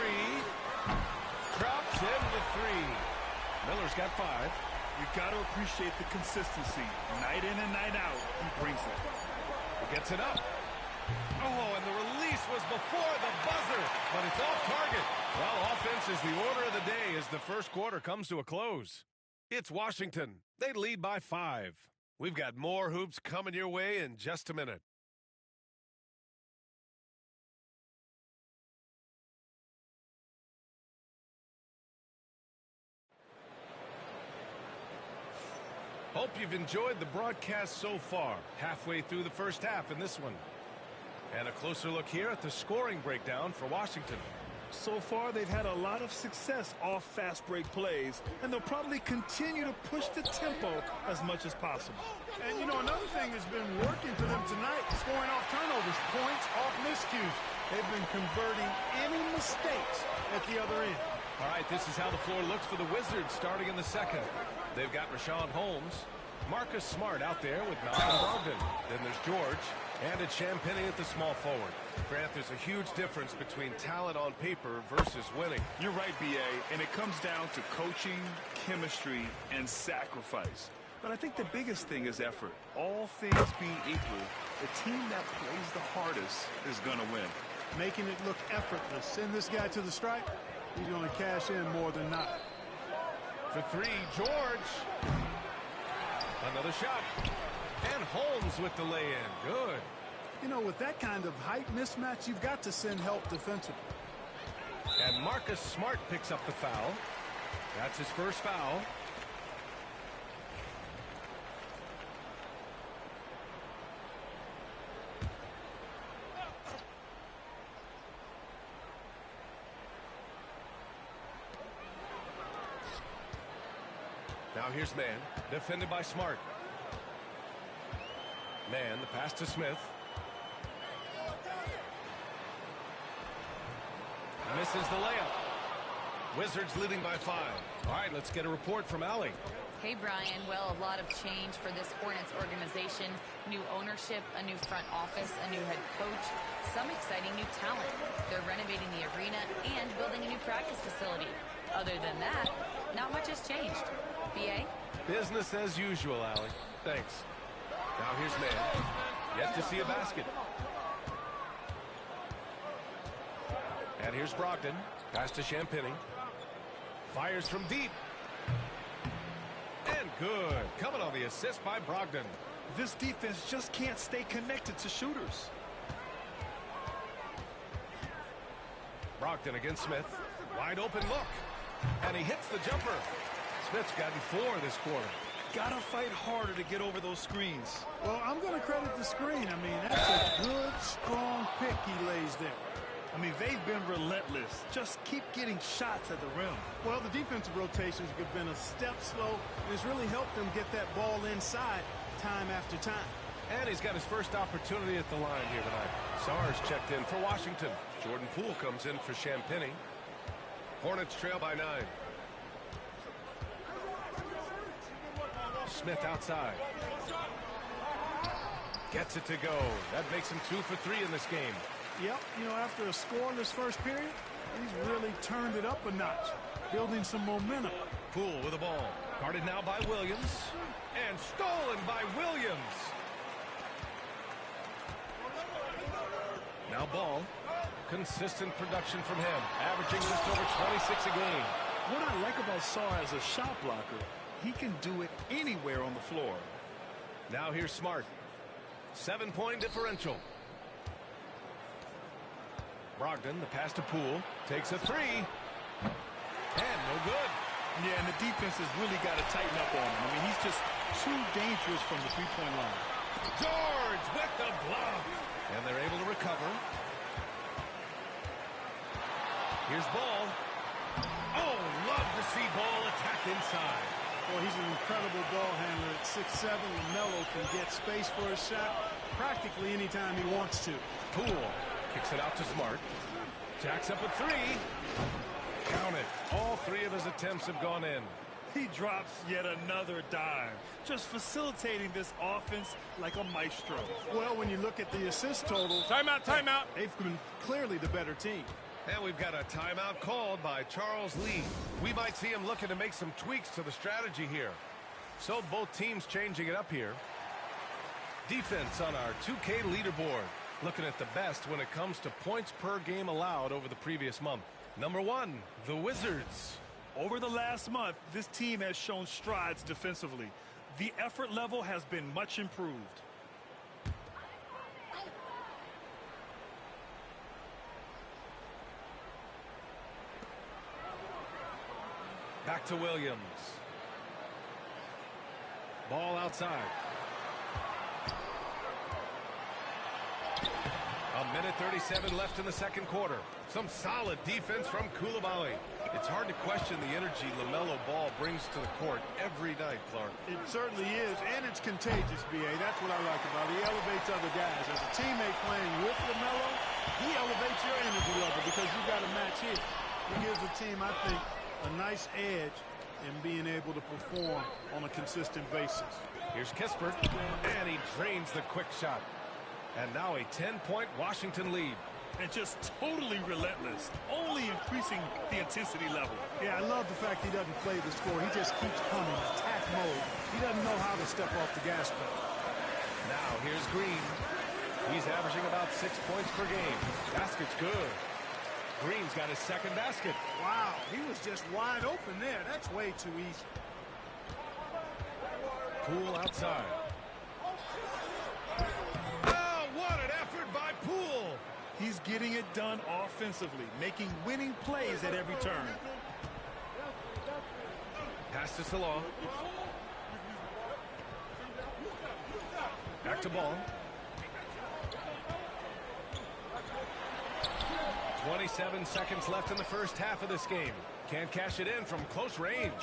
Drops in the 3. Miller's got 5. You got to appreciate the consistency. Night in and night out, he brings it. He gets it up. Oh, and the release was before the buzzer, but it's off target. Well, offense is the order of the day as the first quarter comes to a close. It's Washington. They lead by 5. We've got more hoops coming your way in just a minute. Hope you've enjoyed the broadcast so far. Halfway through the first half in this one. And a closer look here at the scoring breakdown for Washington. So far, they've had a lot of success off fast break plays, and they'll probably continue to push the tempo as much as possible. And, you know, another thing that's been working for them tonight, scoring off turnovers, points off miscues. They've been converting any mistakes at the other end. All right, this is how the floor looks for the Wizards starting in the second. They've got Rashawn Holmes, Marcus Smart out there with Malcolm Brogdon. Then there's George, and it's Champagnie at the small forward. Grant, there's a huge difference between talent on paper versus winning. You're right, B.A., and it comes down to coaching, chemistry, and sacrifice. But I think the biggest thing is effort. All things being equal, the team that plays the hardest is going to win. Making it look effortless. Send this guy to the stripe, he's going to cash in more than not. For 3, George. Another shot. And Holmes with the lay-in. Good. You know, with that kind of height mismatch, you've got to send help defensively. And Marcus Smart picks up the foul. That's his first foul. Now here's Mann, defended by Smart. Mann, the pass to Smith. Misses the layup. Wizards leading by 5. All right, let's get a report from Allie. Hey, Brian. Well, a lot of change for this Hornets organization. New ownership, a new front office, a new head coach, some exciting new talent. They're renovating the arena and building a new practice facility. Other than that, not much has changed. B.A.? Business as usual, Allie. Thanks. Now here's Mann. Yet to see a basket. And here's Brogdon. Pass to Champagnie. Fires from deep. And good. Coming on the assist by Brogdon. This defense just can't stay connected to shooters. Brogdon against Smith. Wide open look. And he hits the jumper. Smith's gotten 4 this quarter. Gotta fight harder to get over those screens. Well, I'm going to credit the screen. I mean, that's a good, strong pick he lays there. I mean, they've been relentless. Just keep getting shots at the rim. Well, the defensive rotations have been a step slow, and it's really helped them get that ball inside time after time. And he's got his first opportunity at the line here tonight. Sars checked in for Washington. Jordan Poole comes in for Champagnie. Hornets trail by 9. Smith outside. Gets it to go. That makes him 2 for 3 in this game. Yep, you know, after a scoreless first period, he's really turned it up a notch, building some momentum. Poole with the ball. Guarded now by Williams. And stolen by Williams. Now Ball. Consistent production from him. Averaging just over 26 a game. What I like about Sarr as a shot blocker, he can do it anywhere on the floor. Now here's Smart. 7-point differential. Brogdon, the pass to Poole. Takes a three. And no good. Yeah, and the defense has really got to tighten up on him. I mean, he's just too dangerous from the three-point line. George with the block. And they're able to recover. Here's Ball. Oh, love to see Ball attack inside. Well, he's an incredible ball handler at 6'7". LaMelo can get space for a shot practically anytime he wants to. Poole kicks it out to Smart. Jacks up a three. Count it. All three of his attempts have gone in. He drops yet another dime, just facilitating this offense like a maestro. Well, when you look at the assist totals, timeout. They've been clearly the better team. And we've got a timeout called by Charles Lee. We might see him looking to make some tweaks to the strategy here. So both teams changing it up here. Defense on our 2K leaderboard. Looking at the best when it comes to points per game allowed over the previous month. Number 1, the Wizards. Over the last month, this team has shown strides defensively. The effort level has been much improved. Back to Williams. Ball outside. A minute 37 left in the second quarter. Some solid defense from Coulibaly. It's hard to question the energy LaMelo Ball brings to the court every night, Clark. It certainly is, and it's contagious, B.A. That's what I like about it. He elevates other guys. As a teammate playing with LaMelo, he elevates your energy level because you got a match here. He gives the team, I think, a nice edge in being able to perform on a consistent basis. Here's Kispert, and he drains the quick shot. And now a 10-point Washington lead. And just totally relentless, only increasing the intensity level. Yeah, I love the fact he doesn't play the score. He just keeps coming, attack mode. He doesn't know how to step off the gas pedal. Now here's Green. He's averaging about 6 points per game. Basket's good. Green's got his second basket. Wow, he was just wide open there. That's way too easy. Poole outside. Oh, what an effort by Poole. He's getting it done offensively, making winning plays at every turn. Pass to Salon. Back to Ball. 27 seconds left in the first half of this game. Can't cash it in from close range.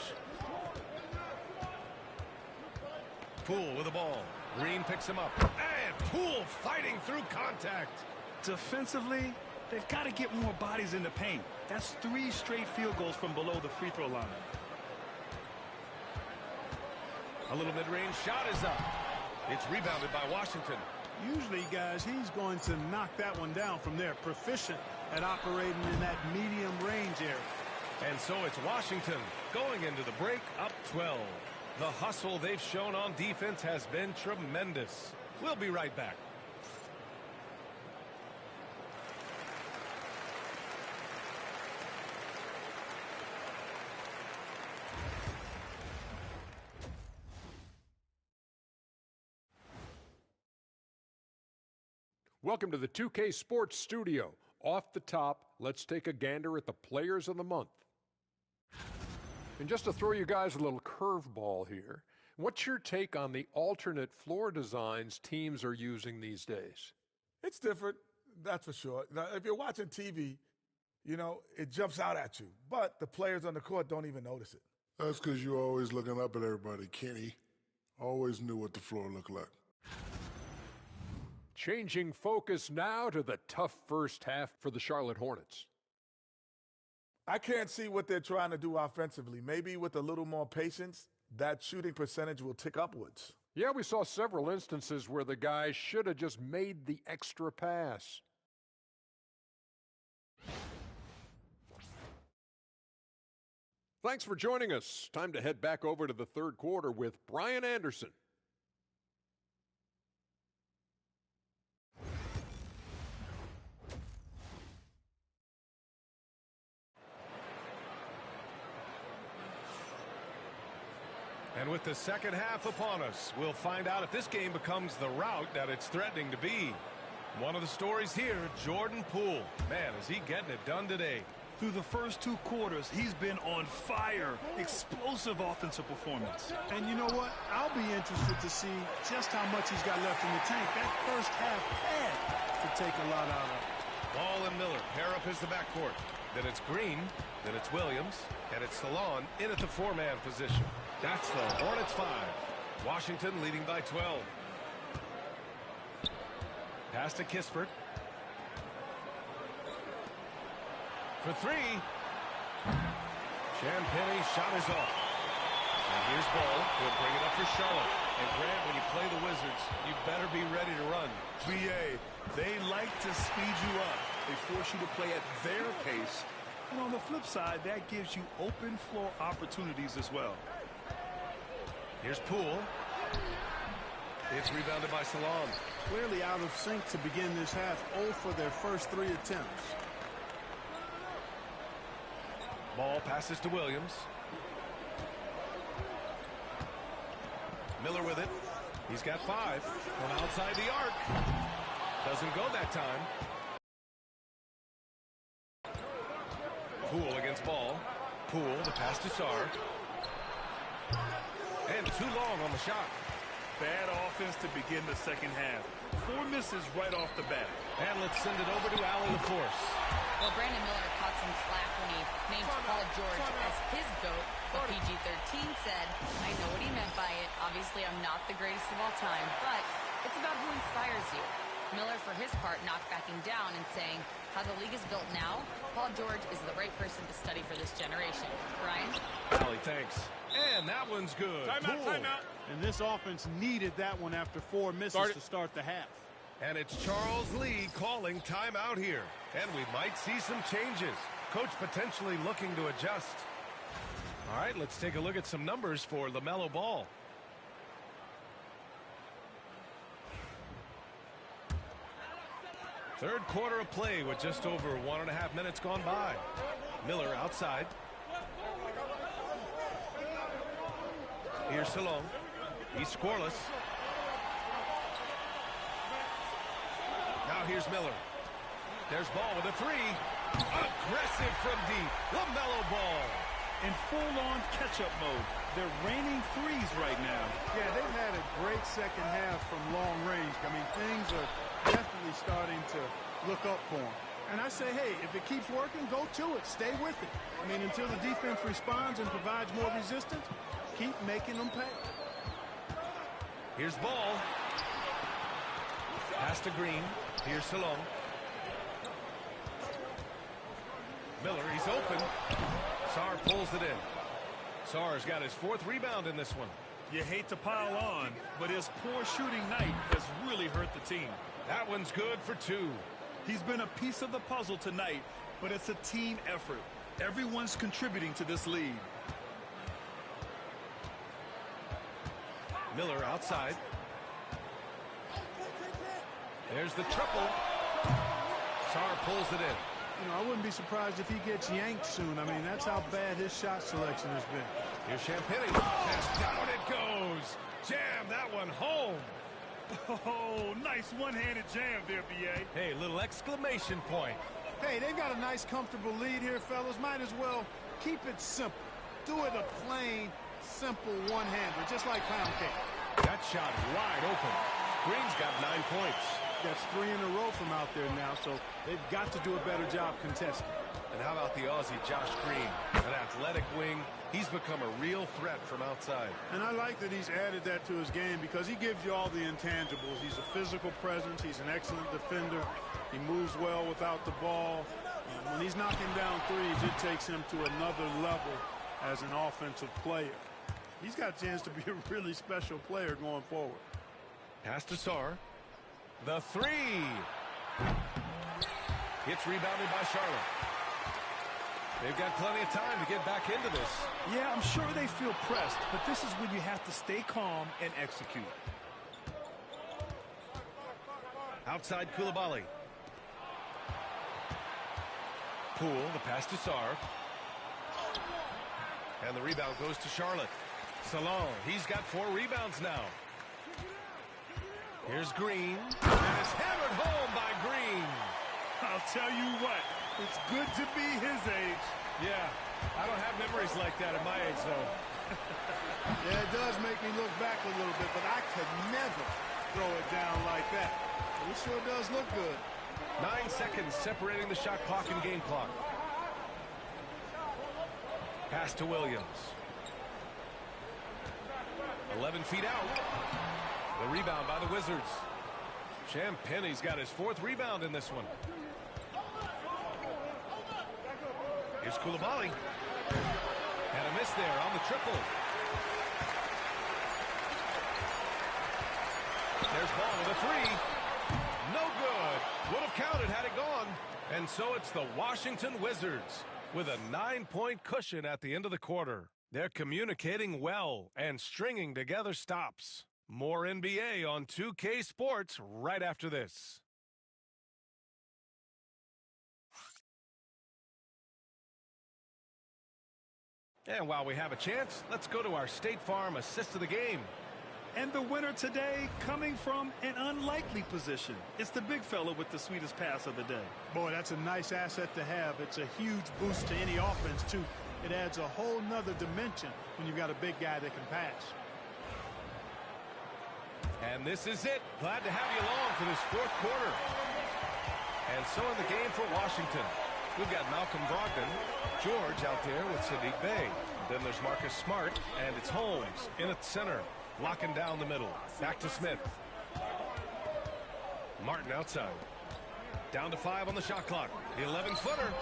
Poole with the ball. Green picks him up. And Poole fighting through contact. Defensively, they've got to get more bodies in the paint. That's 3 straight field goals from below the free throw line. A little mid-range shot is up. It's rebounded by Washington. Usually, guys, he's going to knock that one down from there. Proficient at operating in that medium range area. And so it's Washington going into the break up 12. The hustle they've shown on defense has been tremendous. We'll be right back. Welcome to the 2K Sports Studio. Off the top, let's take a gander at the Players of the Month. And just to throw you guys a little curveball here, what's your take on the alternate floor designs teams are using these days? It's different, that's for sure. Now, if you're watching TV, you know, it jumps out at you. But the players on the court don't even notice it. That's because you're always looking up at everybody, Kenny. Always knew what the floor looked like. Changing focus now to the tough first half for the Charlotte Hornets. I can't see what they're trying to do offensively. Maybe with a little more patience, that shooting percentage will tick upwards. Yeah, we saw several instances where the guy should have just made the extra pass. Thanks for joining us. Time to head back over to the third quarter with Brian Anderson. And with the second half upon us, we'll find out if this game becomes the rout that it's threatening to be. One of the stories here, Jordan Poole. Man, is he getting it done today. Through the first 2 quarters, he's been on fire. Explosive offensive performance. And you know what? I'll be interested to see just how much he's got left in the tank. That first half had to take a lot out of it. Ball and Miller pair up as the backcourt. Then it's Green, then it's Williams, and it's Salon in at the 4-man position. That's the Hornets 5. Washington leading by 12. Pass to Kispert. For 3. Champagnie shot is off. And here's Ball. He'll bring it up for Charlotte. And Grant, when you play the Wizards, you better be ready to run. BA, they like to speed you up. They force you to play at their pace. And on the flip side, that gives you open floor opportunities as well. Here's Poole. It's rebounded by Salon. Clearly out of sync to begin this half. 0 for their first 3 attempts. Ball passes to Williams. Miller with it. He's got 5 from outside the arc. Doesn't go that time. Poole against Ball. Poole, the pass to Sarr. And too long on the shot. Bad offense to begin the second half. 4 misses right off the bat. And let's send it over to Allen LaForce. Well, Brandon Miller caught some flack when he named Paul George as his GOAT, but PG-13 said, I know what he meant by it. Obviously, I'm not the greatest of all time, but it's about who inspires you. Miller, for his part, knocked backing down and saying, how the league is built now, Paul George is the right person to study for this generation. Brian? Allie, thanks. And that one's good. Timeout. And this offense needed that one after 4 misses to start the half. And it's Charles Lee calling timeout here. And we might see some changes. Coach potentially looking to adjust. All right, let's take a look at some numbers for LaMelo Ball. Third quarter of play with just over 1.5 minutes gone by. Miller outside. Here's Salon. He's scoreless. Now here's Miller. There's Ball with a 3. Aggressive from deep. LaMelo Ball. In full-on catch-up mode. They're raining threes right now. Yeah, they've had a great second half from long range. I mean, things are definitely starting to look up for them. And I say, hey, if it keeps working, go to it. Stay with it. I mean, until the defense responds and provides more resistance, keep making them pay. Here's Ball. Pass to Green. Here's Salon. Miller, he's open. Sarr pulls it in. Sarr's got his 4th rebound in this one. You hate to pile on, but his poor shooting night has really hurt the team. That one's good for 2. He's been a piece of the puzzle tonight, but it's a team effort. Everyone's contributing to this lead. Miller outside. There's the triple. Sarr pulls it in. You know, I wouldn't be surprised if he gets yanked soon. I mean, that's how bad his shot selection has been. Here's Champagnie. And down it goes. Jam that one home. Oh, nice one-handed jam there, B.A. Hey, little exclamation point. Hey, they've got a nice, comfortable lead here, fellas. Might as well keep it simple. Do it a plain, simple one-hander, just like pound cake. That shot wide open. Green's got 9 points. That's 3 in a row from out there now, so they've got to do a better job contesting. And how about the Aussie Josh Green? An athletic wing. He's become a real threat from outside. And I like that he's added that to his game because he gives you all the intangibles. He's a physical presence. He's an excellent defender. He moves well without the ball. When he's knocking down threes, it takes him to another level as an offensive player. he's got a chance to be a really special player going forward. Pass to Sarr. The three. It's rebounded by Charlotte. They've got plenty of time to get back into this. Yeah, I'm sure they feel pressed, but this is when you have to stay calm and execute. Outside Koulibaly. Poole, the pass to Sarr. And the rebound goes to Charlotte. Salon, he's got 4 rebounds now. Here's Green. And it's hammered home by Green. I'll tell you what, it's good to be his age. Yeah, I don't have memories like that at my age, though. Yeah, it does make me look back a little bit, but I could never throw it down like that. But it sure does look good. 9 seconds separating the shot clock and game clock. Pass to Williams. 11 feet out. The rebound by the Wizards. Champagne's got his 4th rebound in this one. Here's Koulibaly. And a miss there on the triple. There's Ball with a 3. No good. Would have counted had it gone. And so it's the Washington Wizards with a 9-point cushion at the end of the quarter. They're communicating well and stringing together stops. More NBA on 2K Sports right after this. And while we have a chance, let's go to our State Farm assist of the game. And the winner today coming from an unlikely position. It's the big fella with the sweetest pass of the day. Boy, that's a nice asset to have. It's a huge boost to any offense, too. It adds a whole nother dimension when you've got a big guy that can pass. And this is it. Glad to have you along for this 4th quarter. And so in the game for Washington, we've got Malcolm Brogdon, George out there with Sadiq Bey. Then there's Marcus Smart, and it's Holmes in at center, blocking down the middle. Back to Smith. Martin outside. Down to 5 on the shot clock. The 11-footer.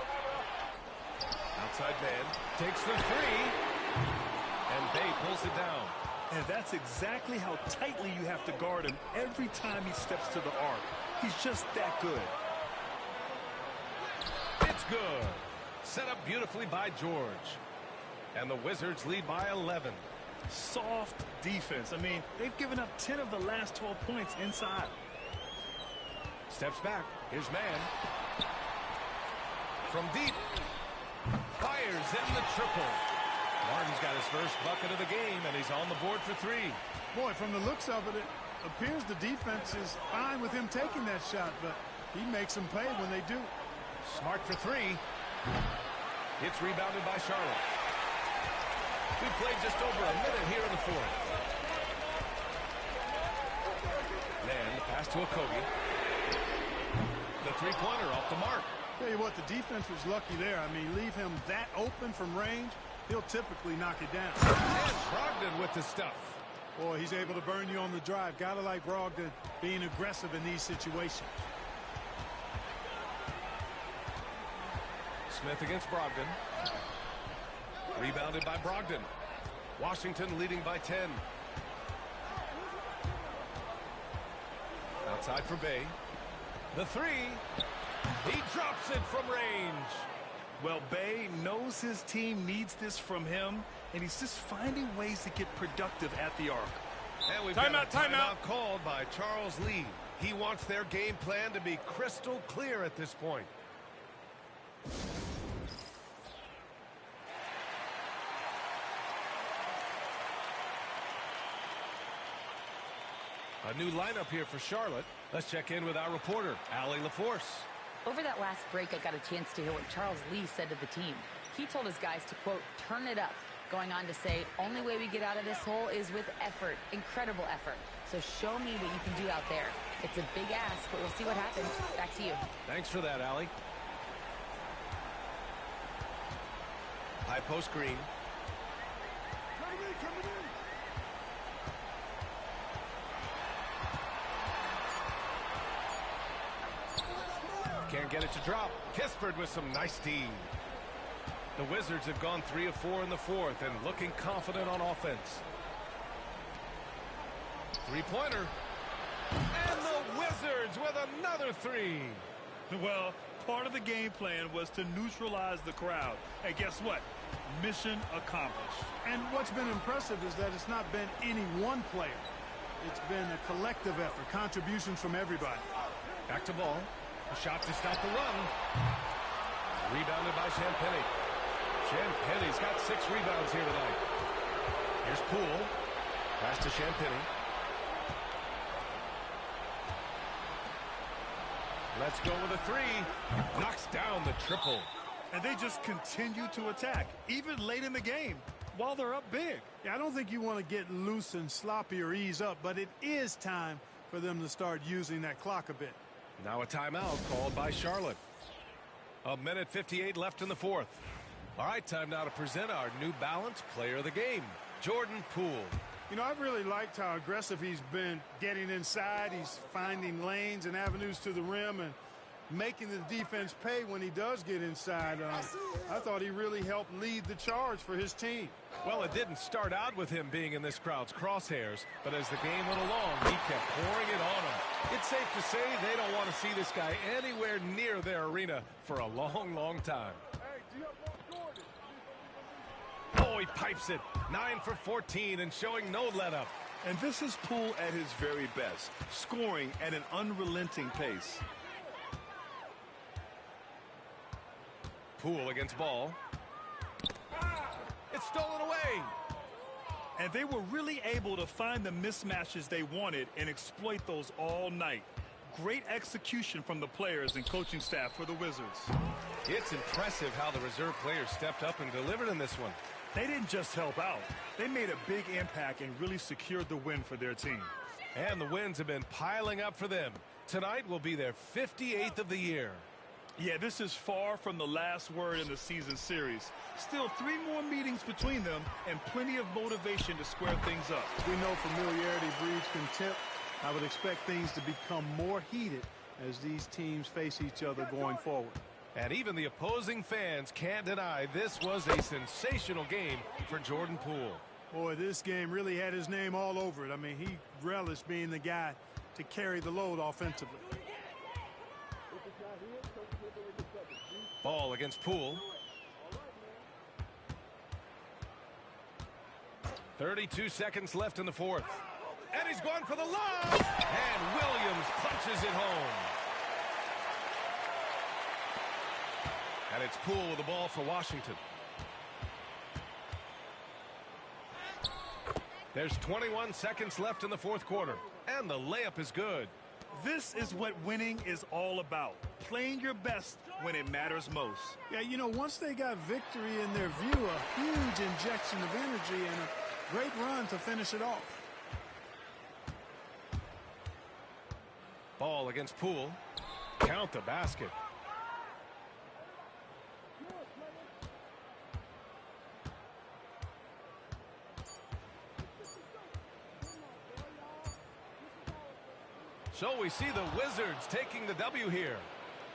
Outside man takes the 3. And Bey pulls it down. And that's exactly how tightly you have to guard him every time he steps to the arc. He's just that good. It's good. Set up beautifully by George. And the Wizards lead by 11. Soft defense. I mean, they've given up 10 of the last 12 points inside. Steps back. Here's man. From deep. Fires in the triple. Martin's got his first bucket of the game, and he's on the board for 3. Boy, from the looks of it, it appears the defense is fine with him taking that shot, but he makes them pay when they do. Smart for 3. It's rebounded by Charlotte. We played just over a minute here in the 4th. Man, the pass to Okogie. The 3-pointer off the mark. Tell you what, the defense was lucky there. I mean, leave him that open from range, he'll typically knock it down. And Brogdon with the stuff. Boy, he's able to burn you on the drive. Gotta like Brogdon being aggressive in these situations. Smith against Brogdon. Rebounded by Brogdon. Washington leading by 10. Outside for Bey. The 3. He drops it from range. Well, Bey knows his team needs this from him, and he's just finding ways to get productive at the arc. And we've got a timeout called by Charles Lee. He wants their game plan to be crystal clear at this point. A new lineup here for Charlotte. Let's check in with our reporter, Allie LaForce. Over that last break, I got a chance to hear what Charles Lee said to the team. He told his guys to, quote, turn it up, going on to say, only way we get out of this hole is with effort, incredible effort. So show me what you can do out there. It's a big ask, but we'll see what happens. Back to you. Thanks for that, Allie. High post Green. Can't get it to drop. Kispert with some nice D. The Wizards have gone 3 of 4 in the fourth and looking confident on offense. Three-pointer. And the Wizards with another three. Well, part of the game plan was to neutralize the crowd. And guess what? Mission accomplished. And what's been impressive is that it's not been any one player. It's been a collective effort, contributions from everybody. Back to ball. A shot to stop the run. Rebounded by Champagnie. Champagnie's got 6 rebounds here tonight. Here's Poole. Pass to Champagnie. Let's go with a three. Knocks down the triple. And they just continue to attack, even late in the game, while they're up big. Yeah, I don't think you want to get loose and sloppy or ease up, but it is time for them to start using that clock a bit. Now a timeout called by Charlotte. 1:58 left in the fourth. All right, time now to present our New Balance player of the game, Jordan Poole. You know, I've really liked how aggressive he's been getting inside. He's finding lanes and avenues to the rim and making the defense pay when he does get inside. I thought he really helped lead the charge for his team. Well, it didn't start out with him being in this crowd's crosshairs, but as the game went along, he kept pouring it on them. It's safe to say they don't want to see this guy anywhere near their arena for a long, long time. Oh, he pipes it. 9 for 14 and showing no let-up. And this is Poole at his very best, scoring at an unrelenting pace. Poole against ball. It's stolen away. And they were really able to find the mismatches they wanted and exploit those all night. Great execution from the players and coaching staff for the Wizards. It's impressive how the reserve players stepped up and delivered in this one. They didn't just help out. They made a big impact and really secured the win for their team. And the wins have been piling up for them. Tonight will be their 58th of the year. Yeah, this is far from the last word in the season series. Still 3 more meetings between them and plenty of motivation to square things up. We know familiarity breeds contempt. I would expect things to become more heated as these teams face each other going forward. And even the opposing fans can't deny this was a sensational game for Jordan Poole. Boy, this game really had his name all over it. I mean, he relished being the guy to carry the load offensively. Ball against Poole. 32 seconds left in the fourth. And he's going for the lob. And Williams punches it home. And it's Poole with the ball for Washington. There's 21 seconds left in the fourth quarter. And the layup is good. This is what winning is all about. Playing your best when it matters most. Yeah, you know, once they got victory in their view, a huge injection of energy and a great run to finish it off. Ball against Poole. Count the basket. So we see the Wizards taking the W here.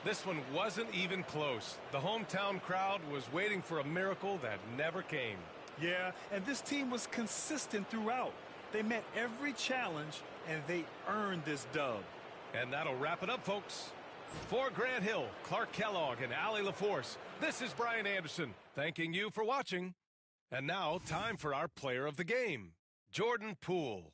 This one wasn't even close. The hometown crowd was waiting for a miracle that never came. Yeah, and this team was consistent throughout. They met every challenge, and they earned this dub. And that'll wrap it up, folks. For Grant Hill, Clark Kellogg, and Allie LaForce, this is Brian Anderson, thanking you for watching. And now, time for our player of the game, Jordan Poole.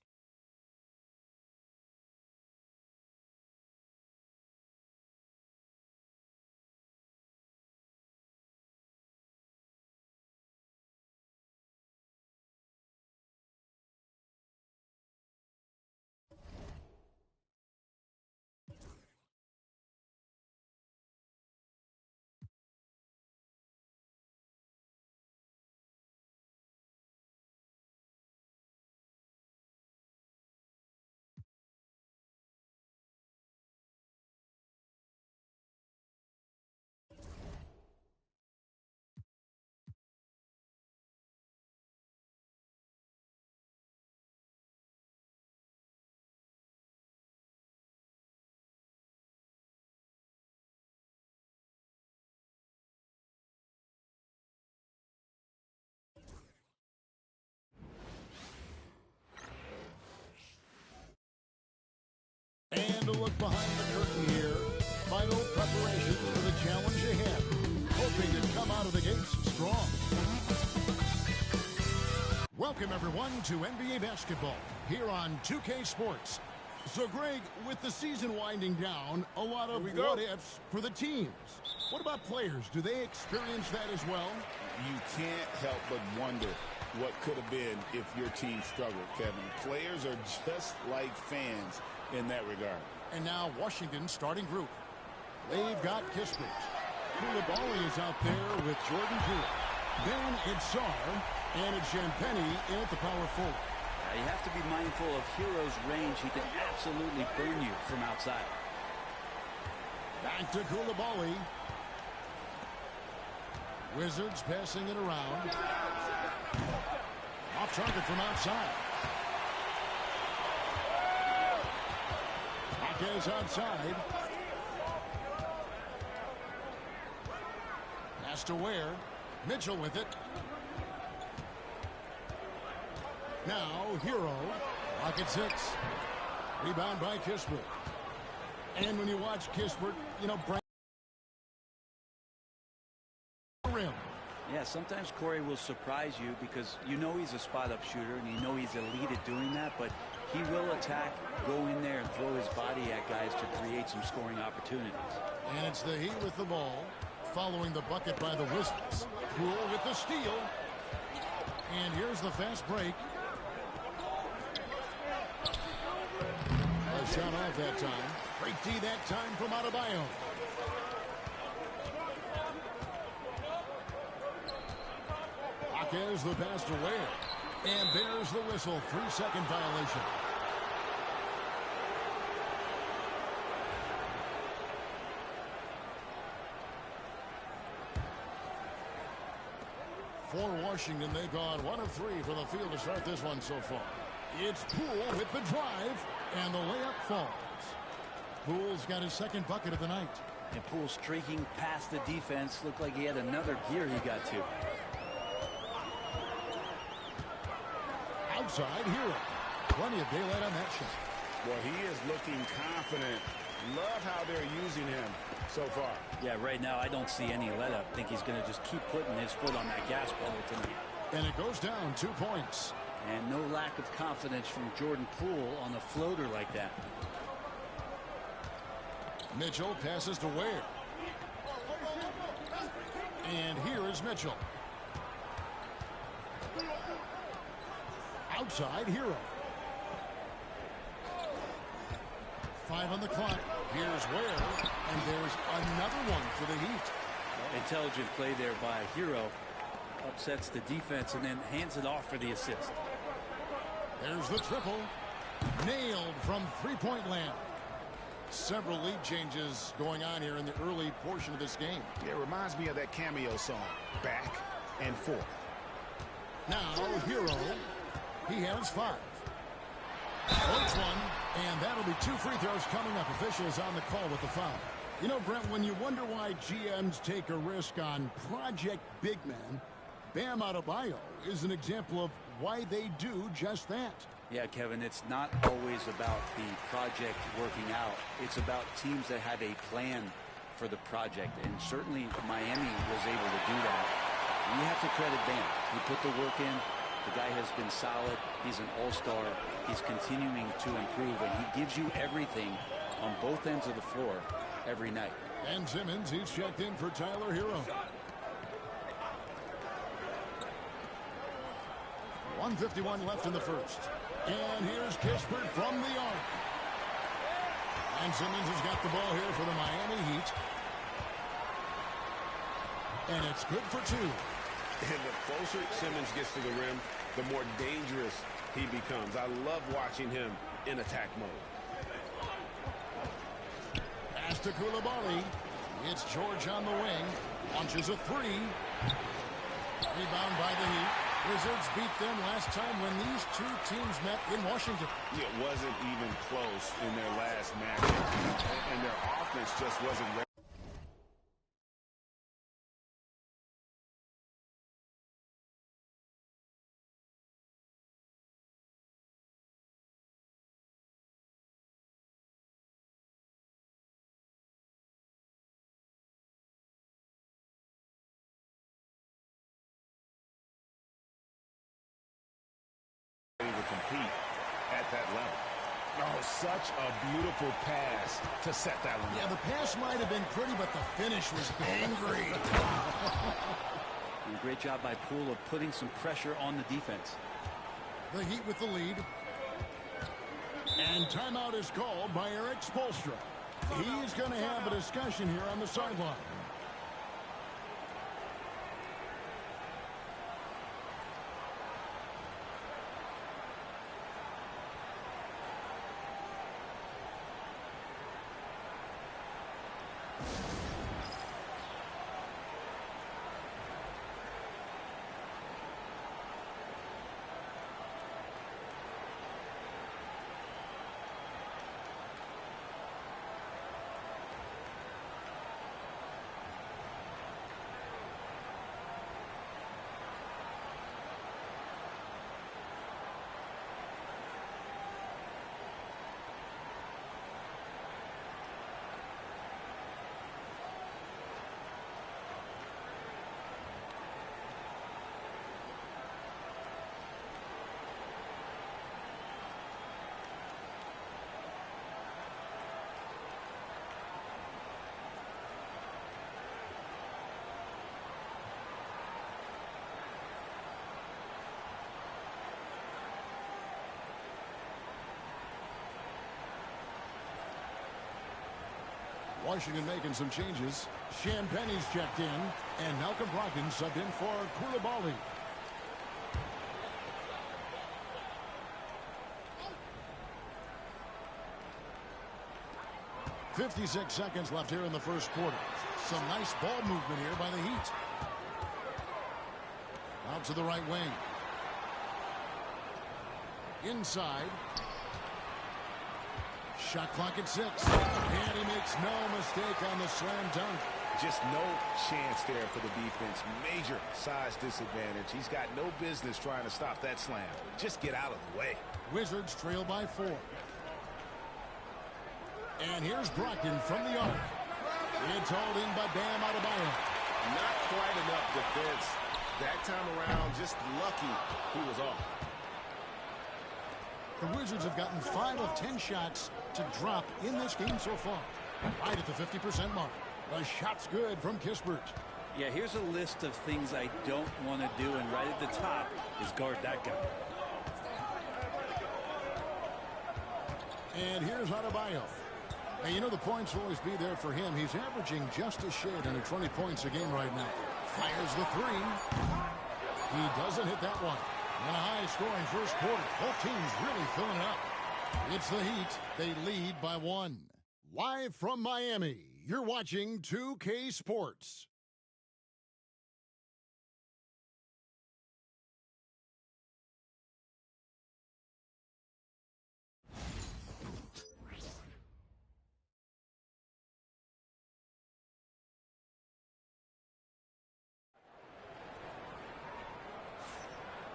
And a look behind the curtain here. Final preparations for the challenge ahead. Hoping to come out of the gates strong. Welcome, everyone, to NBA basketball here on 2K Sports. So, Greg, with the season winding down, a lot of what-ifs for the teams. What about players? Do they experience that as well? You can't help but wonder what could have been if your team struggled, Kevin. Players are just like fans in that regard. And now Washington's starting group. They've got Kispert. Coulibaly is out there with Jordan Poole. Then it's Sarr, and it's Champagnie in at the power forward. You have to be mindful of Hero's range. He can absolutely burn you from outside. Back to Coulibaly. Wizards passing it around. Off target from outside. Jaquez outside. Pass to Ware. Mitchell with it. Now, Hero. Rocket 6. Rebound by Kispert. And when you watch Kispert, you know, rim. Yeah, sometimes Corey will surprise you because you know he's a spot-up shooter and you know he's elite at doing that, but he will attack, go in there, and throw his body at guys to create some scoring opportunities. And it's the Heat with the ball, following the bucket by the Wizards. Poole with the steal. And here's the fast break. A shot off that time. Break D that time from Adebayo. Jaquez the pass to Ware. And there's the whistle. 3-second violation. For Washington, they've gone 1 of 3 from the field to start this one so far. It's Poole with the drive, and the layup falls. Poole's got his second bucket of the night. And Poole streaking past the defense. Looked like he had another gear he got to. Outside, Hero. Plenty of daylight on that shot. Well, he is looking confident. Love how they're using him so far. Yeah, right now I don't see any let up. I think he's going to just keep putting his foot on that gas pedal tonight. And it goes down 2 points. And no lack of confidence from Jordan Poole on a floater like that. Mitchell passes to Ware. And here is Mitchell. Outside, Hero. 5 on the clock. Here's Ware. And there's another one for the Heat. Intelligent play there by Hero. Upsets the defense and then hands it off for the assist. There's the triple. Nailed from three-point land. Several lead changes going on here in the early portion of this game. It reminds me of that cameo song, Back and Forth. Now, Hero. He has 5. Points 1, and that'll be 2 free throws coming up. Officials on the call with the foul. You know, Brent, when you wonder why GMs take a risk on project big men, Bam Adebayo is an example of why they do just that. Yeah, Kevin, it's not always about the project working out. It's about teams that have a plan for the project, and certainly Miami was able to do that. You have to credit Bam. He put the work in. The guy has been solid. He's an all-star. He's continuing to improve, and he gives you everything on both ends of the floor every night. Ben Simmons, he's checked in for Tyler Hero. 1:51 left in the first. And here's Kispert from the arc. And Simmons has got the ball here for the Miami Heat. And it's good for 2. And the closer Simmons gets to the rim, the more dangerous he becomes. I love watching him in attack mode. Pass to Coulibaly. It's George on the wing. Launches a 3. Rebound by the Heat. Wizards beat them last time when these 2 teams met in Washington. It wasn't even close in their last match. And their offense just wasn't ready. compete at that level. Oh, such a beautiful pass to set that one. Yeah, the pass might have been pretty, but the finish was angry. And a great job by Poole of putting some pressure on the defense. The Heat with the lead. And timeout is called by Erik Spoelstra. He's going to have a discussion here on the sideline. Washington making some changes. Champagne's checked in, and Malcolm Brogdon subbed in for Coulibaly. .56 seconds left here in the first quarter. Some nice ball movement here by the Heat. Out to the right wing. Inside. Shot clock at 6. And he makes no mistake on the slam dunk. Just no chance there for the defense. Major size disadvantage. He's got no business trying to stop that slam. Just get out of the way. Wizards trail by 4. And here's Brogdon from the arc. It's hauled in by Bam Adebayo. Not quite enough defense. That time around, just lucky he was off. The Wizards have gotten 5 of 10 shots to drop in this game so far. Right at the 50% mark. The shot's good from Kispert. Yeah, here's a list of things I don't want to do, and right at the top is guard that guy. And here's Adebayo. And you know the points will always be there for him. He's averaging just a shade under 20 points a game right now. Fires the 3. He doesn't hit that one. And a high-scoring first quarter. Both teams really filling it up. It's the Heat. They lead by 1. Live from Miami, you're watching 2K Sports.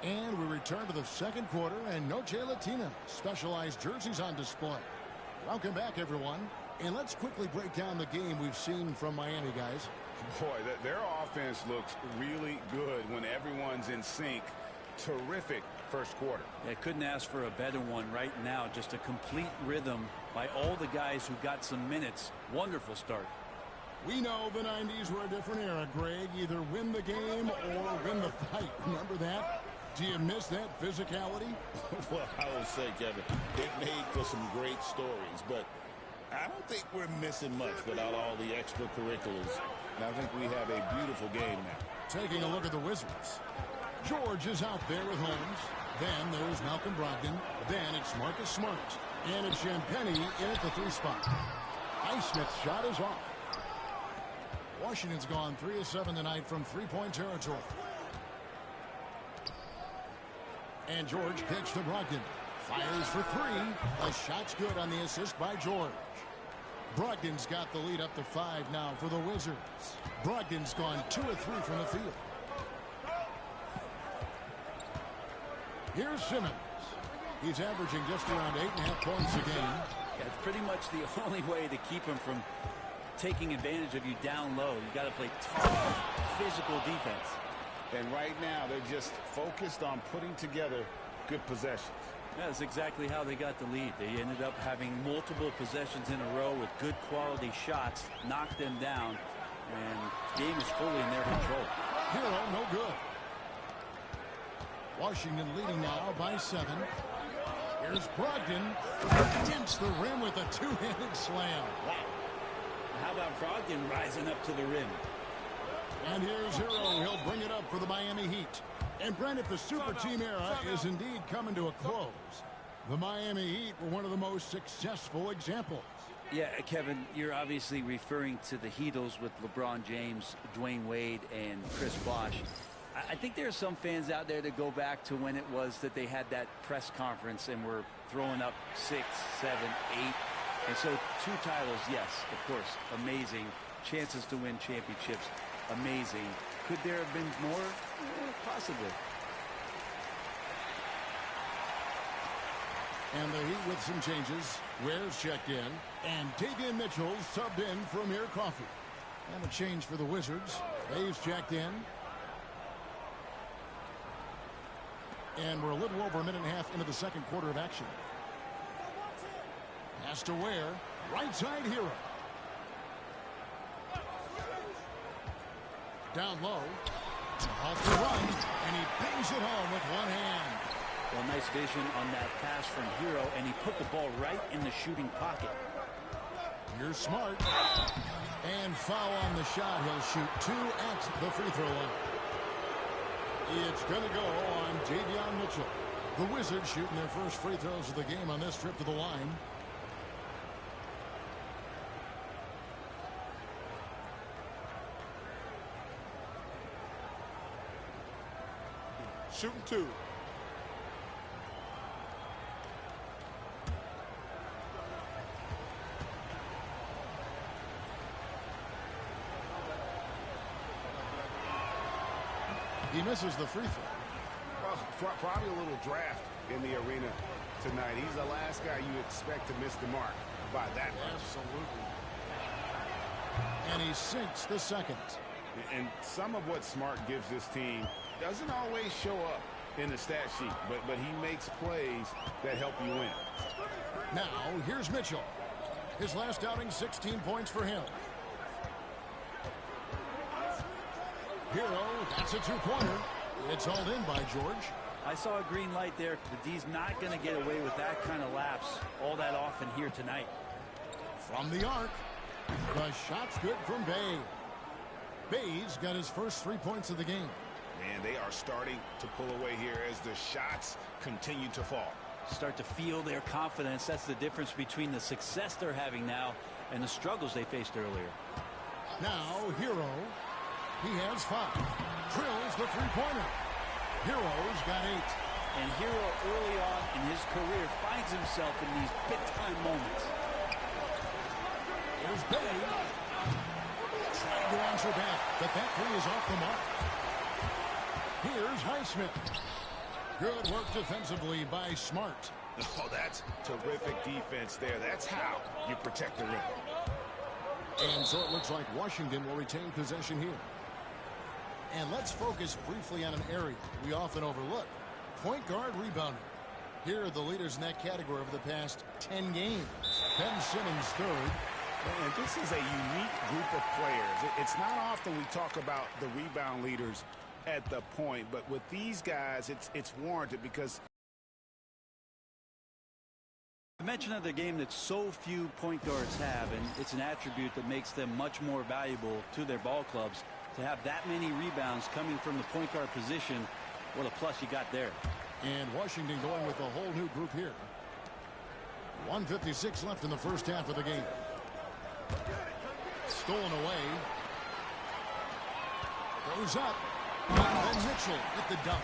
And we return to the second quarter, and Noche Latina specialized jerseys on display. Welcome back, everyone. And let's quickly break down the game we've seen from Miami, guys. Boy, their offense looks really good when everyone's in sync. Terrific first quarter. I couldn't ask for a better one right now. Just a complete rhythm by all the guys who got some minutes. Wonderful start. We know the 90s were a different era, Greg. Either win the game or win the fight. Remember that? Do you miss that physicality? Well, I will say, Kevin, it made for some great stories, but I don't think we're missing much without all the extracurriculars. And I think we have a beautiful game now. Taking a look at the Wizards. George is out there with Holmes. Then there's Malcolm Brogdon. Then it's Marcus Smart. And it's Champagnie in at the 3 spot. Highsmith's shot is off. Washington's gone 3 of 7 tonight from 3-point territory. And George kicks to Brogdon. Fires for 3. The shot's good on the assist by George. Brogdon's got the lead up to 5 now for the Wizards. Brogdon's gone 2 of 3 from the field. Here's Simmons. He's averaging just around 8.5 points a game. Yeah, it's pretty much the only way to keep him from taking advantage of you down low. You got to play tough, physical defense. And right now, they're just focused on putting together good possessions. That's exactly how they got the lead. They ended up having multiple possessions in a row with good quality shots, knocked them down, and the game is fully in their control. Hero, no good. Washington leading now by 7. Here's Brogdon against the rim with a two-handed slam. Wow. How about Brogdon rising up to the rim? And here's Hero. He'll bring it up for the Miami Heat. And Brent, if the super team era is indeed coming to a close, the Miami Heat were one of the most successful examples. Yeah, Kevin, you're obviously referring to the Heatles with LeBron James, Dwayne Wade, and Chris Bosh. I think there are some fans out there that go back to when it was that they had that press conference and were throwing up 6, 7, 8. And so 2 titles, yes, of course, amazing. Chances to win championships, amazing. Could there have been more? Possibly. And the Heat with some changes. Ware's checked in. And Davion Mitchell subbed in for Amir Coffey. And a change for the Wizards. Dave's checked in. And we're a little over a minute and a half into the second quarter of action. Pass to Ware. Right side Hero. Down low. Off the run. And he bangs it home with one hand. Well, nice vision on that pass from Hero, and he put the ball right in the shooting pocket. You're smart. And foul on the shot. He'll shoot 2 at the free throw line. It's going to go on Davion Mitchell. The Wizards shooting their first free throws of the game on this trip to the line. Shooting 2. He misses the free throw. Well, probably a little draft in the arena tonight. He's the last guy you expect to miss the mark by that much. Absolutely. And he sinks the second. And some of what Smart gives this team doesn't always show up in the stat sheet, but he makes plays that help you win. Now, here's Mitchell. His last outing, 16 points for him. Hero, that's a 2-pointer. It's hauled in by George. I saw a green light there, but D's not going to get away with that kind of lapse all that often here tonight. From the arc, the shot's good from Bay. Bay's got his first 3 points of the game. Man, they are starting to pull away here as the shots continue to fall. Start to feel their confidence. That's the difference between the success they're having now and the struggles they faced earlier. Now, Hero. He has 5. Drills the 3-pointer. Hero's got 8. And Hero early on in his career finds himself in these big-time moments. Here's Bay. Trying to answer back, but that 3 is off the mark. Here's Highsmith. Good work defensively by Smart. Oh, that's terrific defense there. That's how you protect the rim. And so it looks like Washington will retain possession here. And let's focus briefly on an area we often overlook. Point guard rebounding. Here are the leaders in that category over the past 10 games. Ben Simmons third. And this is a unique group of players. It's not often we talk about the rebound leaders at the point, but with these guys, it's warranted because I mentioned of the game that so few point guards have, and it's an attribute that makes them much more valuable to their ball clubs. To have that many rebounds coming from the point guard position, what a plus you got there. And Washington going with a whole new group here. 1:56 left in the first half of the game. Stolen away. Goes up. And Mitchell at the dunk.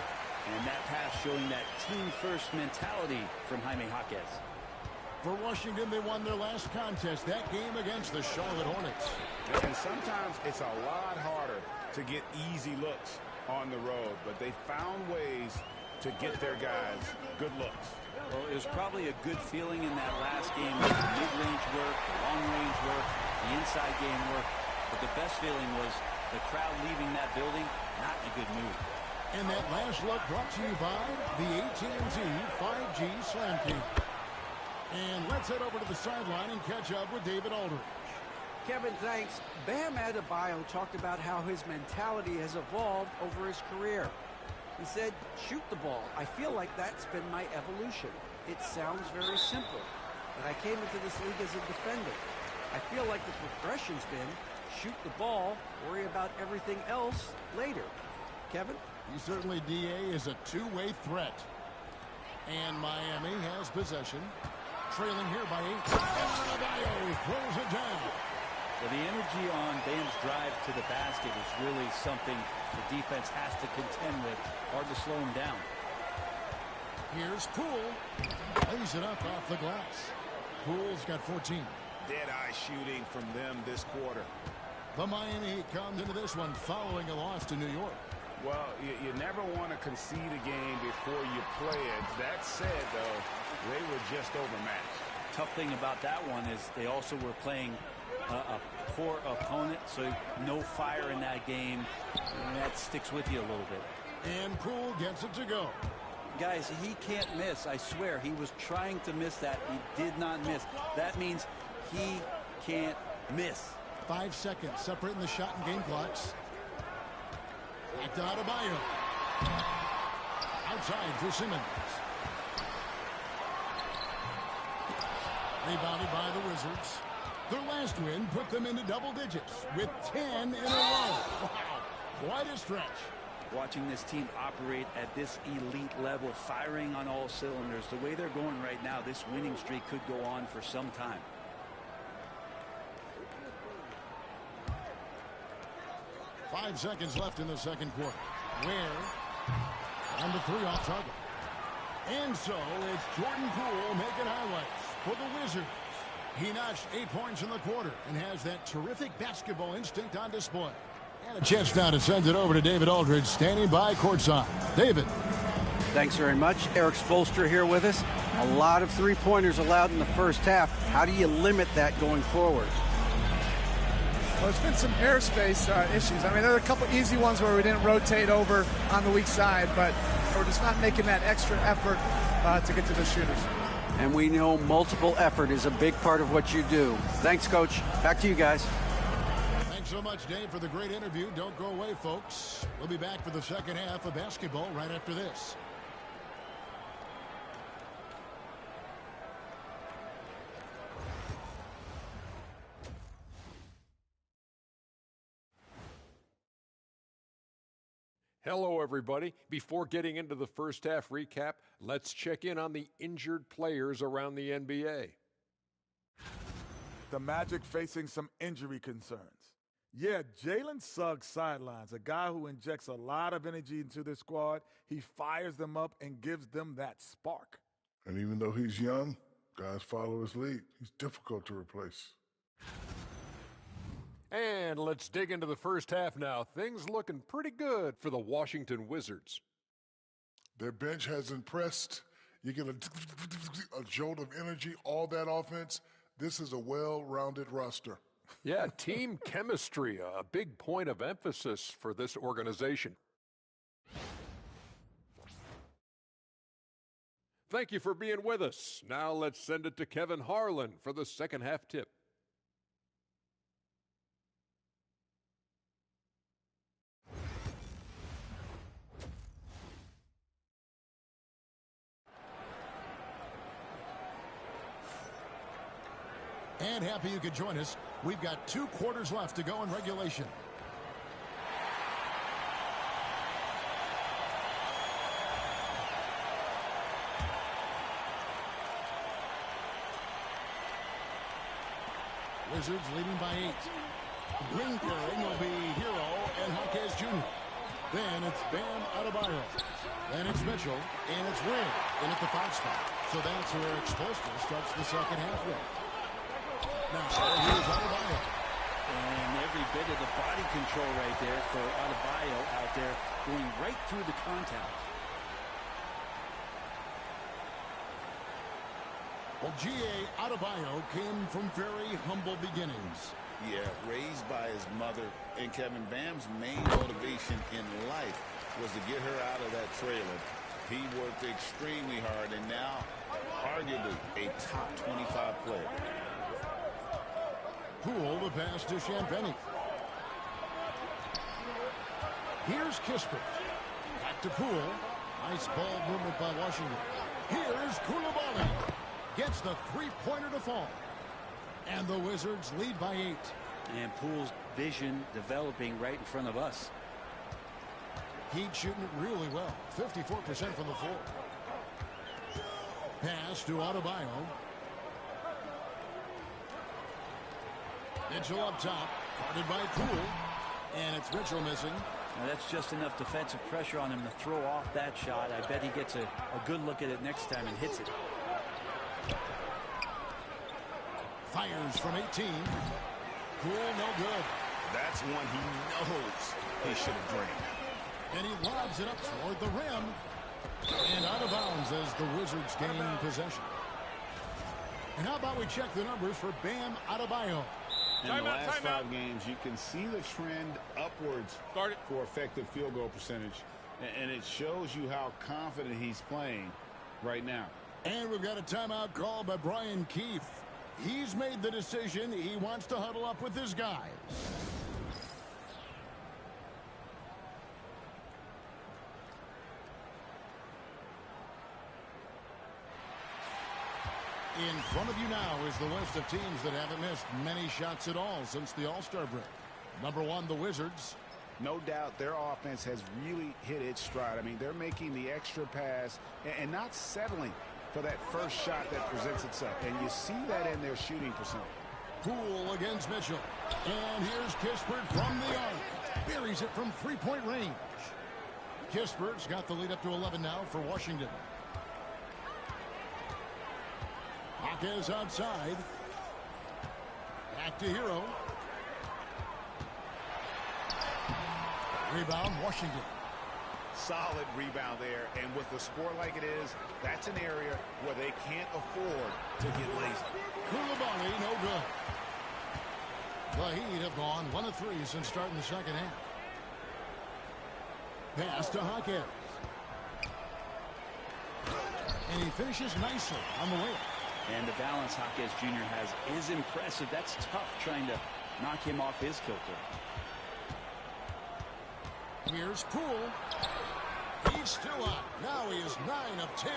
And that pass showing that team-first mentality from Jaime Jaquez. For Washington, they won their last contest, that game against the Charlotte Hornets. And sometimes it's a lot harder to get easy looks on the road, but they found ways to get their guys good looks. Well, it was probably a good feeling in that last game with the mid-range work, the long-range work, the inside game work. But the best feeling was the crowd leaving that building not in a good mood. And that last look brought to you by the AT&T 5G Slam King. And let's head over to the sideline and catch up with David Aldridge. Kevin, thanks. Bam Adebayo talked about how his mentality has evolved over his career. He said, shoot the ball. I feel like that's been my evolution. It sounds very simple, but I came into this league as a defender. I feel like the progression's been shoot the ball, worry about everything else later. Kevin? He certainly, DA, is a two-way threat. And Miami has possession. Trailing here by 8. Adebayo throws it down. Well, the energy on Bam's drive to the basket is really something the defense has to contend with. Hard to slow him down. Here's Poole. Lays it up off the glass. Poole's got 14. Dead-eye shooting from them this quarter. The Miami Heat comes into this one following a loss to New York. Well, you never want to concede a game before you play it. That said, though, they were just overmatched. Tough thing about that one is they also were playing a poor opponent, so no fire in that game, and that sticks with you a little bit. And Poole gets it to go. Guys, he can't miss. I swear, he was trying to miss that. He did not miss. That means he can't miss. 5 seconds separating the shot and game clocks. Back to Adebayo. Outside for Simmons. Rebounded by the Wizards. Their last win put them into double digits with 10 in a row. Wow, quite a stretch. Watching this team operate at this elite level, firing on all cylinders, the way they're going right now, this winning streak could go on for some time. Five seconds left in the second quarter. Ware on the 3 off target. And so it's Jordan Poole making highlights for the Wizards. He notched 8 points in the quarter and has that terrific basketball instinct on display. And a chance now to send it over to David Aldridge, standing by courtside. David. Thanks very much. Eric Spoelstra here with us. A lot of three-pointers allowed in the first half. How do you limit that going forward? Well, there's been some airspace issues. I mean, there are a couple easy ones where we didn't rotate over on the weak side, but we're just not making that extra effort to get to the shooters. And we know multiple effort is a big part of what you do. Thanks, Coach. Back to you guys. Thanks so much, Dave, for the great interview. Don't go away, folks. We'll be back for the second half of basketball right after this. Hello, everybody. Before getting into the first half recap, let's check in on the injured players around the NBA. The Magic facing some injury concerns. Yeah, Jalen Suggs sidelines, a guy who injects a lot of energy into their squad. He fires them up and gives them that spark. And even though he's young, guys follow his lead. He's difficult to replace. And let's dig into the first half now. Things looking pretty good for the Washington Wizards. Their bench has impressed. You get a jolt of energy, all that offense. This is a well-rounded roster. Yeah, team chemistry, a big point of emphasis for this organization. Thank you for being with us. Now let's send it to Kevin Harlan for the second half tip. And happy you could join us. We've got 2 quarters left to go in regulation. Wizards leading by 8. Green pairing will be Hero and Jaquez Jr. Then it's Bam Adebayo. Then it's Mitchell. And it's Ware in at the 5 spot. So that's where Eric Spoelstra starts the second half with. Now, here's Adebayo. And every bit of the body control right there for Adebayo out there, going right through the contact. Well, G.A. Adebayo came from very humble beginnings. Yeah, raised by his mother, and Kevin Bam's main motivation in life was to get her out of that trailer. He worked extremely hard, and now arguably a top 25 player. Poole to pass to Champagnie. Here's Kispert. Back to Poole. Nice ball movement by Washington. Here's Coulibaly. Gets the three-pointer to fall. And the Wizards lead by 8. And Poole's vision developing right in front of us. Heat shooting it really well. 54% from the floor. Pass to Adebayo. Mitchell up top. Guarded by Poole. And it's Mitchell missing. Now that's just enough defensive pressure on him to throw off that shot. I bet he gets a good look at it next time and hits it. Fires from 18. Poole, no good. That's one he knows he should have drained. And he lobs it up toward the rim. And out of bounds as the Wizards gain possession. And how about we check the numbers for Bam Adebayo? In the last 5 games, you can see the trend upwards for effective field goal percentage. And it shows you how confident he's playing right now. And we've got a timeout called by Brian Keefe. He's made the decision. He wants to huddle up with his guys. In front of you now is the list of teams that haven't missed many shots at all since the All-Star break. Number 1, the Wizards. No doubt their offense has really hit its stride. I mean, they're making the extra pass and not settling for that first shot that presents itself. And you see that in their shooting percentage. Poole against Mitchell. And here's Kispert from the arc. Buries it from three-point range. Kispert's got the lead up to 11 now for Washington. Hawkins outside. Back to Hero. Rebound, Washington. Solid rebound there. And with the score like it is, that's an area where they can't afford to get lazy. Coulibaly, no good. The Heat have gone 1 of 3 since starting the second half. Pass to Hawkins. And he finishes nicely on the layup. And the balance Hawkins Jr. has is impressive. That's tough trying to knock him off his kilter. Here's Poole. He's still up. Now he is 9 of 10.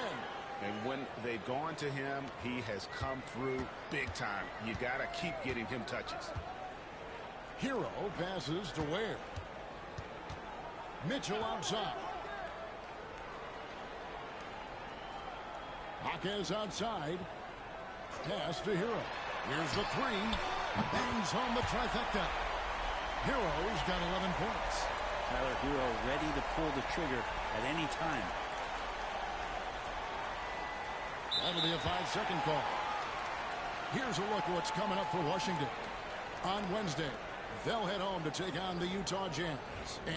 And when they've gone to him, he has come through big time. You got to keep getting him touches. Hero passes to Ware. Mitchell outside. Hawkins outside. Pass to Hero. Here's the 3. Bangs home the trifecta. Hero's got 11 points. Tyler Hero ready to pull the trigger at any time. That'll be a 5-second call. Here's a look at what's coming up for Washington. On Wednesday, they'll head home to take on the Utah Jazz.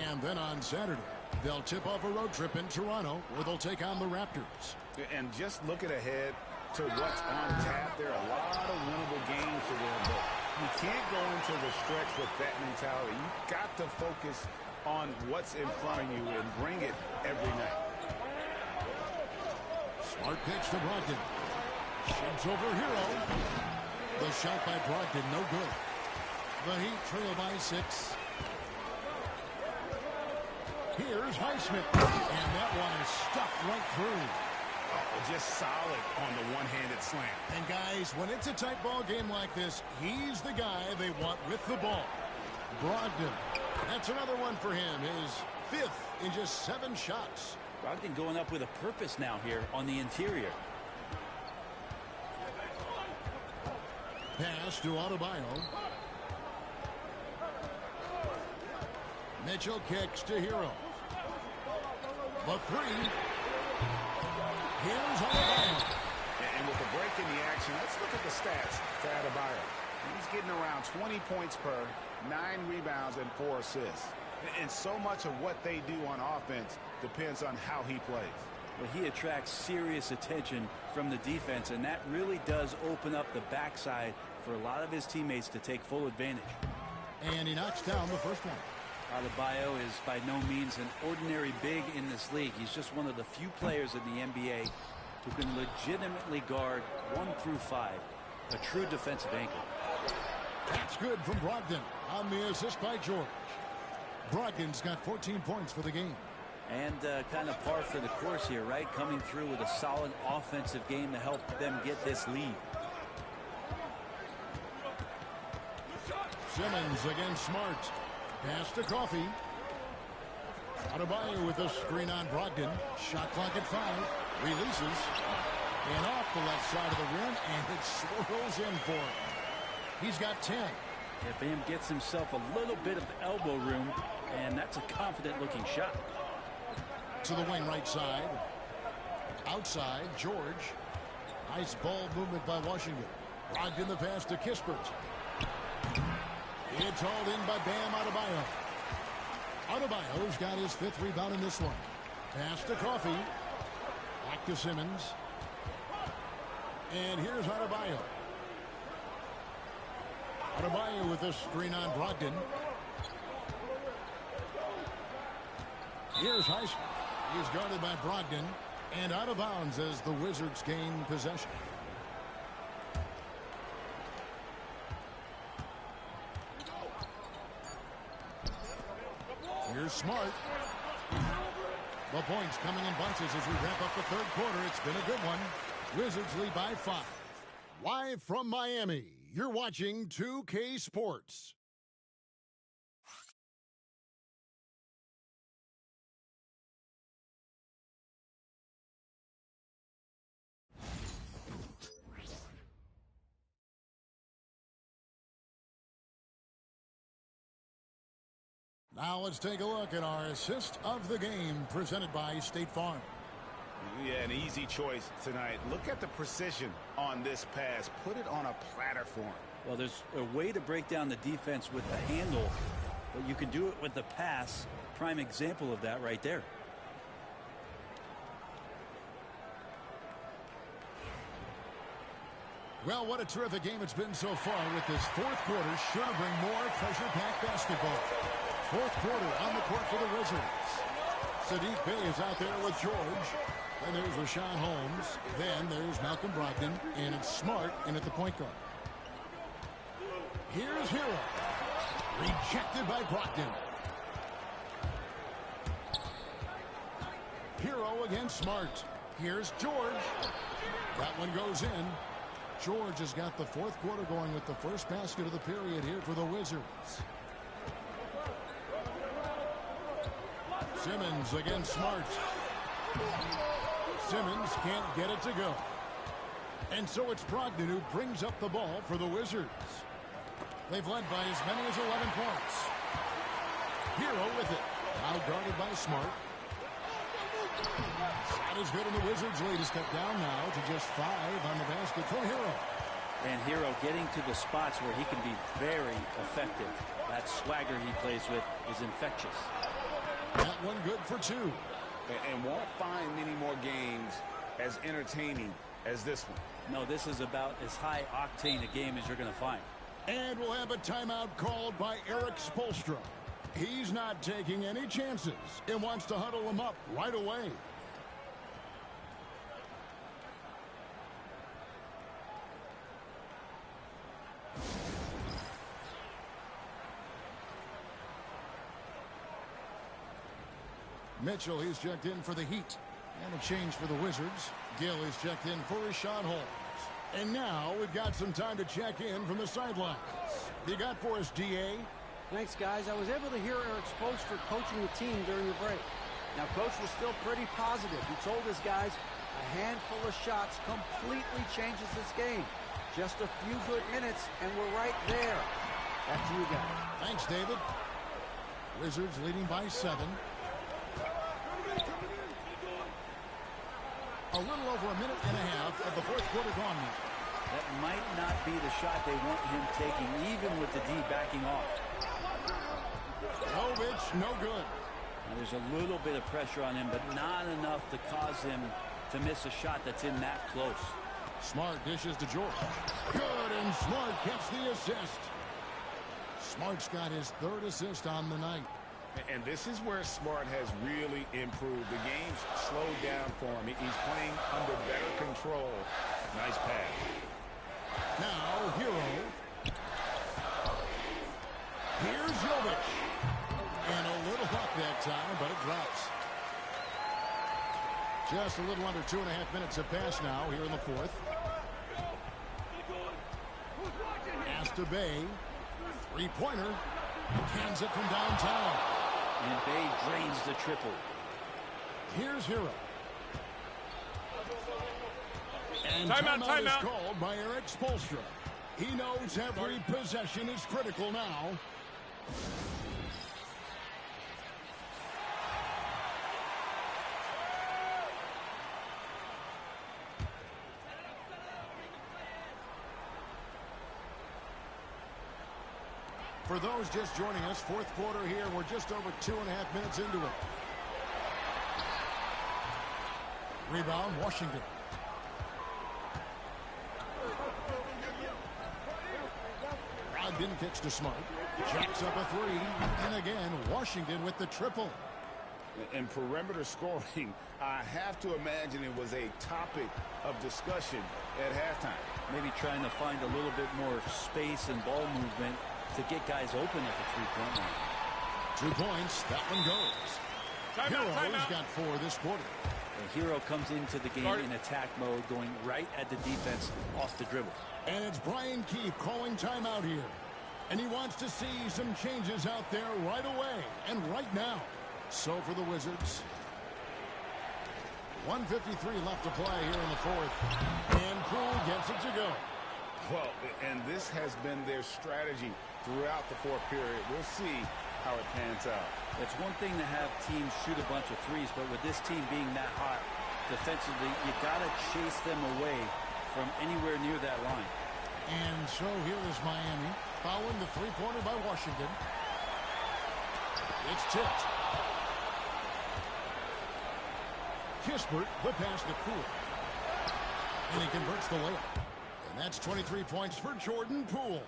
And then on Saturday, they'll tip off a road trip in Toronto where they'll take on the Raptors. And just looking ahead to what's on tap, there are a lot of winnable games for them. But you can't go into the stretch with that mentality. You've got to focus on what's in front of you and bring it every night. Smart pitch to Brogdon. Shoots over Hero. The shot by Brogdon, no good. The Heat trail by 6. Here's Highsmith. And that one is stuffed right through. Oh, just solid on the one-handed slam. And guys, when it's a tight ball game like this, he's the guy they want with the ball. Brogdon. That's another one for him. His 5th in just 7 shots. Brogdon going up with a purpose now here on the interior. Pass to Adebayo. Mitchell kicks to Hero. The 3. Here's Adebayo. And with the break in the action, let's look at the stats for Adebayo. He's getting around 20 points per, 9 rebounds, and 4 assists. And so much of what they do on offense depends on how he plays. Well, he attracts serious attention from the defense, and that really does open up the backside for a lot of his teammates to take full advantage. And he knocks down the first one. Adebayo is by no means an ordinary big in this league. He's just one of the few players in the NBA who can legitimately guard 1 through 5. A true defensive anchor. That's good from Brogdon on the assist by George. Brogdon's got 14 points for the game. And kind of par for the course here, right? Coming through with a solid offensive game to help them get this lead. Simmons against Smart. Pass to Coffee. Adebayo with a screen on Brogdon. Shot clock at 5. Releases. And off the left side of the rim, and it swirls in for him. He's got 10. Yeah, Bam gets himself a little bit of elbow room, and that's a confident-looking shot. To the wing right side. Outside, George. Nice ball movement by Washington. Brogdon the pass to Kispert. It's hauled in by Bam Adebayo. Adebayo's got his 5th rebound in this one. Pass to Coffee. Back to Simmons. And here's Adebayo. Adebayo with a screen on Brogdon. Here's Highsmith. He's guarded by Brogdon. And out of bounds as the Wizards gain possession. Here's Smart. The points coming in bunches as we wrap up the 3rd quarter. It's been a good one. Wizards lead by 5. Live from Miami, you're watching 2K Sports. Now let's take a look at our assist of the game presented by State Farm. Yeah, an easy choice tonight. Look at the precision on this pass. Put it on a platter for him. Well, there's a way to break down the defense with the handle, but you can do it with the pass. Prime example of that right there. Well, what a terrific game it's been so far with this 4th quarter. Sure to bring more pressure-packed basketball. 4th quarter on the court for the Wizards. Saddiq Bey is out there with George. Then there's Richaun Holmes. Then there's Malcolm Brogdon. And it's Smart in at the point guard. Here's Hero. Rejected by Brogdon. Hero against Smart. Here's George. That one goes in. George has got the 4th quarter going with the first basket of the period here for the Wizards. Simmons against Smart. Simmons can't get it to go. And so it's Brogdon who brings up the ball for the Wizards. They've led by as many as 11 points. Hero with it. Now guarded by Smart. Shot is good, and the Wizards lead has cut down now to just 5 on the basket from Hero. And Hero getting to the spots where he can be very effective. That swagger he plays with is infectious. That one good for 2. And won't find many more games as entertaining as this one. No, this is about as high octane a game as you're going to find. And we'll have a timeout called by Erik Spoelstra. He's not taking any chances and wants to huddle him up right away. Mitchell, he's checked in for the Heat. And a change for the Wizards. Gill is checked in for Richaun Holmes. And now we've got some time to check in from the sidelines. You got for us, D.A.? Thanks, guys. I was able to hear Erik Spoelstra coaching the team during the break. Now, Coach was still pretty positive. He told his guys a handful of shots completely changes this game. Just a few good minutes, and we're right there. Back to you guys. Thanks, David. Wizards leading by 7. A little over a minute and a half of the 4th quarter gone now. That might not be the shot they want him taking, even with the D backing off. Jovic, no good. Now, there's a little bit of pressure on him, but not enough to cause him to miss a shot that's in that close. Smart dishes to George. Good, and Smart gets the assist. Smart's got his 3rd assist on the night. And this is where Smart has really improved. The game's slowed down for him. He's playing under better control. Nice pass. Now, Hero. Here's Jovic. And a little up that time, but it drops. Just a little under 2.5 minutes have passed now here in the fourth. Asta Bay. Three-pointer. Hands it from downtown. And Bay drains the triple. Here's Hero. And timeout is called by Eric Spoelstra. He knows every possession is critical now. For those just joining us, fourth quarter here. We're just over 2.5 minutes into it. Rebound, Washington. Brogdon kicks to Smart. Jacks up a three. And again, Washington with the triple. In perimeter scoring, I have to imagine it was a topic of discussion at halftime. Maybe trying to find a little bit more space and ball movement to get guys open at the three-point line. 2 points. That one goes. Hero's got 4 this quarter. The Hero comes into the game in attack mode, going right at the defense off the dribble. And it's Brian Keefe calling timeout here. And he wants to see some changes out there right away and right now. So for the Wizards, 1:53 left to play here in the fourth. And Poole gets it to go. Well, and this has been their strategy throughout the fourth period. We'll see how it pans out. It's one thing to have teams shoot a bunch of threes, but with this team being that hot defensively, you got to chase them away from anywhere near that line. And so here is Miami following the three-pointer by Washington. It's tipped. Kispert, the pass to Poole. And he converts the layup. And that's 23 points for Jordan Poole.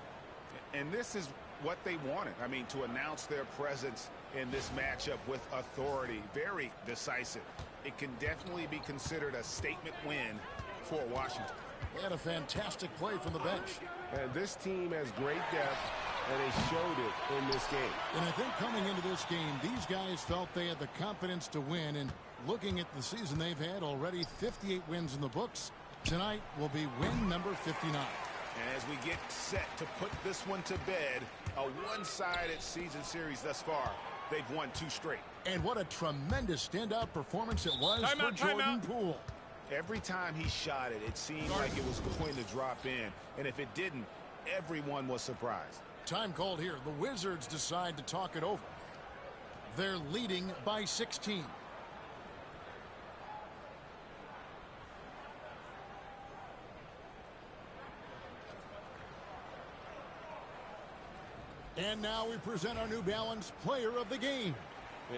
And this is what they wanted. I mean, to announce their presence in this matchup with authority. Very decisive. It can definitely be considered a statement win for Washington. They had a fantastic play from the bench. And this team has great depth, and they showed it in this game. And I think coming into this game, these guys felt they had the confidence to win. And looking at the season they've had, already 58 wins in the books. Tonight will be win number 59. And as we get set to put this one to bed, a one-sided season series thus far. They've won 2 straight. And what a tremendous standout performance it was for Jordan Poole. Every time he shot it, it seemed like it was going to drop in. And if it didn't, everyone was surprised. Time called here. The Wizards decide to talk it over. They're leading by 16. And now we present our New Balance Player of the Game.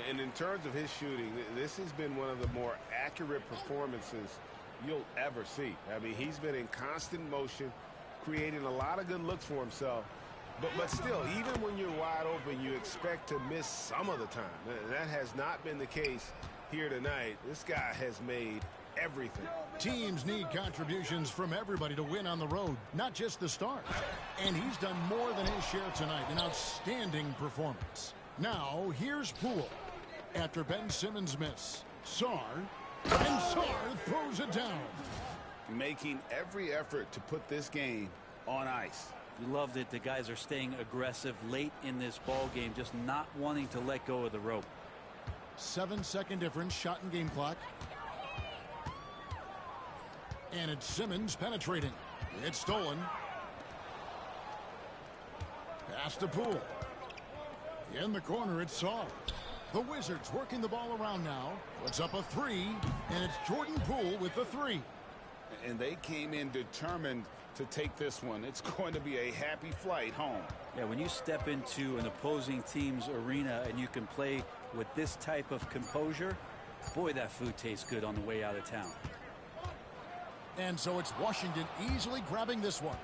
And in terms of his shooting, this has been one of the more accurate performances you'll ever see. I mean, he's been in constant motion, creating a lot of good looks for himself. But still, even when you're wide open, you expect to miss some of the time. That has not been the case here tonight. This guy has made everything. Teams need contributions from everybody to win on the road, not just the stars. And he's done more than his share tonight. An outstanding performance. Now, here's Poole. After Ben Simmons' miss, Sarr, and Sarr throws it down. Making every effort to put this game on ice. You love that the guys are staying aggressive late in this ball game, just not wanting to let go of the rope. 7-second difference, shot and game clock. And it's Simmons penetrating. It's stolen. Pass to Poole. In the corner, it's Sarr. The Wizards working the ball around now. Puts up a 3, and it's Jordan Poole with the 3. And they came in determined to take this one. It's going to be a happy flight home. Yeah, when you step into an opposing team's arena and you can play with this type of composure, boy, that food tastes good on the way out of town. And so it's Washington easily grabbing this one.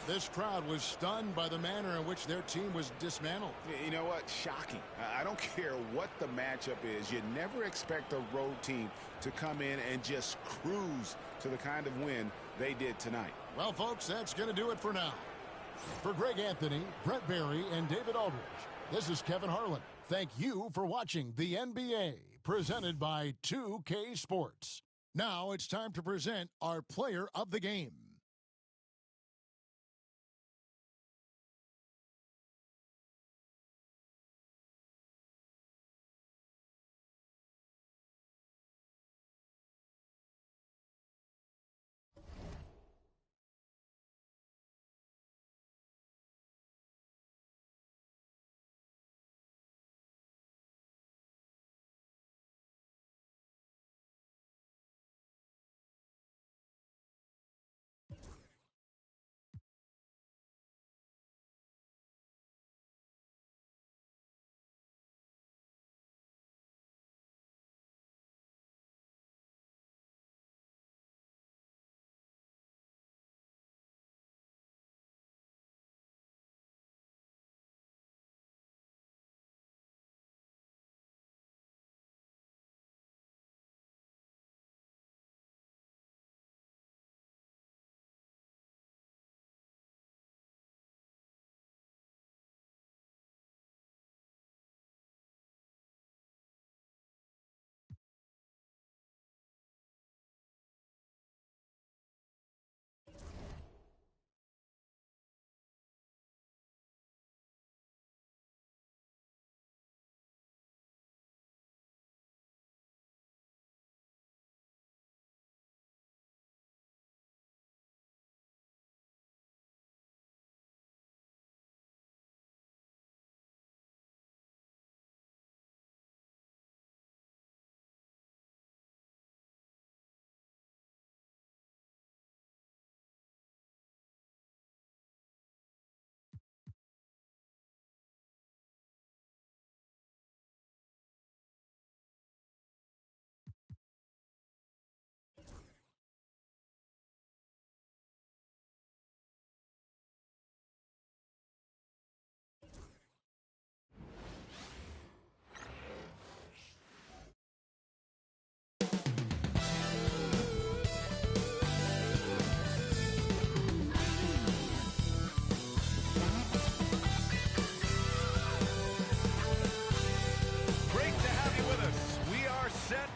This crowd was stunned by the manner in which their team was dismantled. You know what? Shocking. I don't care what the matchup is. You never expect a road team to come in and just cruise to the kind of win they did tonight. Well, folks, that's going to do it for now. For Greg Anthony, Brett Barry, and David Aldridge, this is Kevin Harlan. Thank you for watching the NBA, presented by 2K Sports. Now it's time to present our player of the game.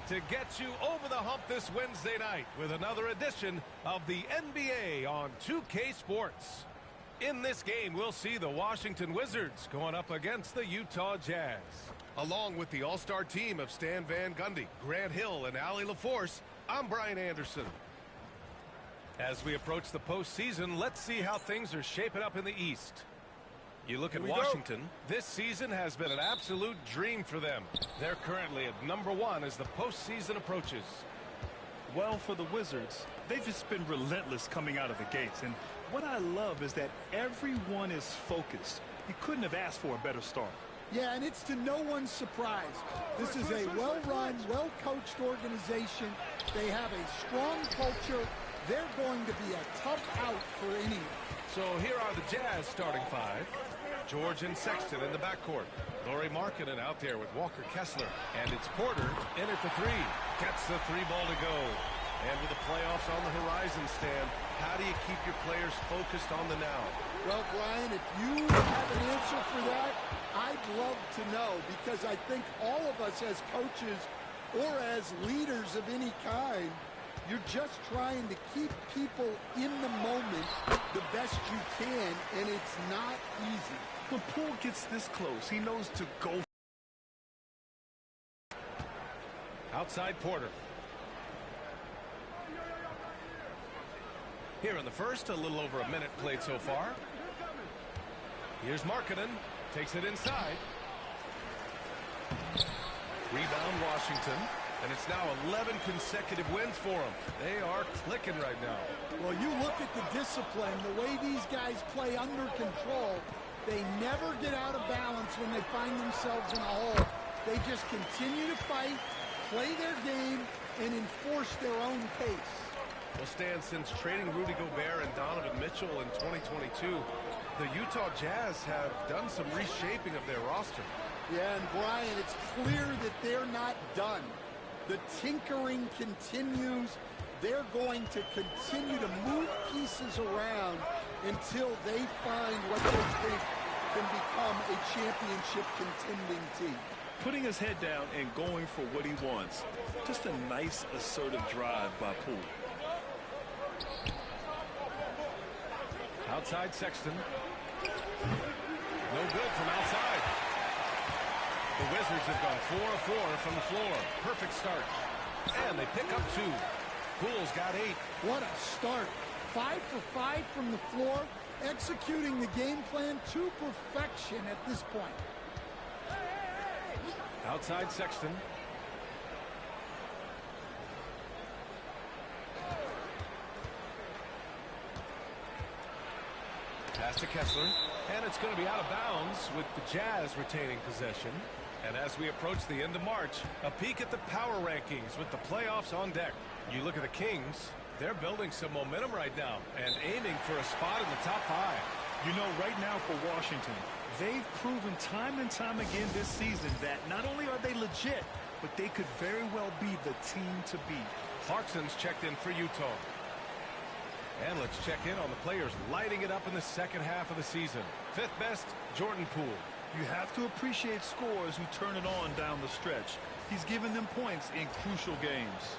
To get you over the hump this Wednesday night with another edition of the NBA on 2K Sports. In this game, we'll see the Washington Wizards going up against the Utah Jazz. Along with the all-star team of Stan Van Gundy, Grant Hill, and Allie LaForce, I'm Brian Anderson. As we approach the postseason, let's see how things are shaping up in the East. You look at Washington, this season has been an absolute dream for them. They're currently at #1 as the postseason approaches. Well, for the Wizards, they've just been relentless coming out of the gates. And what I love is that everyone is focused. You couldn't have asked for a better start. Yeah, and it's to no one's surprise. This is a well-run, well-coached organization. They have a strong culture. They're going to be a tough out for anyone. So here are the Jazz starting five. George and Sexton in the backcourt. Lauri Markkanen out there with Walker Kessler. And it's Porter in at the three. Gets the three ball to go. And with the playoffs on the horizon, Stan, how do you keep your players focused on the now? Well, Brian, if you have an answer for that, I'd love to know, because I think all of us as coaches or as leaders of any kind, you're just trying to keep people in the moment the best you can, and it's not easy. When Poole gets this close, he knows to go. Outside Porter. Here in the first, a little over a minute played so far. Here's Markkanen. Takes it inside. Rebound Washington. And it's now 11 consecutive wins for them. They are clicking right now. Well, you look at the discipline, the way these guys play under control. They never get out of balance when they find themselves in a hole. They just continue to fight, play their game, and enforce their own pace. Well, Stan, since trading Rudy Gobert and Donovan Mitchell, potential in 2022. The Utah Jazz have done some reshaping of their roster. Yeah, and Brian, it's clear that they're not done. The tinkering continues. They're going to continue to move pieces around until they find what they think can become a championship contending team. Putting his head down and going for what he wants. Just a nice, assertive drive by Poole. Outside Sexton. No good from outside. The Wizards have gone 4 of 4 from the floor. Perfect start. And they pick up 2. Poole's got 8. What a start. 5 for 5 from the floor, executing the game plan to perfection at this point. Outside Sexton. Pass to Kessler. And it's going to be out of bounds with the Jazz retaining possession. And as we approach the end of March, a peek at the power rankings with the playoffs on deck. You look at the Kings, they're building some momentum right now and aiming for a spot in the top 5. You know, right now for Washington, they've proven time and time again this season that not only are they legit, but they could very well be the team to beat. Clarkson's checked in for Utah. And let's check in on the players lighting it up in the second half of the season. 5th best, Jordan Poole. You have to appreciate scorers who turn it on down the stretch. He's given them points in crucial games.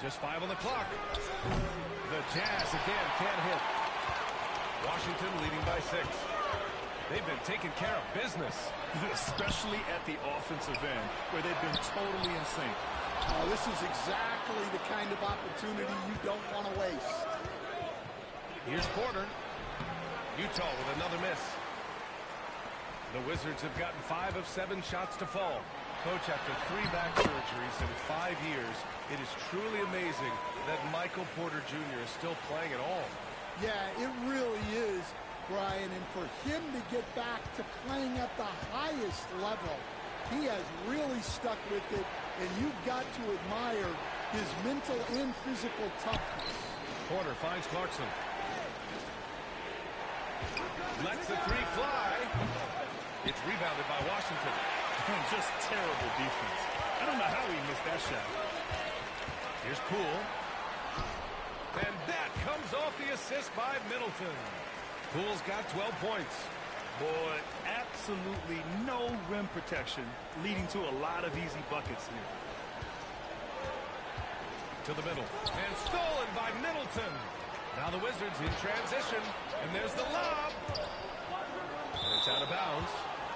Just 5 on the clock. The Jazz again can't hit. Washington leading by 6. They've been taking care of business. Especially at the offensive end, where they've been totally in sync. This is exactly the kind of opportunity you don't want to waste. Here's Porter. Utah with another miss. The Wizards have gotten 5 of 7 shots to fall. Coach, after 3 back surgeries in 5 years, it is truly amazing that Michael Porter Jr. is still playing at all. Yeah, it really is, Brian, and for him to get back to playing at the highest level, he has really stuck with it, and you've got to admire his mental and physical toughness. Porter finds Clarkson. Lets the 3 fly. It's rebounded by Washington. Just terrible defense. I don't know how he missed that shot. Here's Poole. And that comes off the assist by Middleton. Poole's got 12 points. Boy, absolutely no rim protection, leading to a lot of easy buckets here. To the middle. And stolen by Middleton. Now the Wizards in transition. And there's the lob. And it's out of bounds.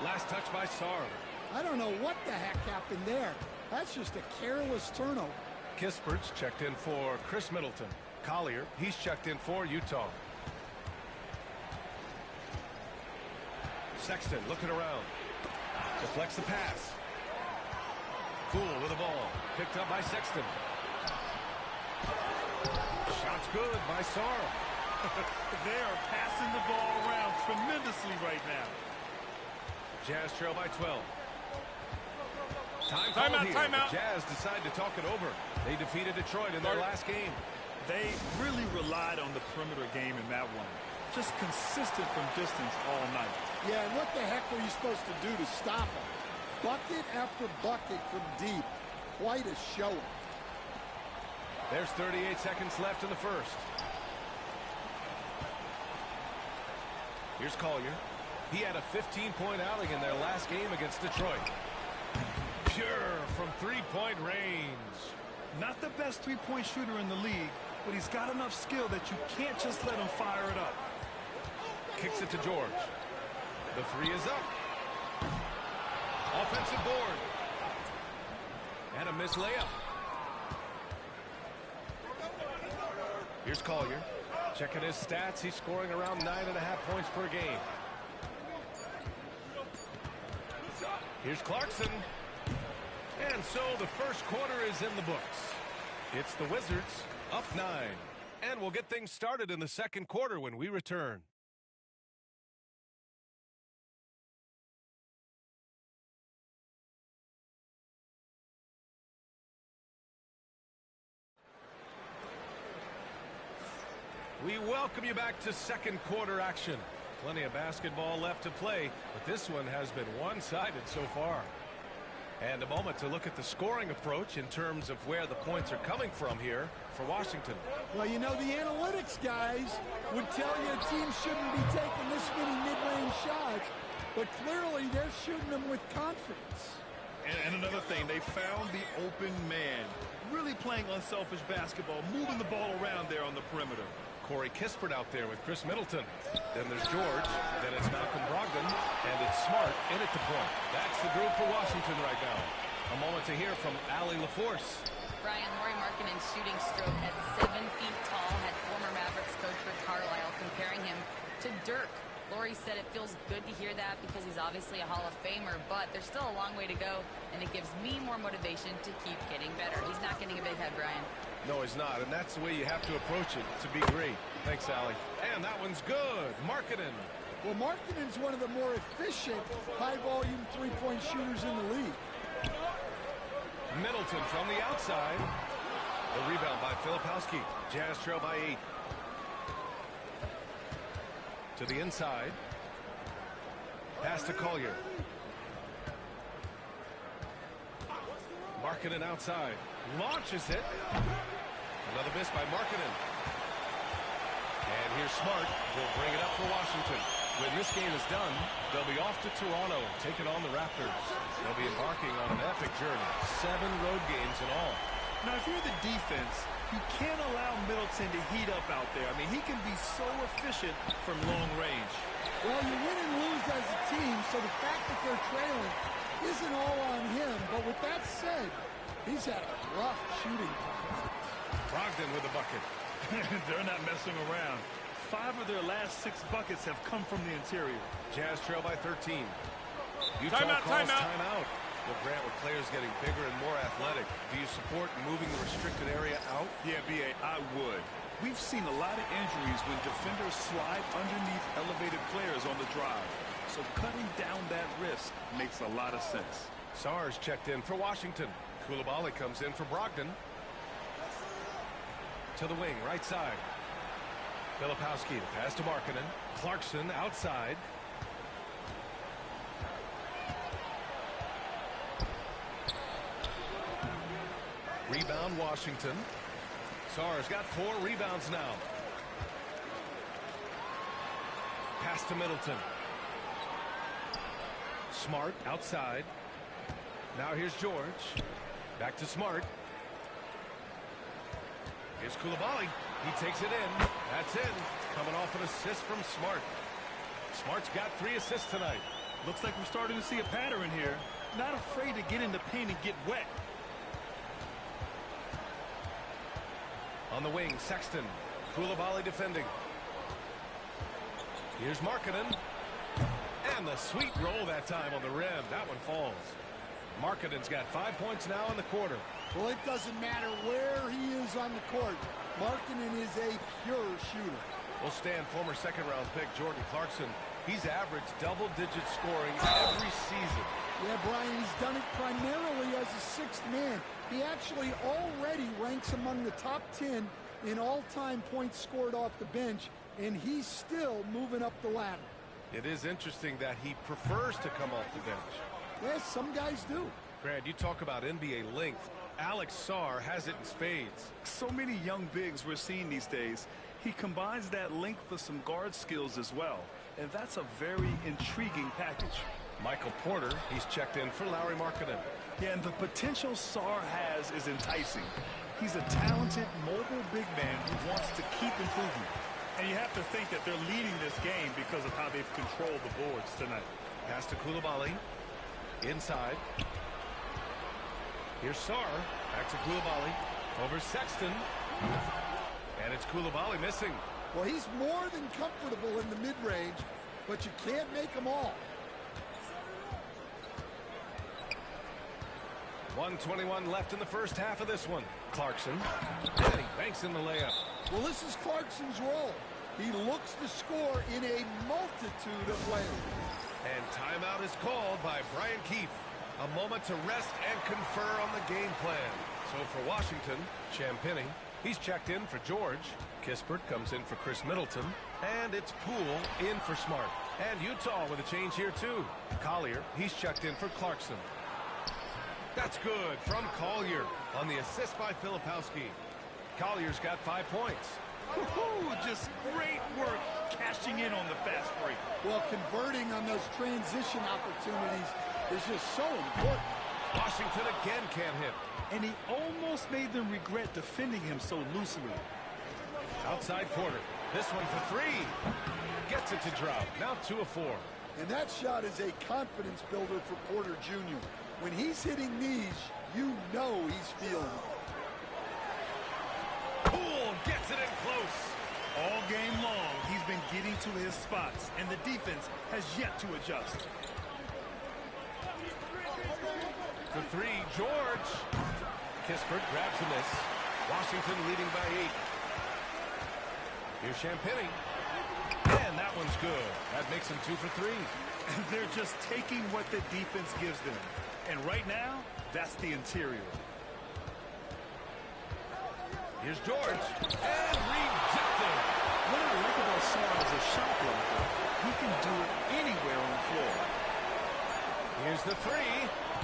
Last touch by Sarr. I don't know what the heck happened there. That's just a careless turnover. Kispert's checked in for Chris Middleton. Collier, he's checked in for Utah. Sexton looking around. Deflects the pass. Poole with the ball. Picked up by Sexton. Shot's good by Sarr. They are passing the ball around tremendously right now. Jazz trail by 12. Timeout. The Jazz decide to talk it over. They defeated Detroit in their last game. They really relied on the perimeter game in that one. Just consistent from distance all night. Yeah, and what the heck were you supposed to do to stop them? Bucket after bucket from deep. Quite a showing. There's 38 seconds left in the first. Here's Collier. He had a 15-point outing in their last game against Detroit. Pure from 3-point range. Not the best three-point shooter in the league, but he's got enough skill that you can't just let him fire it up. Kicks it to George. The 3 is up. Offensive board. And a missed layup. Here's Collier. Checking his stats. He's scoring around 9.5 points per game. Here's Clarkson. And so the first quarter is in the books. It's the Wizards up 9. And we'll get things started in the second quarter when we return. We welcome you back to second quarter action. Plenty of basketball left to play, but this one has been one-sided so far. And a moment to look at the scoring approach in terms of where the points are coming from here for Washington. Well, you know, the analytics guys would tell you a team shouldn't be taking this many mid-range shots, but clearly they're shooting them with confidence. And another thing, they found the open man. Really playing unselfish basketball, moving the ball around there on the perimeter. Corey Kispert out there with Chris Middleton. Then there's George. Then it's Malcolm Brogdon. And it's Smart in at the point. That's the group for Washington right now. A moment to hear from Allie LaForce. Brian, Lauri Markkanen's shooting stroke at 7 feet tall had former Mavericks coach Rick Carlisle comparing him to Dirk. Lauri said it feels good to hear that because he's obviously a Hall of Famer, but there's still a long way to go, and it gives me more motivation to keep getting better. He's not getting a big head, Brian. No, he's not, and that's the way you have to approach it to be great. Thanks, Allie. And that one's good. Markkanen. Well, Markkanen's one of the more efficient, high-volume three-point shooters in the league. Middleton from the outside. The rebound by Filipowski. Jazz trail by 8. To the inside. Pass to Collier. Markkanen outside. Launches it. Another miss by Markkanen. And here's Smart. He'll bring it up for Washington. When this game is done, they'll be off to Toronto, taking on the Raptors. They'll be embarking on an epic journey. 7 road games in all. Now, if you're the defense, you can't allow Middleton to heat up out there. I mean, he can be so efficient from long range. Well, you win and lose as a team, so the fact that they're trailing isn't all on him. But with that said, he's had a rough shooting performance. Brogdon with a bucket. They're not messing around. 5 of their last 6 buckets have come from the interior. Jazz trail by 13. Utah calls timeout. Well, Grant, with players getting bigger and more athletic, do you support moving the restricted area out? Yeah, B.A., I would. We've seen a lot of injuries when defenders slide underneath elevated players on the drive. So cutting down that risk makes a lot of sense. Sarge checked in for Washington. Coulibaly comes in for Brogdon. To the wing, right side. Filipowski to pass to Markkanen. Clarkson outside. Rebound Washington. Sarge got 4 rebounds now. Pass to Middleton. Smart outside. Now here's George. Back to Smart. Here's Coulibaly. He takes it in. That's in. Coming off an assist from Smart. Smart's got 3 assists tonight. Looks like we're starting to see a pattern here. Not afraid to get in the paint and get wet. On the wing, Sexton. Coulibaly defending. Here's Markkanen. And the sweet roll that time on the rim. That one falls. Markkanen's got 5 points now in the quarter. Well, it doesn't matter where he is on the court. Markkanen is a pure shooter. We'll stand former second-round pick Jordan Clarkson. He's averaged double-digit scoring every season. Yeah, Brian, he's done it primarily as a 6th man. He actually already ranks among the top 10 in all-time points scored off the bench, and he's still moving up the ladder. It is interesting that he prefers to come off the bench. Yes, some guys do. Grant, you talk about NBA length. Alex Sarr has it in spades. So many young bigs we're seeing these days. He combines that length with some guard skills as well, and that's a very intriguing package. Michael Porter, he's checked in for Lauri Markkanen. Yeah, and the potential Sarr has is enticing. He's a talented, mobile big man who wants to keep improving. And you have to think that they're leading this game because of how they've controlled the boards tonight. Pass to Coulibaly. Inside. Here's Sarr. Back to Coulibaly. Over Sexton. And it's Coulibaly missing. Well, he's more than comfortable in the mid-range, but you can't make them all. 1:21 left in the first half of this one. Clarkson. And he banks in the layup. Well, this is Clarkson's role. He looks to score in a multitude of ways. And timeout is called by Brian Keefe. A moment to rest and confer on the game plan. So for Washington, Champagnie He's checked in for George. Kispert comes in for Chris Middleton. And it's Poole in for Smart. And Utah with a change here, too. Collier, he's checked in for Clarkson. That's good from Collier on the assist by Filipowski. Collier's got 5 points. Just great work cashing in on the fast break. Well, converting on those transition opportunities is just so important. Washington again can't hit. And he almost made them regret defending him so loosely. Outside Porter. This one for 3. Gets it to drop. Now 2 of 4. And that shot is a confidence builder for Porter Jr. When he's hitting these, you know he's feeling it. Poole gets it in close. All game long, he's been getting to his spots, and the defense has yet to adjust. For 3, George. Kispert grabs the miss. Washington leading by 8. Here's Champagnie. And that one's good. That makes him 2 for 3. And they're just taking what the defense gives them. And right now, that's the interior. Here's George. And rejected. What I like about Sarr as a shot blocker, he can do it anywhere on the floor. Here's the 3.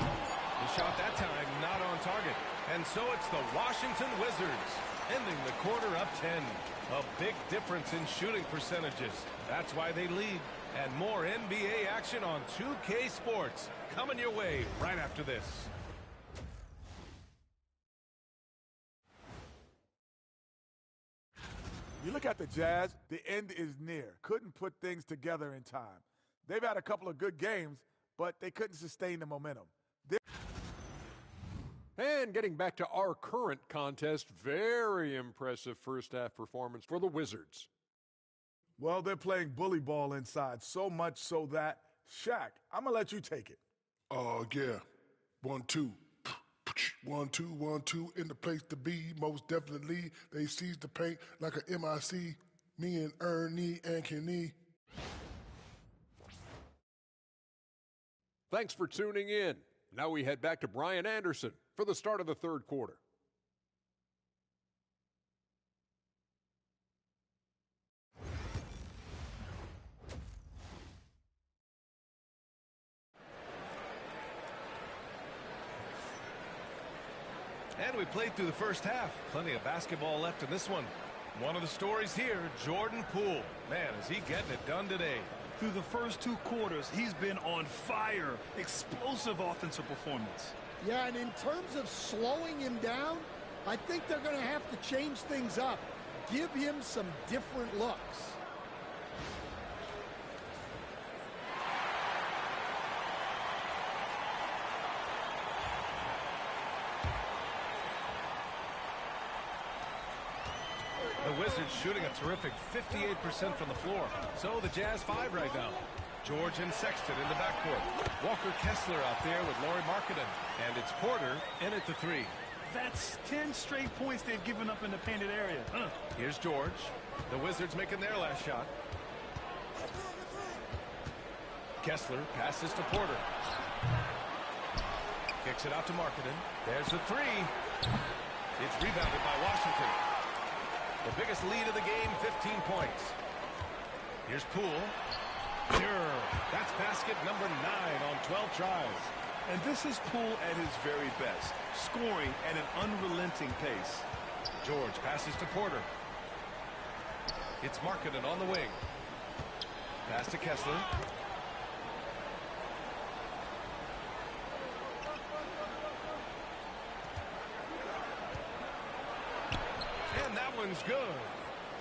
The shot that time not on target. And so it's the Washington Wizards ending the quarter up 10. A big difference in shooting percentages. That's why they lead. And more NBA action on 2K Sports coming your way right after this. You look at the Jazz, the end is near. Couldn't put things together in time. They've had a couple of good games, but they couldn't sustain the momentum. And getting back to our current contest, very impressive first-half performance for the Wizards. Well, they're playing bully ball inside, so much so that, Shaq, I'm going to let you take it. Yeah. 1, 2. 1, 2, 1, 2 in the place to be. Most definitely, they seize the paint like a MIC. Me and Ernie and Kenny. Thanks for tuning in. Now we head back to Brian Anderson for the start of the third quarter. And we played through the first half. Plenty of basketball left in this one. One of the stories here, Jordan Poole. Man, is he getting it done today. Through the first 2 quarters, he's been on fire. Explosive offensive performance. Yeah, and in terms of slowing him down, I think they're going to have to change things up. Give him some different looks. The Wizards shooting a terrific 58% from the floor. So the Jazz 5 right now. George and Sexton in the backcourt. Walker Kessler out there with Lauri Markkanen. And it's Porter in at the 3. That's 10 straight points they've given up in the painted area. Here's George. The Wizards making their last shot. Kessler passes to Porter. Kicks it out to Markkanen. There's the 3. It's rebounded by Washington. The biggest lead of the game, 15 points. Here's Poole. Sure. That's basket number 9 on 12 tries. And this is Poole at his very best, scoring at an unrelenting pace. George passes to Porter. It's Markkanen on the wing. Pass to Kessler. And that one's good.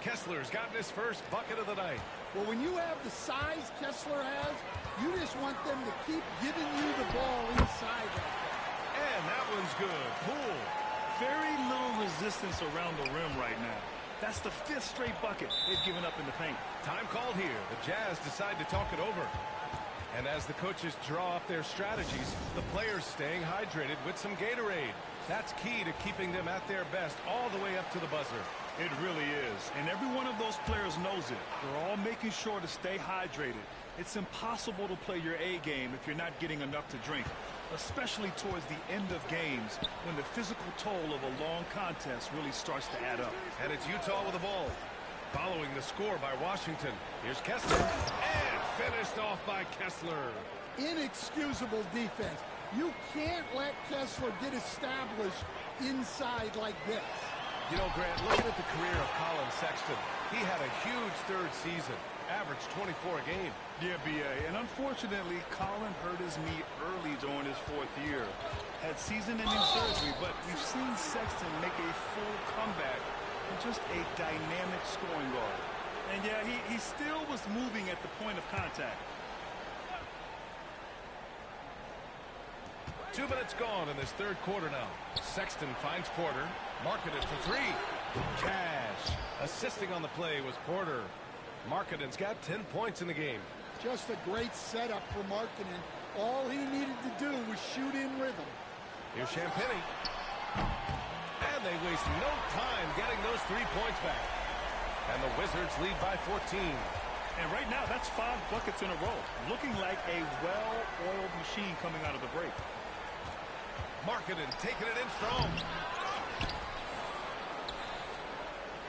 Kessler's gotten his first bucket of the night. Well, when you have the size Kessler has, you just want them to keep giving you the ball inside that. And that one's good. Poole. Very little resistance around the rim right now. That's the 5th straight bucket they've given up in the paint. Time called here. The Jazz decide to talk it over. And as the coaches draw up their strategies, the players staying hydrated with some Gatorade. That's key to keeping them at their best all the way up to the buzzer. It really is. And every one of those players knows it. They're all making sure to stay hydrated. It's impossible to play your A game if you're not getting enough to drink. especially towards the end of games when the physical toll of a long contest really starts to add up. And it's Utah with the ball. Following the score by Washington. Here's Kessler. And finished off by Kessler. Inexcusable defense. You can't let Kessler get established inside like this. You know, Grant, looking at the career of Colin Sexton, he had a huge third season, averaged 24 a game. Yeah, B.A., and unfortunately, Colin hurt his knee early during his 4th year. Had season-ending surgery, but we've seen Sexton make a full comeback and just a dynamic scoring guard. And yeah, he still was moving at the point of contact. 2 minutes gone in this third quarter now. Sexton finds Porter. Markkanen for 3. Cash. Assisting on the play was Porter. Markkanen's got 10 points in the game. Just a great setup for Markkanen. All he needed to do was shoot in rhythm. Here's Champagnie. And they waste no time getting those 3 points back. And the Wizards lead by 14. And right now, that's 5 buckets in a row. Looking like a well-oiled machine coming out of the break. Markkanen taking it in strong.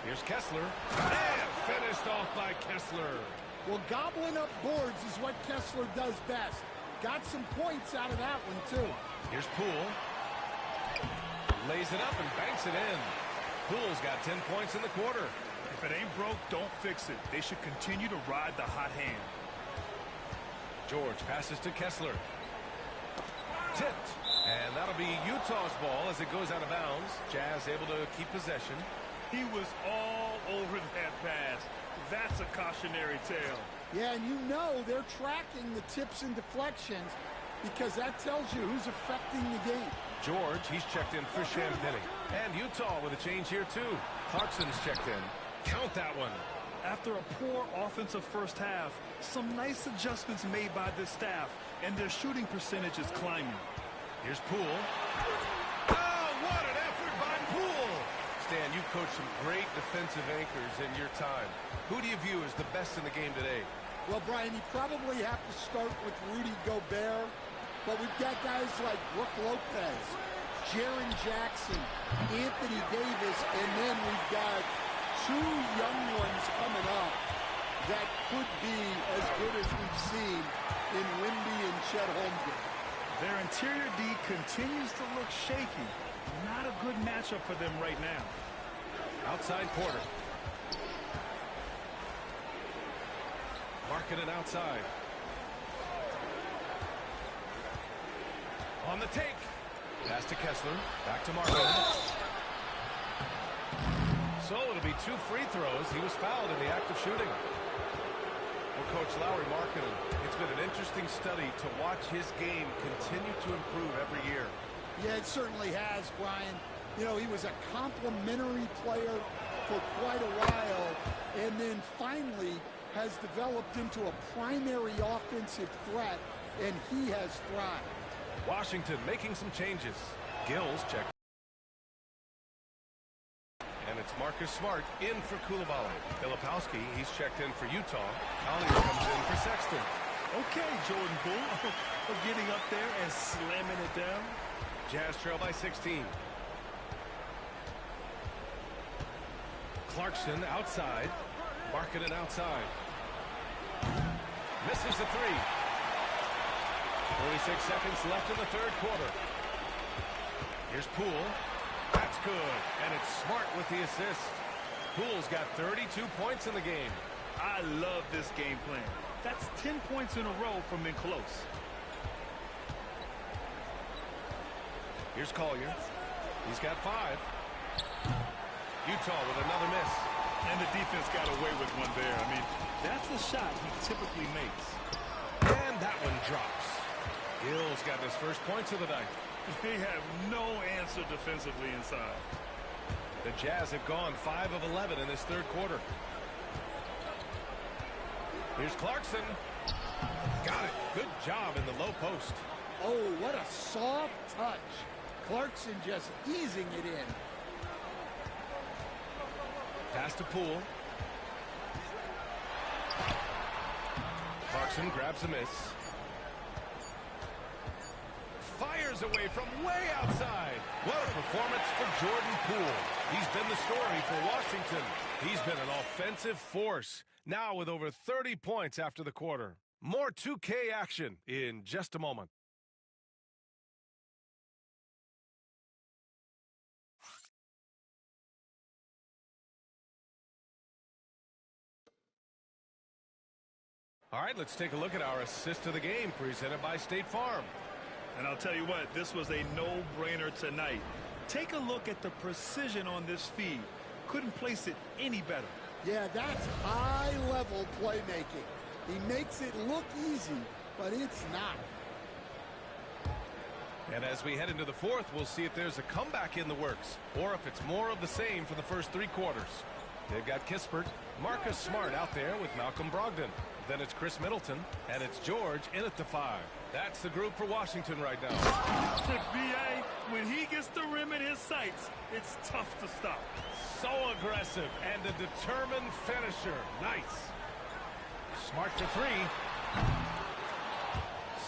Here's Kessler. And finished off by Kessler. Well, gobbling up boards is what Kessler does best. Got some points out of that one, too. Here's Poole. Lays it up and banks it in. Poole's got 10 points in the quarter. If it ain't broke, don't fix it. They should continue to ride the hot hand. George passes to Kessler. Tipped. And that'll be Utah's ball as it goes out of bounds. Jazz able to keep possession. He was all over that pass. That's a cautionary tale. Yeah, and you know they're tracking the tips and deflections because that tells you who's affecting the game. George, he's checked in for Champagnie. And Utah with a change here, too. Clarkson's checked in. Count that one. After a poor offensive first half, some nice adjustments made by this staff, and their shooting percentage is climbing. Here's Poole. Oh, what an effort by Poole! Stan, you've coached some great defensive anchors in your time. Who do you view as the best in the game today? Well, Brian, you probably have to start with Rudy Gobert, but we've got guys like Brook Lopez, Jaren Jackson, Anthony Davis, and then we've got 2 young ones coming up that could be as good as we've seen in Wemby and Chet Holmgren. Their interior D continues to look shaky. Not a good matchup for them right now. Outside Porter. Markkanen outside. On the take. Pass to Kessler. Back to Markkanen. So it'll be 2 free throws. He was fouled in the act of shooting. Well, Coach Lauri Markkanen, it's been an interesting study to watch his game continue to improve every year. Yeah, it certainly has, Brian. You know, he was a complimentary player for quite a while, and then finally has developed into a primary offensive threat, and he has thrived. Washington making some changes. Gills check. And it's Marcus Smart in for Coulibaly. Filipowski, he's checked in for Utah. Collier comes in for Sexton. Okay, Jordan Poole, for getting up there and slamming it down. Jazz trail by 16. Clarkson outside. Markkanen outside. Misses the 3. 46 seconds left in the third quarter. Here's Poole. That's good. And it's Smart with the assist. Poole's got 32 points in the game. I love this game plan. That's 10 points in a row from in close. Here's Collier. He's got 5. Utah with another miss. And the defense got away with one there. I mean, that's the shot he typically makes. And that one drops. Gill's got his first points of the night. They have no answer defensively inside. The Jazz have gone 5 of 11 in this third quarter. Here's Clarkson. Got it. Good job in the low post. Oh, what a soft touch. Clarkson just easing it in. Pass to Poole. Clarkson grabs a miss. Fires fires away from way outside. What a performance for Jordan Poole. He's been the story for Washington. He's been an offensive force, now with over 30 points after the quarter. More 2K action in just a moment. All right, let's take a look at our assist of the game presented by State Farm. And I'll tell you what, this was a no-brainer tonight. Take a look at the precision on this feed. Couldn't place it any better. Yeah, that's high-level playmaking. He makes it look easy, but it's not. And as we head into the fourth, we'll see if there's a comeback in the works or if it's more of the same for the first 3 quarters. They've got Kispert, Marcus Smart out there with Malcolm Brogdon. Then it's Chris Middleton, and it's George in at the 5. That's the group for Washington right now. B.A., when he gets the rim in his sights, it's tough to stop. So aggressive and a determined finisher. Nice. Smart for 3.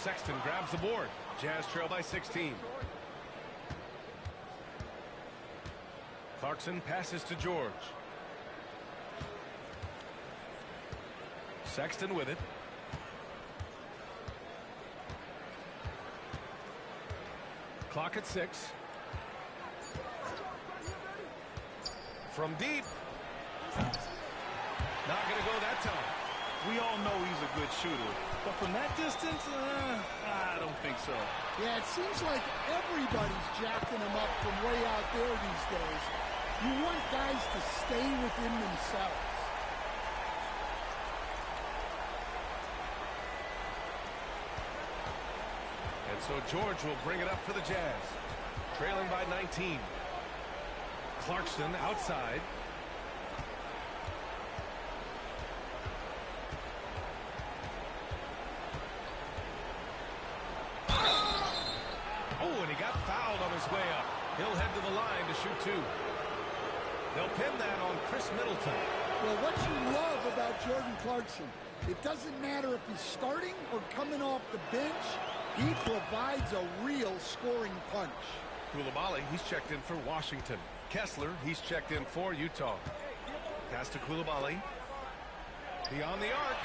Sexton grabs the board. Jazz trail by 16. Clarkson passes to George. Sexton with it. Clock at 6. From deep. Not going to go that time. We all know he's a good shooter, but from that distance, I don't think so. Yeah, it seems like everybody's jacking him up from way out there these days. You want guys to stay within themselves. And so George will bring it up for the Jazz. Trailing by 19. Clarkson outside. Oh, and he got fouled on his way up. He'll head to the line to shoot 2. They'll pin that on Chris Middleton. Well, what you love about Jordan Clarkson, it doesn't matter if he's starting or coming off the bench, he provides a real scoring punch. Coulibaly, he's checked in for Washington. Kessler, he's checked in for Utah. Pass to Coulibaly. Beyond the arc.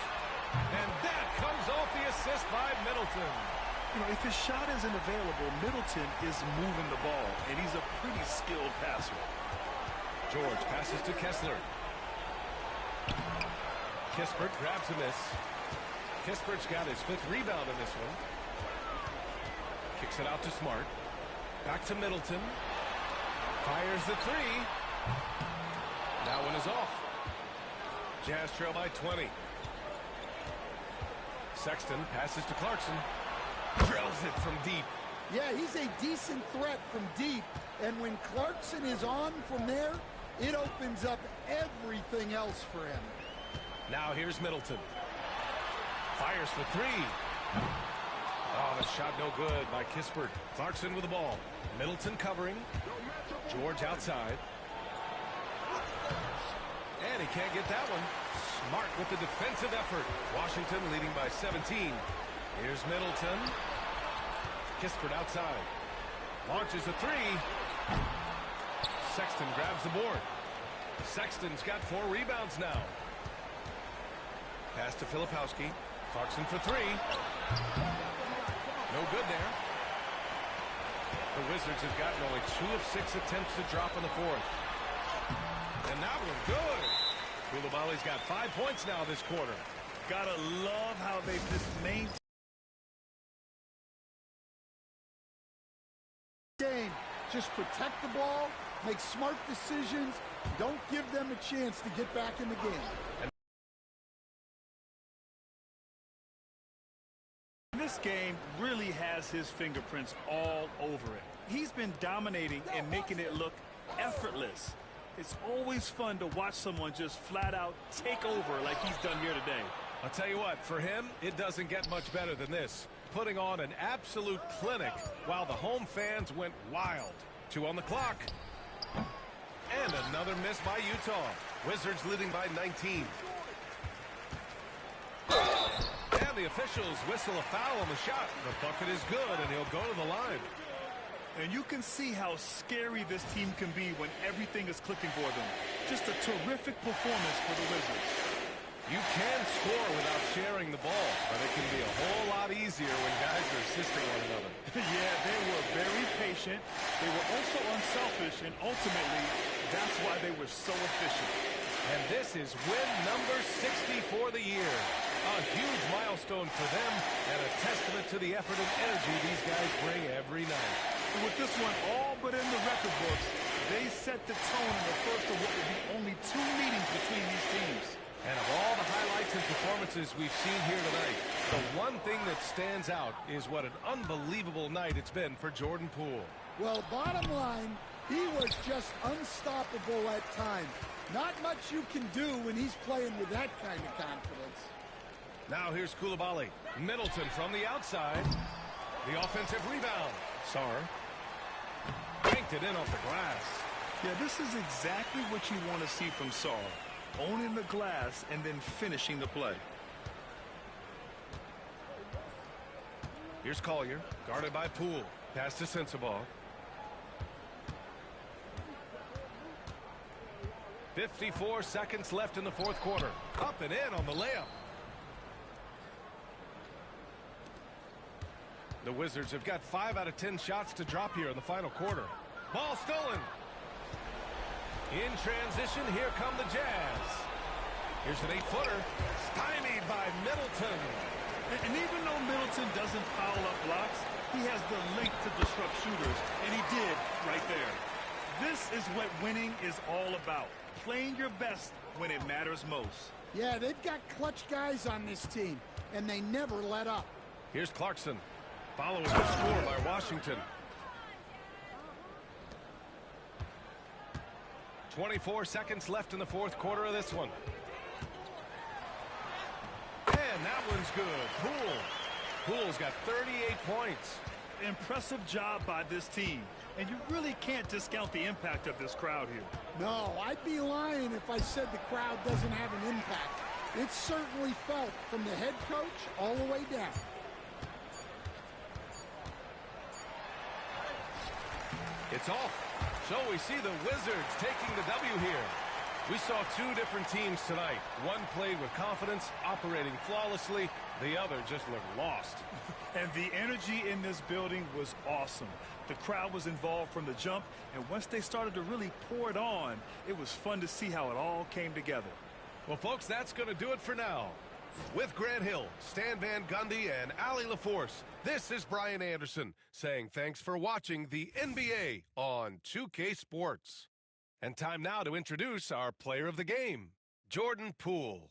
And that comes off the assist by Middleton. You know, if his shot isn't available, Middleton is moving the ball, and he's a pretty skilled passer. George passes to Kessler. Kispert grabs a miss. Kispert's got his 5th rebound in this one. Kicks it out to Smart. Back to Middleton. Fires the 3. That one is off. Jazz trail by 20. Sexton passes to Clarkson. Drills it from deep. Yeah, he's a decent threat from deep. And when Clarkson is on from there, it opens up everything else for him. Now here's Middleton. Fires for 3. Oh, the shot no good by Kispert. Clarkson with the ball. Middleton covering. George outside. And he can't get that one. Smart with the defensive effort. Washington leading by 17. Here's Middleton. Kispert outside. Launches a 3. Sexton grabs the board. Sexton's got 4 rebounds now. Pass to Filipowski. Clarkson for 3. No good there. The Wizards have gotten only 2 of 6 attempts to drop in the 4th. And that one good. Coulibaly's got 5 points now this quarter. Gotta love how they've just maintained game. Just protect the ball, make smart decisions, don't give them a chance to get back in the game. This game really has his fingerprints all over it. He's been dominating and making it look effortless. It's always fun to watch someone just flat out take over like he's done here today. I'll tell you what, for him, it doesn't get much better than this. Putting on an absolute clinic while the home fans went wild. 2 on the clock. And another miss by Utah. Wizards leading by 19. And the officials whistle a foul on the shot. The bucket is good, and he'll go to the line. And you can see how scary this team can be when everything is clicking for them. Just a terrific performance for the Wizards. You can score without sharing the ball, but it can be a whole lot easier when guys are assisting one another. Yeah, they were very patient. They were also unselfish, and ultimately, that's why they were so efficient. And this is win number 60 for the year. A huge milestone for them and a testament to the effort and energy these guys bring every night. And with this one all but in the record books, they set the tone in the first of what will be only 2 meetings between these teams. And of all the highlights and performances we've seen here tonight, the one thing that stands out is what an unbelievable night it's been for Jordan Poole. Well, bottom line, he was just unstoppable at times. Not much you can do when he's playing with that kind of confidence. Now here's Coulibaly. Middleton from the outside. The offensive rebound. Sarr banked it in off the glass. Yeah, this is exactly what you want to see from Sarr. Owning the glass and then finishing the play. Here's Collier, guarded by Poole. Pass to Sensabaugh. 54 seconds left in the fourth quarter. Up and in on the layup. The Wizards have got 5 out of 10 shots to drop here in the final quarter. Ball stolen. In transition, here come the Jazz. Here's an 8-footer. Stymied by Middleton. And even though Middleton doesn't foul up blocks, he has the length to disrupt shooters, and he did right there. This is what winning is all about. Playing your best when it matters most. Yeah, they've got clutch guys on this team, and they never let up. Here's Clarkson. Following the score by Washington. 24 seconds left in the fourth quarter of this one. And that one's good. Poole's got 38 points. Impressive job by this team. And you really can't discount the impact of this crowd here. No, I'd be lying if I said the crowd doesn't have an impact. It's certainly felt from the head coach all the way down. It's off. So we see the Wizards taking the W here. We saw 2 different teams tonight. One played with confidence, operating flawlessly. The other just looked lost. And the energy in this building was awesome. The crowd was involved from the jump, and once they started to really pour it on, it was fun to see how it all came together. Well, folks, that's going to do it for now. With Grant Hill, Stan Van Gundy, and Allie LaForce, this is Brian Anderson saying thanks for watching the NBA on 2K Sports. And time now to introduce our player of the game, Jordan Poole.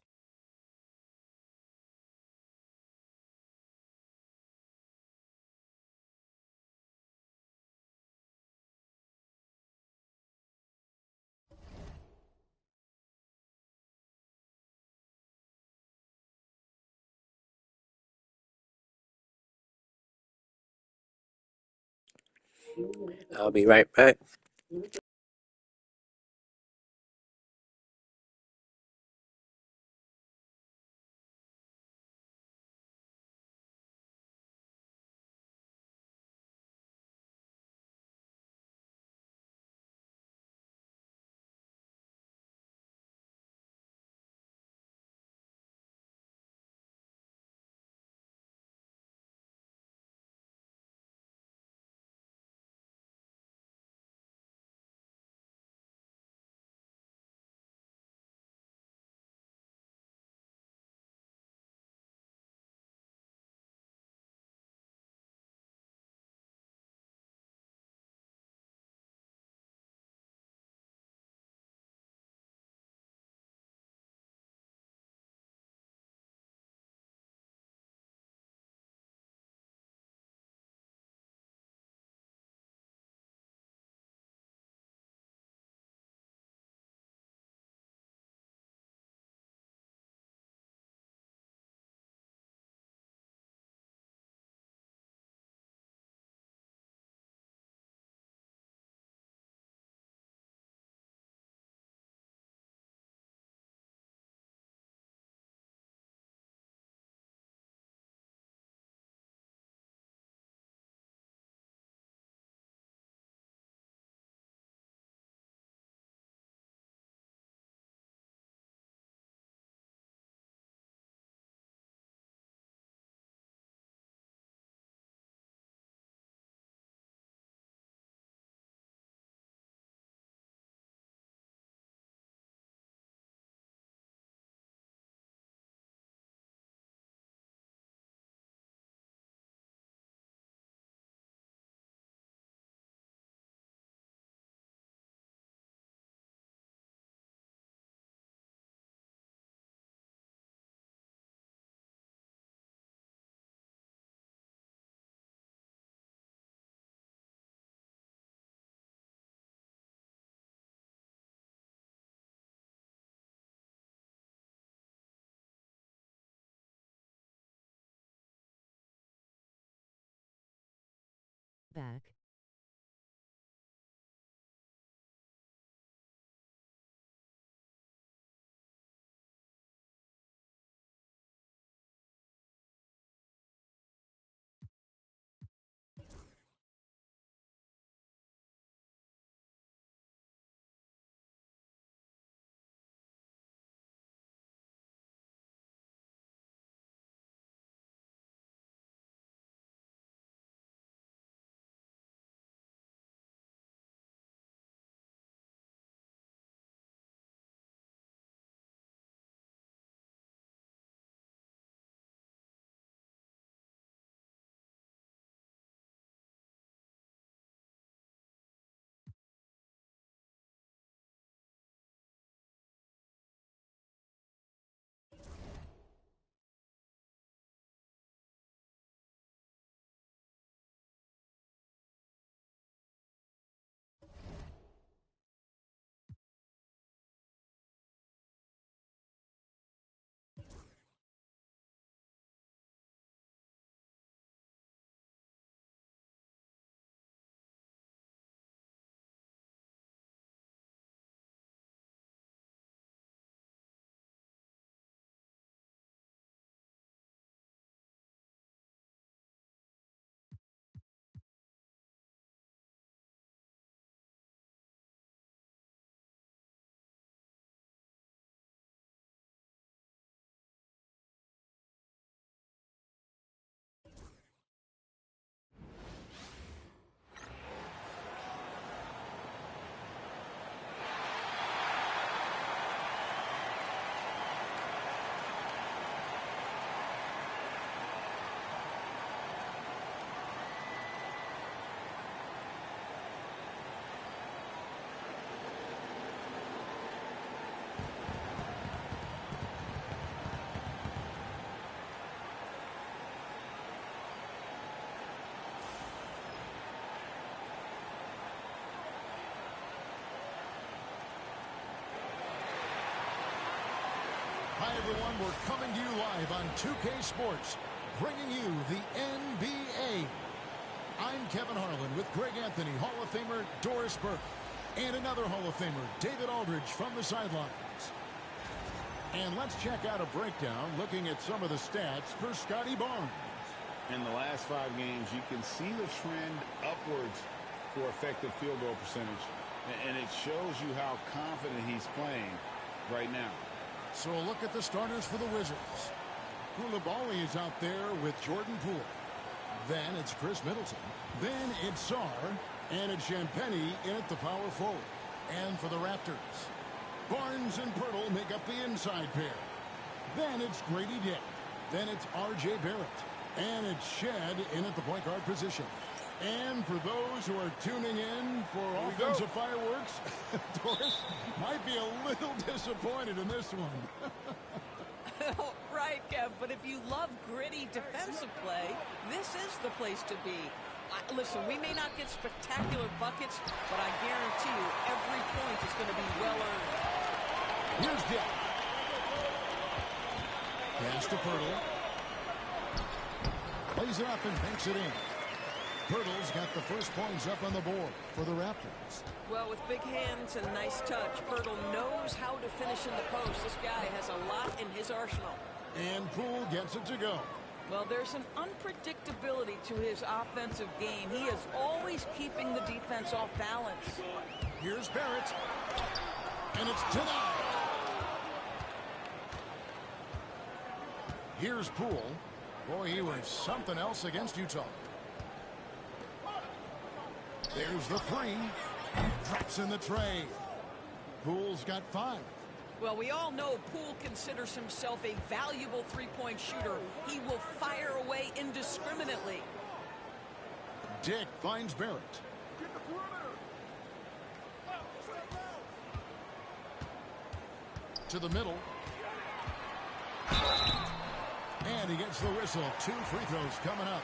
I'll be right back. back. Hi, everyone. We're coming to you live on 2K Sports, bringing you the NBA. I'm Kevin Harlan with Greg Anthony, Hall of Famer Doris Burke, and another Hall of Famer, David Aldridge, from the sidelines. And let's check out a breakdown looking at some of the stats for Scotty Barnes. In the last 5 games, you can see the trend upwards for effective field goal percentage. And it shows you how confident he's playing right now. So a look at the starters for the Wizards. Koulibaly is out there with Jordan Poole. Then it's Chris Middleton. Then it's Sarr. And it's Champagnie in at the power forward. And for the Raptors, Barnes and Pirtle make up the inside pair. Then it's Grady Dick. Then it's R.J. Barrett. And it's Shed in at the point guard position. And for those who are tuning in for offensive fireworks, Doris might be a little disappointed in this one. Right, Kev, but if you love gritty defensive play, this is the place to be. Listen, we may not get spectacular buckets, but I guarantee you every point is going to be well earned. Here's Dick. Pass to Pirtle. Plays it up and banks it in. Pirtle's got the first points up on the board for the Raptors. Well, with big hands and nice touch, Pirtle knows how to finish in the post. This guy has a lot in his arsenal. And Poole gets it to go. Well, there's an unpredictability to his offensive game. He is always keeping the defense off balance. Here's Barrett. And it's denied. Here's Poole. Boy, he was something else against Utah. There's the three. Drops in the tray. Poole's got 5. Well, we all know Poole considers himself a valuable three-point shooter. He will fire away indiscriminately. Dick finds Barrett. To the middle. And he gets the whistle. 2 free throws coming up.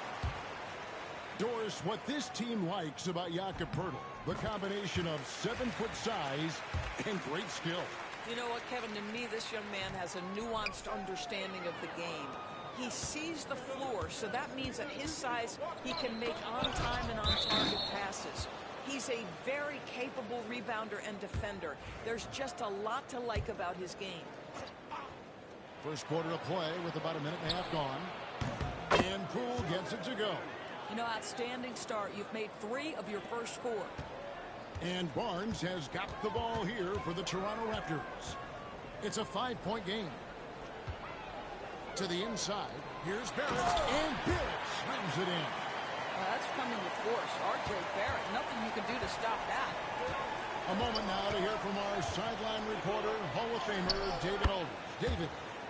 Doris, what this team likes about Jakob Poeltl, the combination of 7-foot size and great skill. You know what, Kevin, to me, this young man has a nuanced understanding of the game. He sees the floor, so that means at his size, he can make on-time and on-target passes. He's a very capable rebounder and defender. There's just a lot to like about his game. First quarter of play with about a minute and a half gone. And Poole gets it to go. You know, outstanding start. You've made 3 of your first 4. And Barnes has got the ball here for the Toronto Raptors. It's a 5-point game. To the inside. Here's Barrett. And Barrett slams it in. That's coming with force. R.J. Barrett, nothing you can do to stop that. A moment now to hear from our sideline reporter, Hall of Famer David Aldridge. David.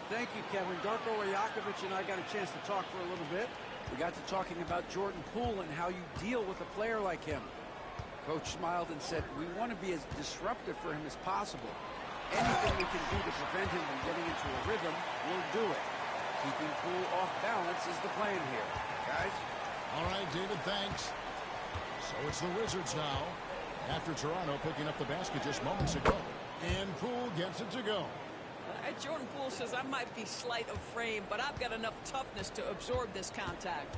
Thank you, Kevin. Darko Rajakovic and I got a chance to talk for a little bit. We got to talking about Jordan Poole and how you deal with a player like him. Coach smiled and said, we want to be as disruptive for him as possible. Anything we can do to prevent him from getting into a rhythm, we'll do it. Keeping Poole off balance is the plan here. Guys? All right, David, thanks. So it's the Wizards now. After Toronto picking up the basket just moments ago. And Poole gets it to go. Jordan Poole says, I might be slight of frame, but I've got enough toughness to absorb this contact.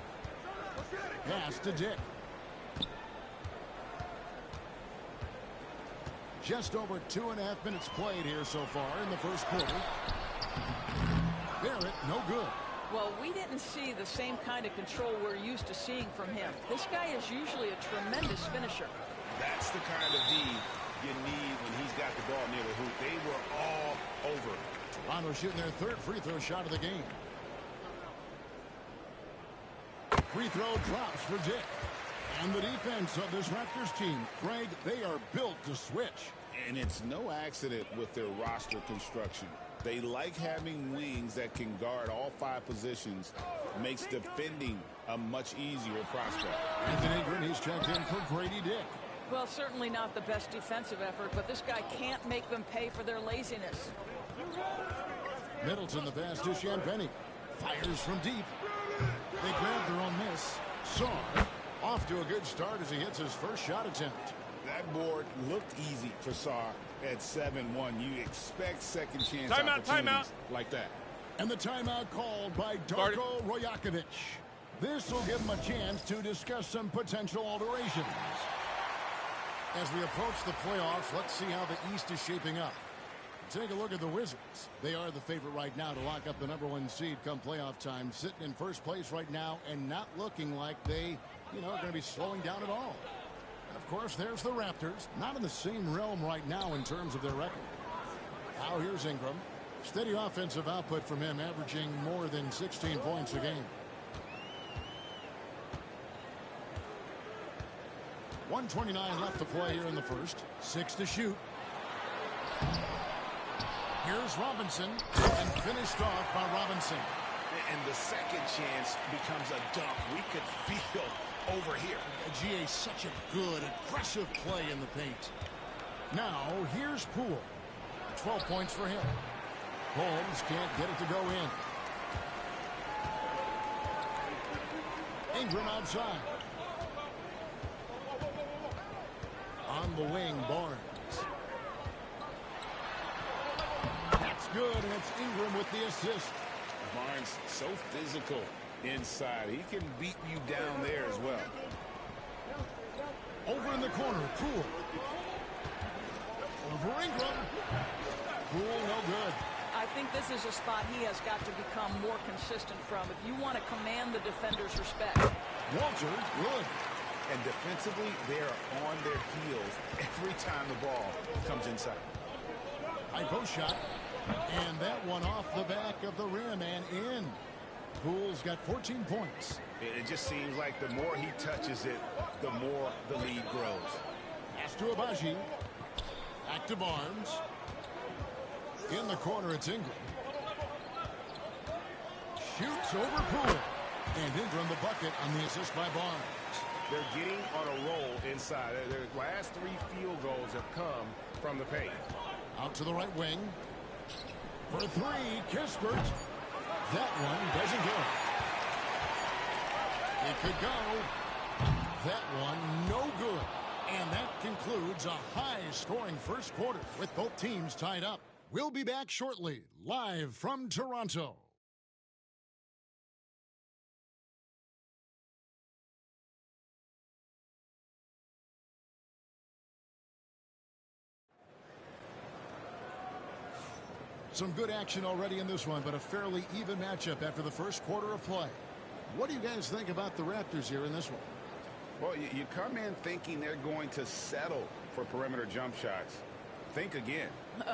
Pass to Dick. Just over 2.5 minutes played here so far in the first quarter. Barrett, no good. Well, we didn't see the same kind of control we're used to seeing from him. This guy is usually a tremendous finisher. That's the kind of D you need when he's got the ball near the hoop. They were all over. Toronto shooting their 3rd free throw shot of the game. Free throw drops for Dick. And the defense of this Raptors team, Greg, they are built to switch. And it's no accident with their roster construction. They like having wings that can guard all 5 positions. Makes defending a much easier prospect. Anthony Ingram, he's checked in for Grady Dick. Well, certainly not the best defensive effort, but this guy can't make them pay for their laziness. Middleton, the pass to Champagnie. Fires from deep. They grab their own miss. Sarr off to a good start as he hits his first shot attempt. That board looked easy for Sarr at 7-1. You expect second chance timeout like that. And the timeout called by Darko Rajakovic. This will give him a chance to discuss some potential alterations. As we approach the playoffs, let's see how the East is shaping up. Take a look at the Wizards. They are the favorite right now to lock up the #1 seed come playoff time, sitting in first place right now and not looking like they, are going to be slowing down at all. And, of course, there's the Raptors, not in the same realm right now in terms of their record. Now here's Ingram. Steady offensive output from him, averaging more than 16 points a game. 1:29 left to play here in the first. 6 to shoot. Here's Robinson, and finished off by Robinson. And the second chance becomes a dunk. We could feel over here. GA, such a good, aggressive play in the paint. Now, here's Poole. 12 points for him. Holmes can't get it to go in. Ingram outside. On the wing, Barnes. That's good, and it's Ingram with the assist. Barnes, so physical inside. He can beat you down there as well. Over in the corner, Poole. Over Ingram. Poole, no good. I think this is a spot he has got to become more consistent from if you want to command the defender's respect. Walter, good. And defensively, they're on their heels every time the ball comes inside. High post shot. And that one off the back of the rim and in. Poole's got 14 points. It just seems like the more he touches it, the more the lead grows. Pass to Abaji. Back to Barnes. In the corner, it's Ingram. Shoots over Poole. And Ingram the bucket on the assist by Barnes. They're getting on a roll inside. Their last 3 field goals have come from the paint. Out to the right wing. For 3, Kispert. That one doesn't go. It could go. That one no good. And that concludes a high-scoring first quarter with both teams tied up. We'll be back shortly, live from Toronto. Some good action already in this one, but a fairly even matchup after the first quarter of play. What do you guys think about the Raptors here in this one? Well, you come in thinking they're going to settle for perimeter jump shots. Think again.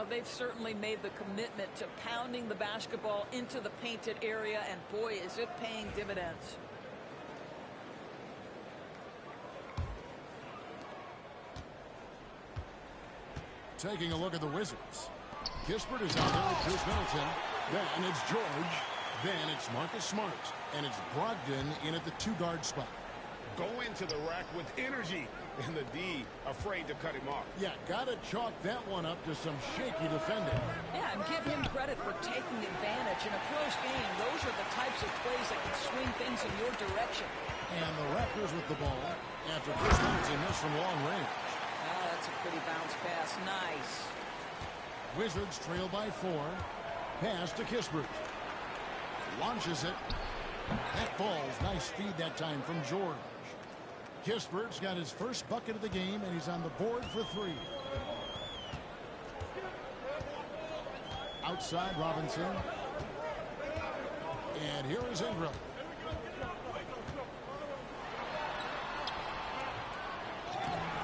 They've certainly made the commitment to pounding the basketball into the painted area, and boy, is it paying dividends. Taking a look at the Wizards. Kispert is out there with Chris Middleton. Then it's George. Then it's Marcus Smart. And it's Brogdon in at the 2-guard spot. Go into the rack with energy. And the D afraid to cut him off. Yeah, got to chalk that one up to some shaky defending. Yeah, and give him credit for taking advantage in a close game. Those are the types of plays that can swing things in your direction. And the Raptors with the ball after Chris Middleton missed from long range. Oh, that's a pretty bounce pass. Nice. Wizards trail by 4. Pass to Kispert. Launches it. That ball's nice feed that time from George. Kispert's got his first bucket of the game, and he's on the board for 3. Outside Robinson. And here is Ingram.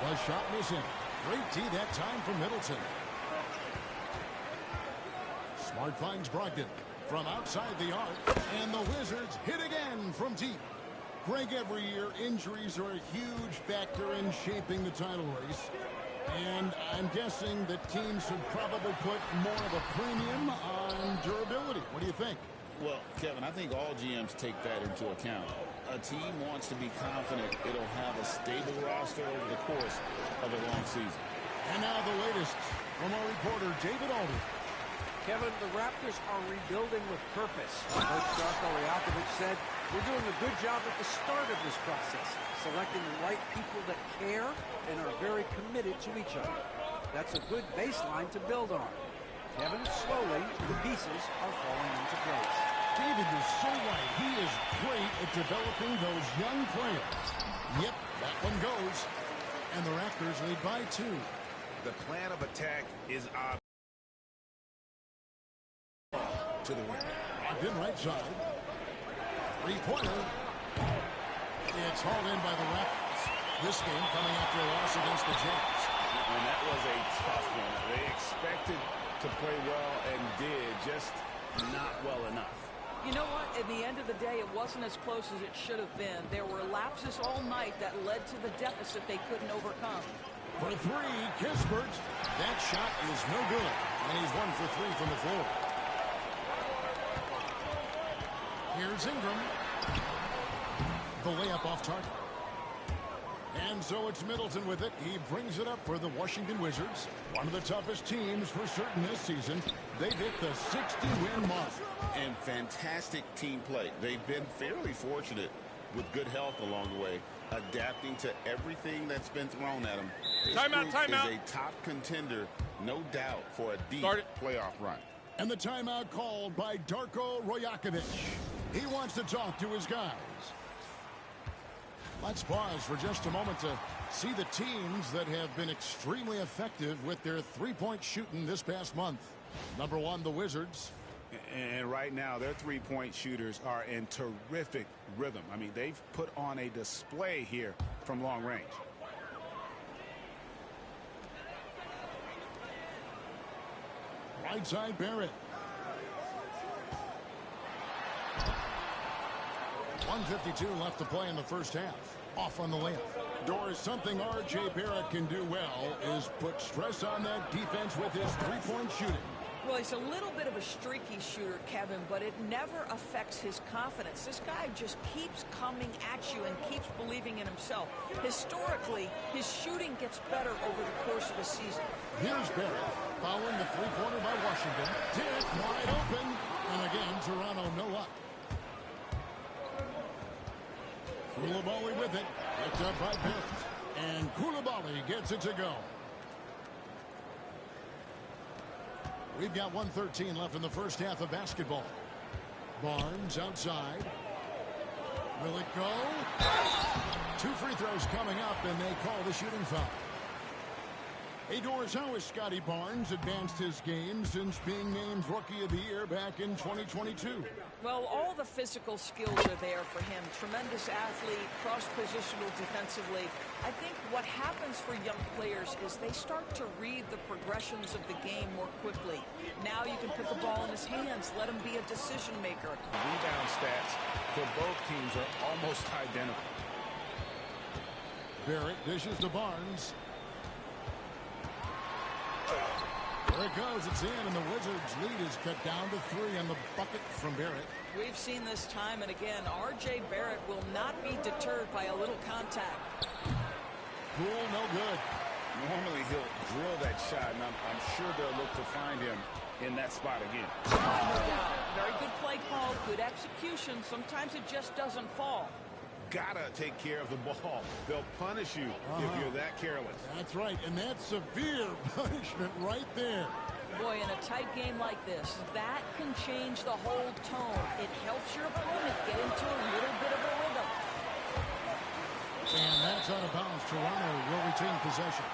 The shot missing. Great tee that time from Middleton. Smart finds Brogdon from outside the arc, and the Wizards hit again from deep. Greg, every year injuries are a huge factor in shaping the title race, and I'm guessing that teams should probably put more of a premium on durability. What do you think? Well, Kevin, I think all GMs take that into account. A team wants to be confident it'll have a stable roster over the course of a long season. And now the latest from our reporter, David Aldridge. Kevin, the Raptors are rebuilding with purpose. Coach Darko Rajakovic said, we're doing a good job at the start of this process, selecting the right people that care and are very committed to each other. That's a good baseline to build on. Kevin, slowly, the pieces are falling into place. David is so right. He is great at developing those young players. Yep, that one goes. And the Raptors lead by 2. The plan of attack is obvious. To the rim. Brogdon right side. 3-pointer. It's hauled in by the Raptors. This game coming after a loss against the Jazz. And that was a tough one. They expected to play well and did, just not well enough. You know what? At the end of the day, it wasn't as close as it should have been. There were lapses all night that led to the deficit they couldn't overcome. For 3, Kispert. That shot is no good. And he's 1 for 3 from the floor. Here's Ingram. The layup off target. And so it's Middleton with it. He brings it up for the Washington Wizards. One of the toughest teams for certain this season. They've hit the 60-win mark. And fantastic team play. They've been fairly fortunate with good health along the way, adapting to everything that's been thrown at them. This timeout. is a top contender, no doubt, for a deep playoff run. And the timeout called by Darko Rajakovic. He wants to talk to his guys. Let's pause for just a moment to see the teams that have been extremely effective with their three-point shooting this past month. Number 1, the Wizards. And right now, their three-point shooters are in terrific rhythm. I mean, they've put on a display here from long range. Right side, Barrett. 1:52 left to play in the first half. Off on the layup. Doris, something R.J. Barrett can do well is put stress on that defense with his three-point shooting. Well, he's a little bit of a streaky shooter, Kevin, but it never affects his confidence. This guy just keeps coming at you and keeps believing in himself. Historically, his shooting gets better over the course of a season. Here's Barrett following the three-pointer by Washington. Dick wide open. And again, Toronto no up. Coulibaly with it. Picked up by Barrett. And Coulibaly gets it to go. We've got 1:13 left in the first half of basketball. Barnes outside. Will it go? 2 free throws coming up, and they call the shooting foul. Hey, Doris, how has Scotty Barnes advanced his game since being named Rookie of the Year back in 2022? Well, all the physical skills are there for him. Tremendous athlete, cross-positional defensively. I think what happens for young players is they start to read the progressions of the game more quickly. Now you can put the ball in his hands, let him be a decision maker. Rebound stats for both teams are almost identical. Barrett dishes to Barnes. There it goes. It's in, and the Wizards' lead is cut down to 3 on the bucket from Barrett. We've seen this time and again. R.J. Barrett will not be deterred by a little contact. Poole, no good. Normally he'll drill that shot, and I'm sure they'll look to find him in that spot again. No doubt. Very good play call, good execution. Sometimes it just doesn't fall. Gotta take care of the ball. They'll punish you if you're that careless. That's right, and that's severe punishment right there. Boy, in a tight game like this, that can change the whole tone. It helps your opponent get into a little bit of a rhythm. And that's out of bounds. Toronto will retain possession.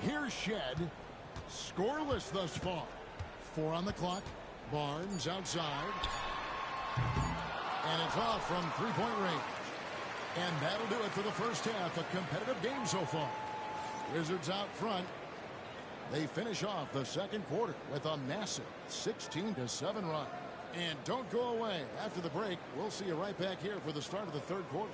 Here's Shed. Scoreless thus far. 4 on the clock. Barnes outside. And it's off from three-point range. And that'll do it for the first half. A competitive game so far. Wizards out front. They finish off the second quarter with a massive 16-7 run. And don't go away. After the break, we'll see you right back here for the start of the third quarter.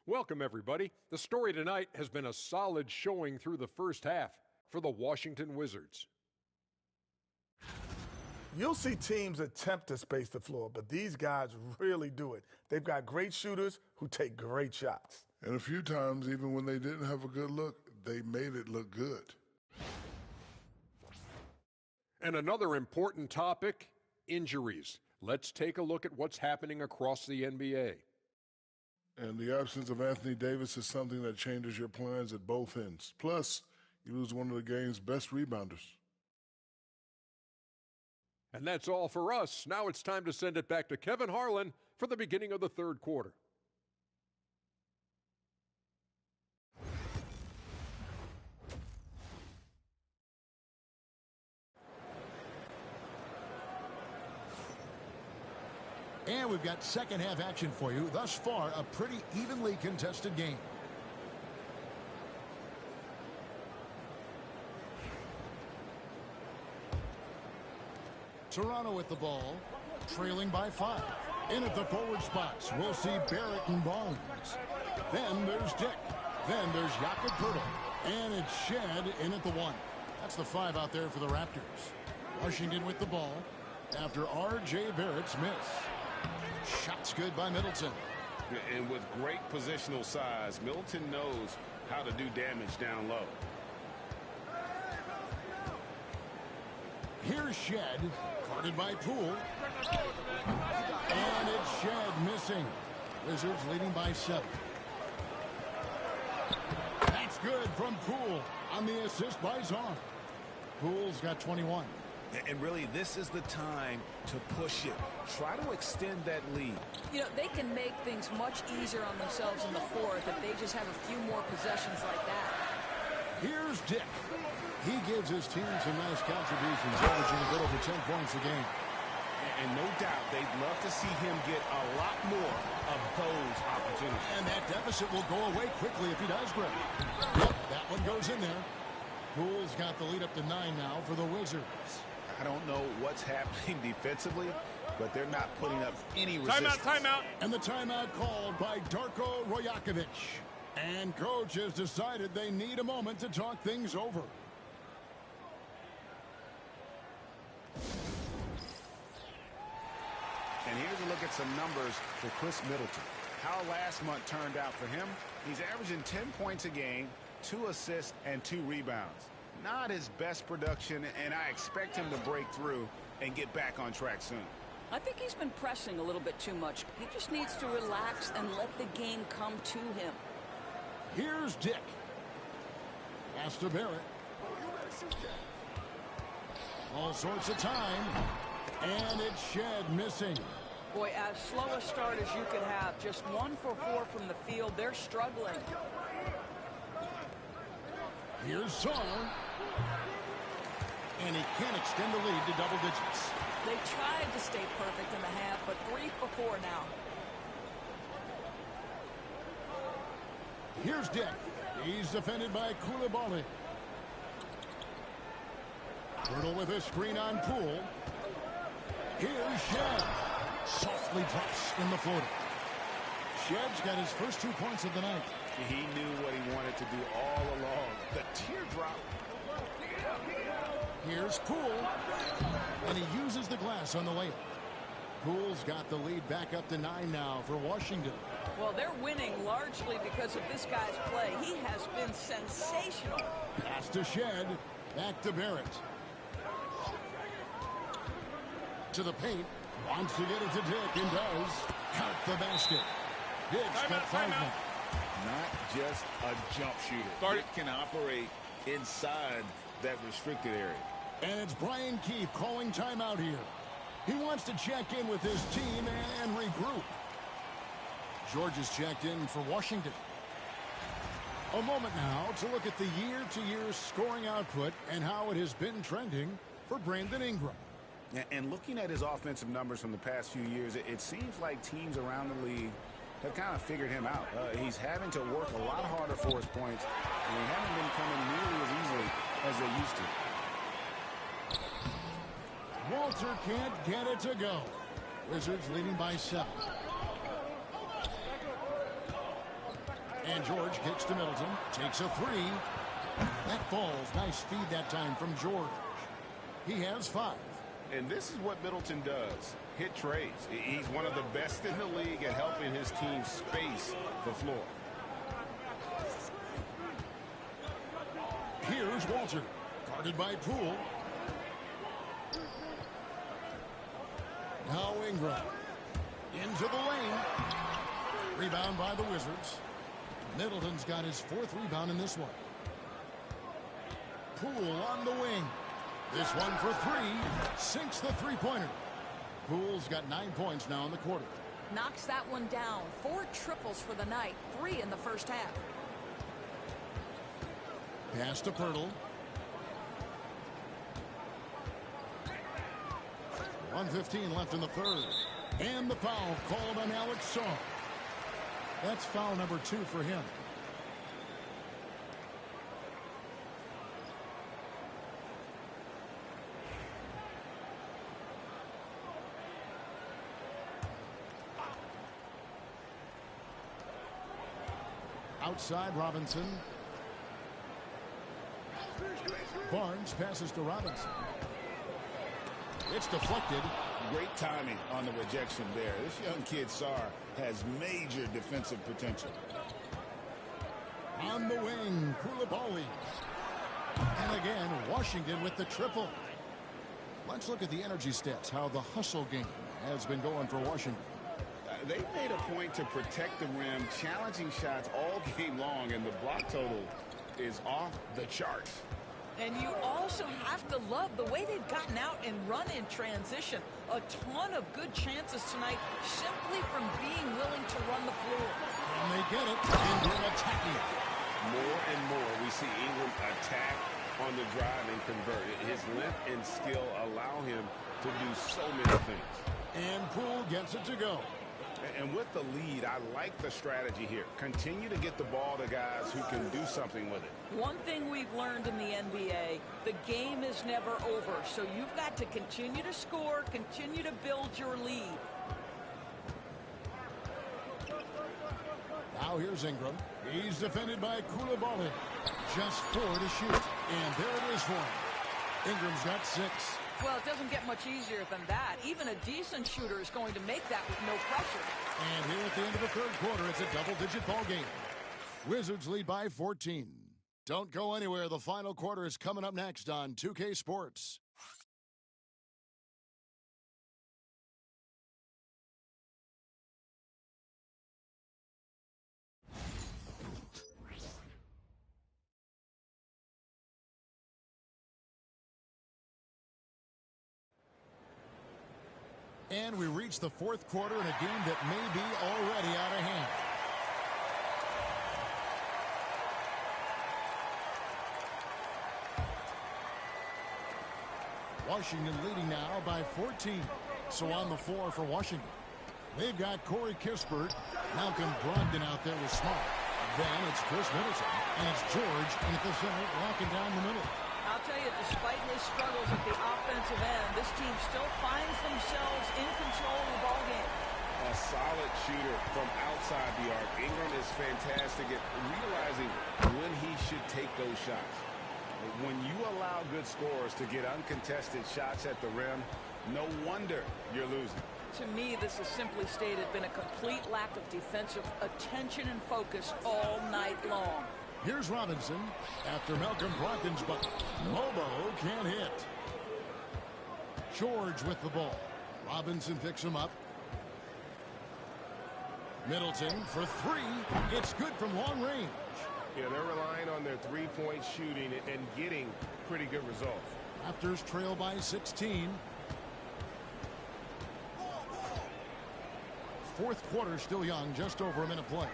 Welcome, everybody. The story tonight has been a solid showing through the first half for the Washington Wizards. You'll see teams attempt to space the floor, but these guys really do it. They've got great shooters who take great shots. And a few times, even when they didn't have a good look, they made it look good. And another important topic, injuries. Let's take a look at what's happening across the NBA. And the absence of Anthony Davis is something that changes your plans at both ends. Plus, you lose one of the game's best rebounders. And that's all for us. Now it's time to send it back to Kevin Harlan for the beginning of the third quarter. And we've got second half action for you. Thus far, a pretty evenly contested game. Toronto with the ball, trailing by 5. In at the forward spots, we'll see Barrett and Barnes. Then there's Dick. Then there's Jakob Poeltl. And it's Shed in at the 1. That's the 5 out there for the Raptors. Washington with the ball after R.J. Barrett's miss. Shots good by Middleton. And with great positional size, Middleton knows how to do damage down low. Here's Shed, guarded by Poole. And it's Shed missing. Wizards leading by 7. That's good from Poole on the assist by Zorn. Poole's got 21. And really, this is the time to push it. Try to extend that lead. You know, they can make things much easier on themselves in the fourth if they just have a few more possessions like that. Here's Dick. He gives his team some nice contributions, averaging a bit over 10 points a game. And no doubt, they'd love to see him get a lot more of those opportunities. And that deficit will go away quickly if he does grab. Yep, that one goes in there. Poole's got the lead up to 9 now for the Wizards. I don't know what's happening defensively, but they're not putting up any resistance. Timeout. And the timeout called by Darko Rajakovic. And coach has decided they need a moment to talk things over. And here's a look at some numbers for Chris Middleton. How last month turned out for him. He's averaging 10 points a game, 2 assists, and 2 rebounds. Not his best production, and I expect him to break through and get back on track soon. I think he's been pressing a little bit too much. He just needs to relax and let the game come to him. Here's Dick. Pass to Barrett. All sorts of time. And it's Shed missing. Boy, as slow a start as you could have. Just 1 for 4 from the field. They're struggling. Here's Song. And he can't extend the lead to double digits. They tried to stay perfect in the half, but 3 for 4 now. Here's Dick. He's defended by Coulibaly. Turtle with a screen on Poole. Here's Shed. Softly drops in the floater. Shed's got his first 2 points of the night. He knew what he wanted to do all along. The teardrop. Here's Poole. And he uses the glass on the layup. Poole's got the lead back up to 9 now for Washington. Well, they're winning largely because of this guy's play. He has been sensational. Pass to Shed. Back to Barrett. To the paint. Wants to get it to Dick and does. Count the basket. Dick's got 5 now. Not just a jump shooter. Dick can operate inside that restricted area. And it's Brian Keefe calling timeout here. He wants to check in with his team and regroup. George is checked in for Washington. A moment now to look at the year-to-year scoring output and how it has been trending for Brandon Ingram. And looking at his offensive numbers from the past few years, it seems like teams around the league have kind of figured him out. He's having to work a lot harder for his points, and they haven't been coming nearly as easily as they used to. Walter can't get it to go. Wizards leading by 7. And George kicks to Middleton. Takes a 3. That falls. Nice feed that time from George. He has 5. And this is what Middleton does. Hit trades. He's one of the best in the league at helping his team space the floor. Here's Walter. Guarded by Poole. Now Ingram. Into the lane. Rebound by the Wizards. Middleton's got his 4th rebound in this one. Poole on the wing. This one for 3. Sinks the three-pointer. Poole's got 9 points now in the quarter. Knocks that one down. 4 triples for the night. 3 in the first half. Pass to Pirtle. 1:15 left in the third. And the foul called on Alex Song. That's foul number 2 for him. Outside Robinson. Barnes passes to Robinson. It's deflected. Great timing on the rejection there. This young kid, Sarr, has major defensive potential. On the wing, Coulibaly. And again, Washington with the triple. Let's look at the energy stats, how the hustle game has been going for Washington. They've made a point to protect the rim, challenging shots all game long, and the block total is off the charts. And you also have to love the way they've gotten out and run in transition. A ton of good chances tonight simply from being willing to run the floor. And they get it. Ingram attacking. More and more we see Ingram attack on the drive and convert. His length and skill allow him to do so many things. And Poole gets it to go. And with the lead, I like the strategy here. Continue to get the ball to guys who can do something with it. One thing we've learned in the NBA, the game is never over. So you've got to continue to score, continue to build your lead. Now here's Ingram. He's defended by Coulibaly. Just 4 to shoot. And there it is for him. Ingram's got 6. Well, it doesn't get much easier than that. Even a decent shooter is going to make that with no pressure. And here at the end of the third quarter, it's a double-digit ball game. Wizards lead by 14. Don't go anywhere. The final quarter is coming up next on 2K Sports. And we reach the fourth quarter in a game that may be already out of hand. Washington leading now by 14. So on the floor for Washington, they've got Corey Kispert, Malcolm Brogdon out there with Smart. Then it's Chris Middleton, and it's George in at the center, locking down the middle. I'll tell you, despite his struggles at the offensive end, this team still finds themselves in control of the ball game. A solid shooter from outside the arc. Ingram is fantastic at realizing when he should take those shots. When you allow good scorers to get uncontested shots at the rim, no wonder you're losing. To me, this has simply stated been a complete lack of defensive attention and focus all night long. Here's Robinson after Malcolm Brogdon's bucket. Mobo can't hit. George with the ball. Robinson picks him up. Middleton for three. It's good from long range. Yeah, they're relying on their three-point shooting and getting pretty good results. Raptors trail by 16. Fourth quarter still young, just over a minute play.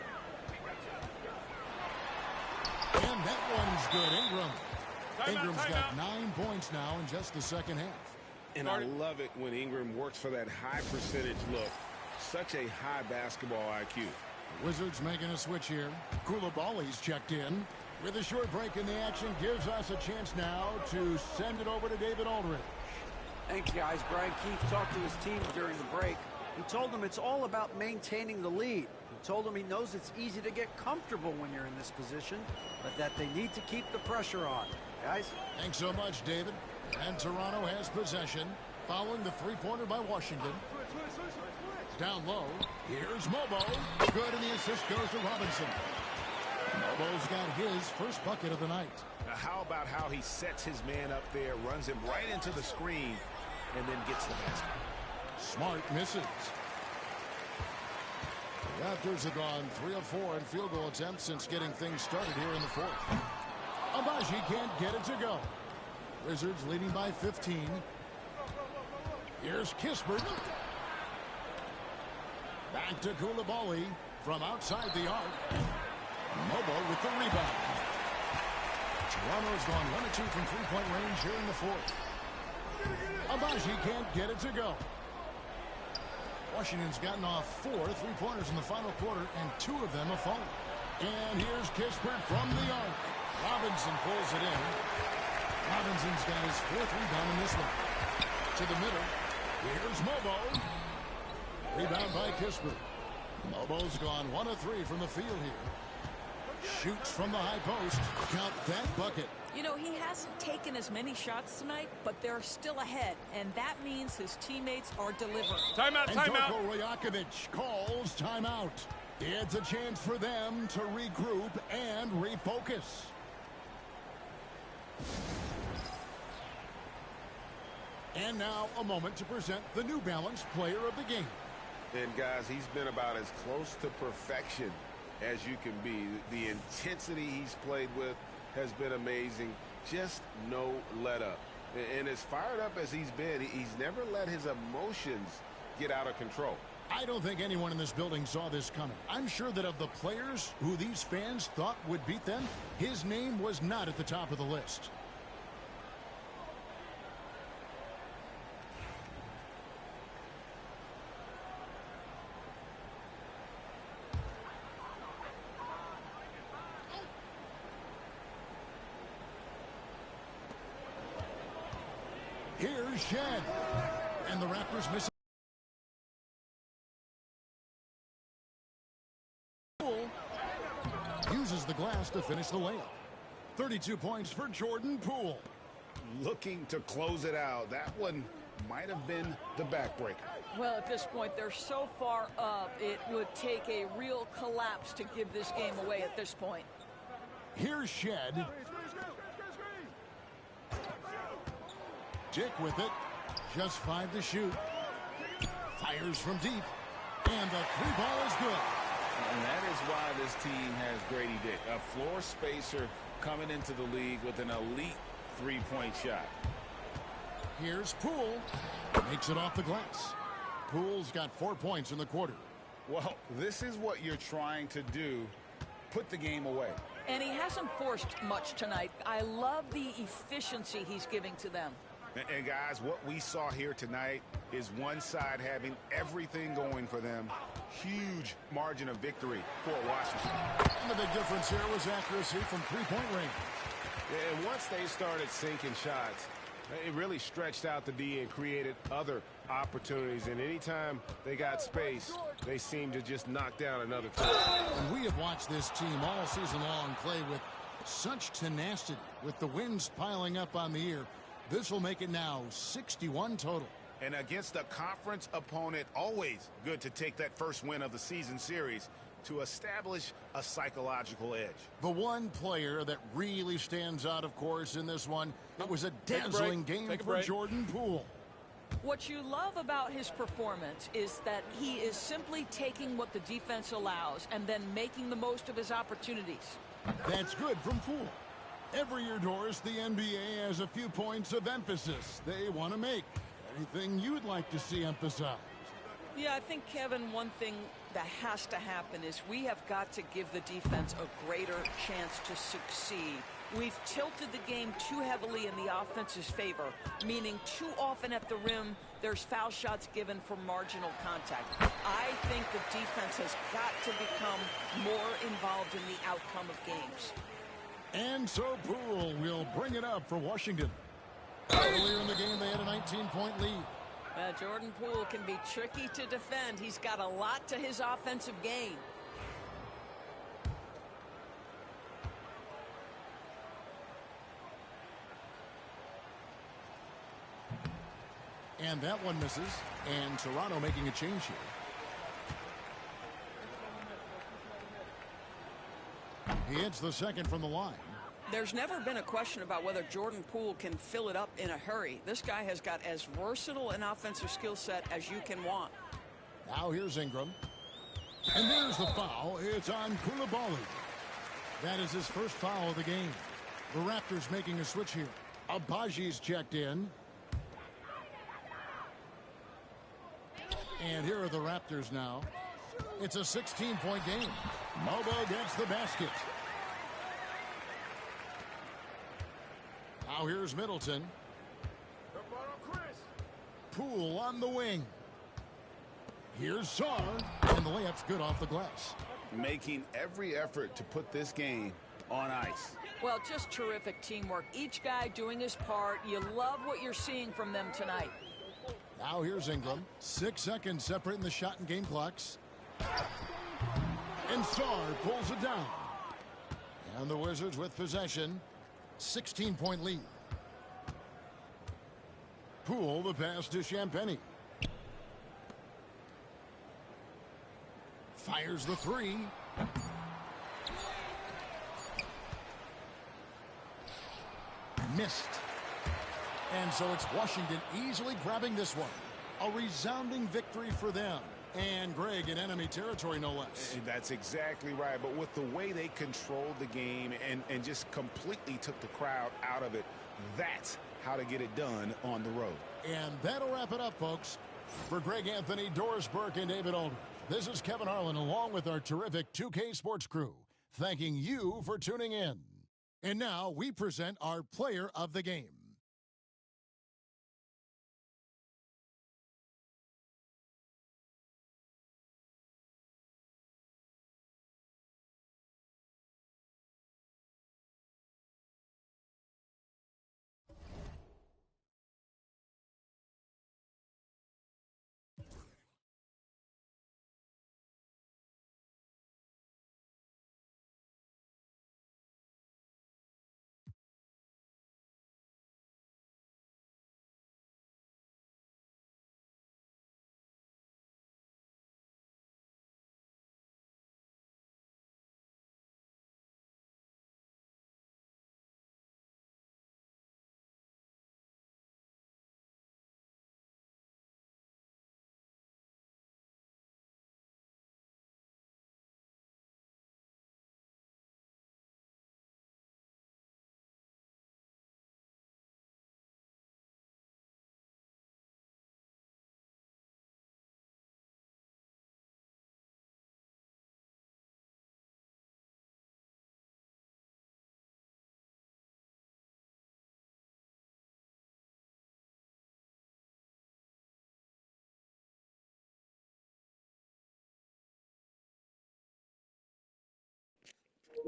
And that one's good. Ingram. Ingram's got 9 points now in just the second half. And I love it when Ingram works for that high percentage look. Such a high basketball IQ. The Wizards making a switch here. Koulibaly's checked in. With a short break in the action, gives us a chance now to send it over to David Aldridge. Thanks, guys. Brian Keefe talked to his team during the break. He told them it's all about maintaining the lead. He told them he knows it's easy to get comfortable when you're in this position, but that they need to keep the pressure on. Guys? Thanks so much, David. And Toronto has possession, following the three-pointer by Washington. Down low, here's Mobo. Good, and the assist goes to Robinson. Mobo's got his first bucket of the night. Now, how about how he sets his man up there, runs him right into the screen, and then gets the basket. Smart misses. The Raptors have gone 3 of 4 in field goal attempts since getting things started here in the fourth. Agbaji can't get it to go. Wizards leading by 15. Here's Kispert. Back to Koulibaly from outside the arc. Mobo with the rebound. Toronto's gone 1 of 2 from three-point range here in the fourth. Agbaji can't get it to go. Washington's gotten off 4 three-pointers in the final quarter, and 2 of them have fallen. And here's Kispert from the arc. Robinson pulls it in. Robinson's got his 4th rebound in this one. To the middle. Here's Mobo. Rebound by Kispert. Mobo's gone 1 of 3 from the field here. Shoots from the high post. Count that bucket. You know, he hasn't taken as many shots tonight, but they're still ahead, and that means his teammates are delivering. Timeout, timeout. And Darko Rajakovic calls timeout. It's a chance for them to regroup and refocus. And now a moment to present the New Balance Player of the Game. And guys, he's been about as close to perfection as you can be. The intensity he's played with has been amazing. Just no let up. And as fired up as he's been, he's never let his emotions get out of control. I don't think anyone in this building saw this coming. I'm sure that of the players who these fans thought would beat them, his name was not at the top of the list. Here's Shed. And the Raptors miss. Uses the glass to finish the layup. 32 points for Jordan Poole. looking to close it out. That one might have been the backbreaker. Well, at this point, they're so far up, it would take a real collapse to give this game away at this point. Here's Shed. Dick with it. Just 5 to shoot. Fires from deep. And the 3-ball is good. And that is why this team has Grady Dick, a floor spacer coming into the league with an elite three-point shot. Here's Poole. Makes it off the glass. Poole's got 4 points in the quarter. Well, this is what you're trying to do. Put the game away. And he hasn't forced much tonight. I love the efficiency he's giving to them. And guys, what we saw here tonight is one side having everything going for them. Huge margin of victory for Washington. And the big difference here was accuracy from three-point range. Yeah, and once they started sinking shots, it really stretched out the D and created other opportunities. And anytime they got space, they seemed to just knock down another time. And we have watched this team all season long play with such tenacity. With the wins piling up on the year, this will make it now 61 total. And against a conference opponent, always good to take that first win of the season series to establish a psychological edge. The one player that really stands out, of course, in this one, it was a dazzling game for Jordan Poole. What you love about his performance is that he is simply taking what the defense allows and then making the most of his opportunities. That's good from Poole. Every year, Doris, the NBA has a few points of emphasis they want to make. Anything you'd like to see emphasized? Yeah, I think, Kevin, one thing that has to happen is we have got to give the defense a greater chance to succeed. We've tilted the game too heavily in the offense's favor, meaning too often at the rim, there's foul shots given for marginal contact. I think the defense has got to become more involved in the outcome of games. And so Poole will bring it up for Washington. Earlier in the game, they had a 19-point lead. Jordan Poole can be tricky to defend. He's got a lot to his offensive game. And that one misses. And Toronto making a change here. He hits the second from the line. There's never been a question about whether Jordan Poole can fill it up in a hurry. This guy has got as versatile an offensive skill set as you can want. Now here's Ingram. And there's the foul. It's on Coulibaly. That is his first foul of the game. The Raptors making a switch here. Abaji's checked in. And here are the Raptors now. It's a 16-point game. Mobo gets the basket. Now here's Middleton. Poole on the wing. Here's Sarr. And the layup's good off the glass. Making every effort to put this game on ice. Well, just terrific teamwork. Each guy doing his part. You love what you're seeing from them tonight. Now here's Ingram. 6 seconds separating the shot and game clocks. And Sarr pulls it down. And the Wizards with possession. 16-point lead. Poole the pass to Champagnie. Fires the three. Missed. And so it's Washington easily grabbing this one. A resounding victory for them. And Greg in enemy territory, no less. That's exactly right. But with the way they controlled the game and just completely took the crowd out of it, that's how to get it done on the road. And that'll wrap it up, folks. For Greg Anthony, Doris Burke, and David Aldridge, this is Kevin Harlan along with our terrific 2K Sports crew, thanking you for tuning in. And now we present our player of the game.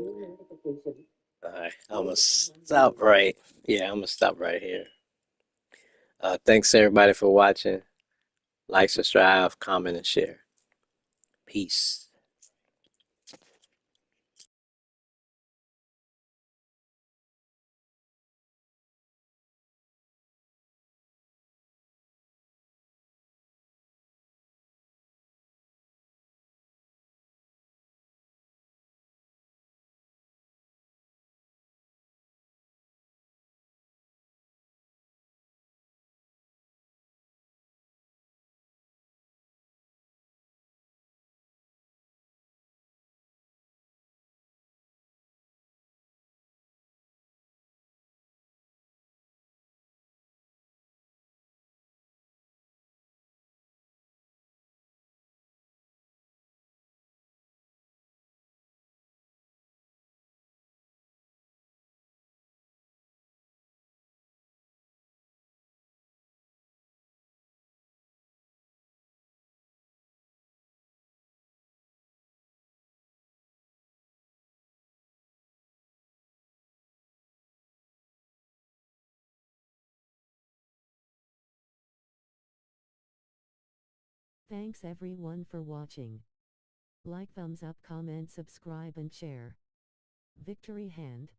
All right, I'm gonna stop right. Yeah, I'm gonna stop right here. Thanks everybody for watching. Like, subscribe, comment, and share. Peace. Thanks everyone for watching. Like, thumbs up, comment, subscribe and share. Victory hand.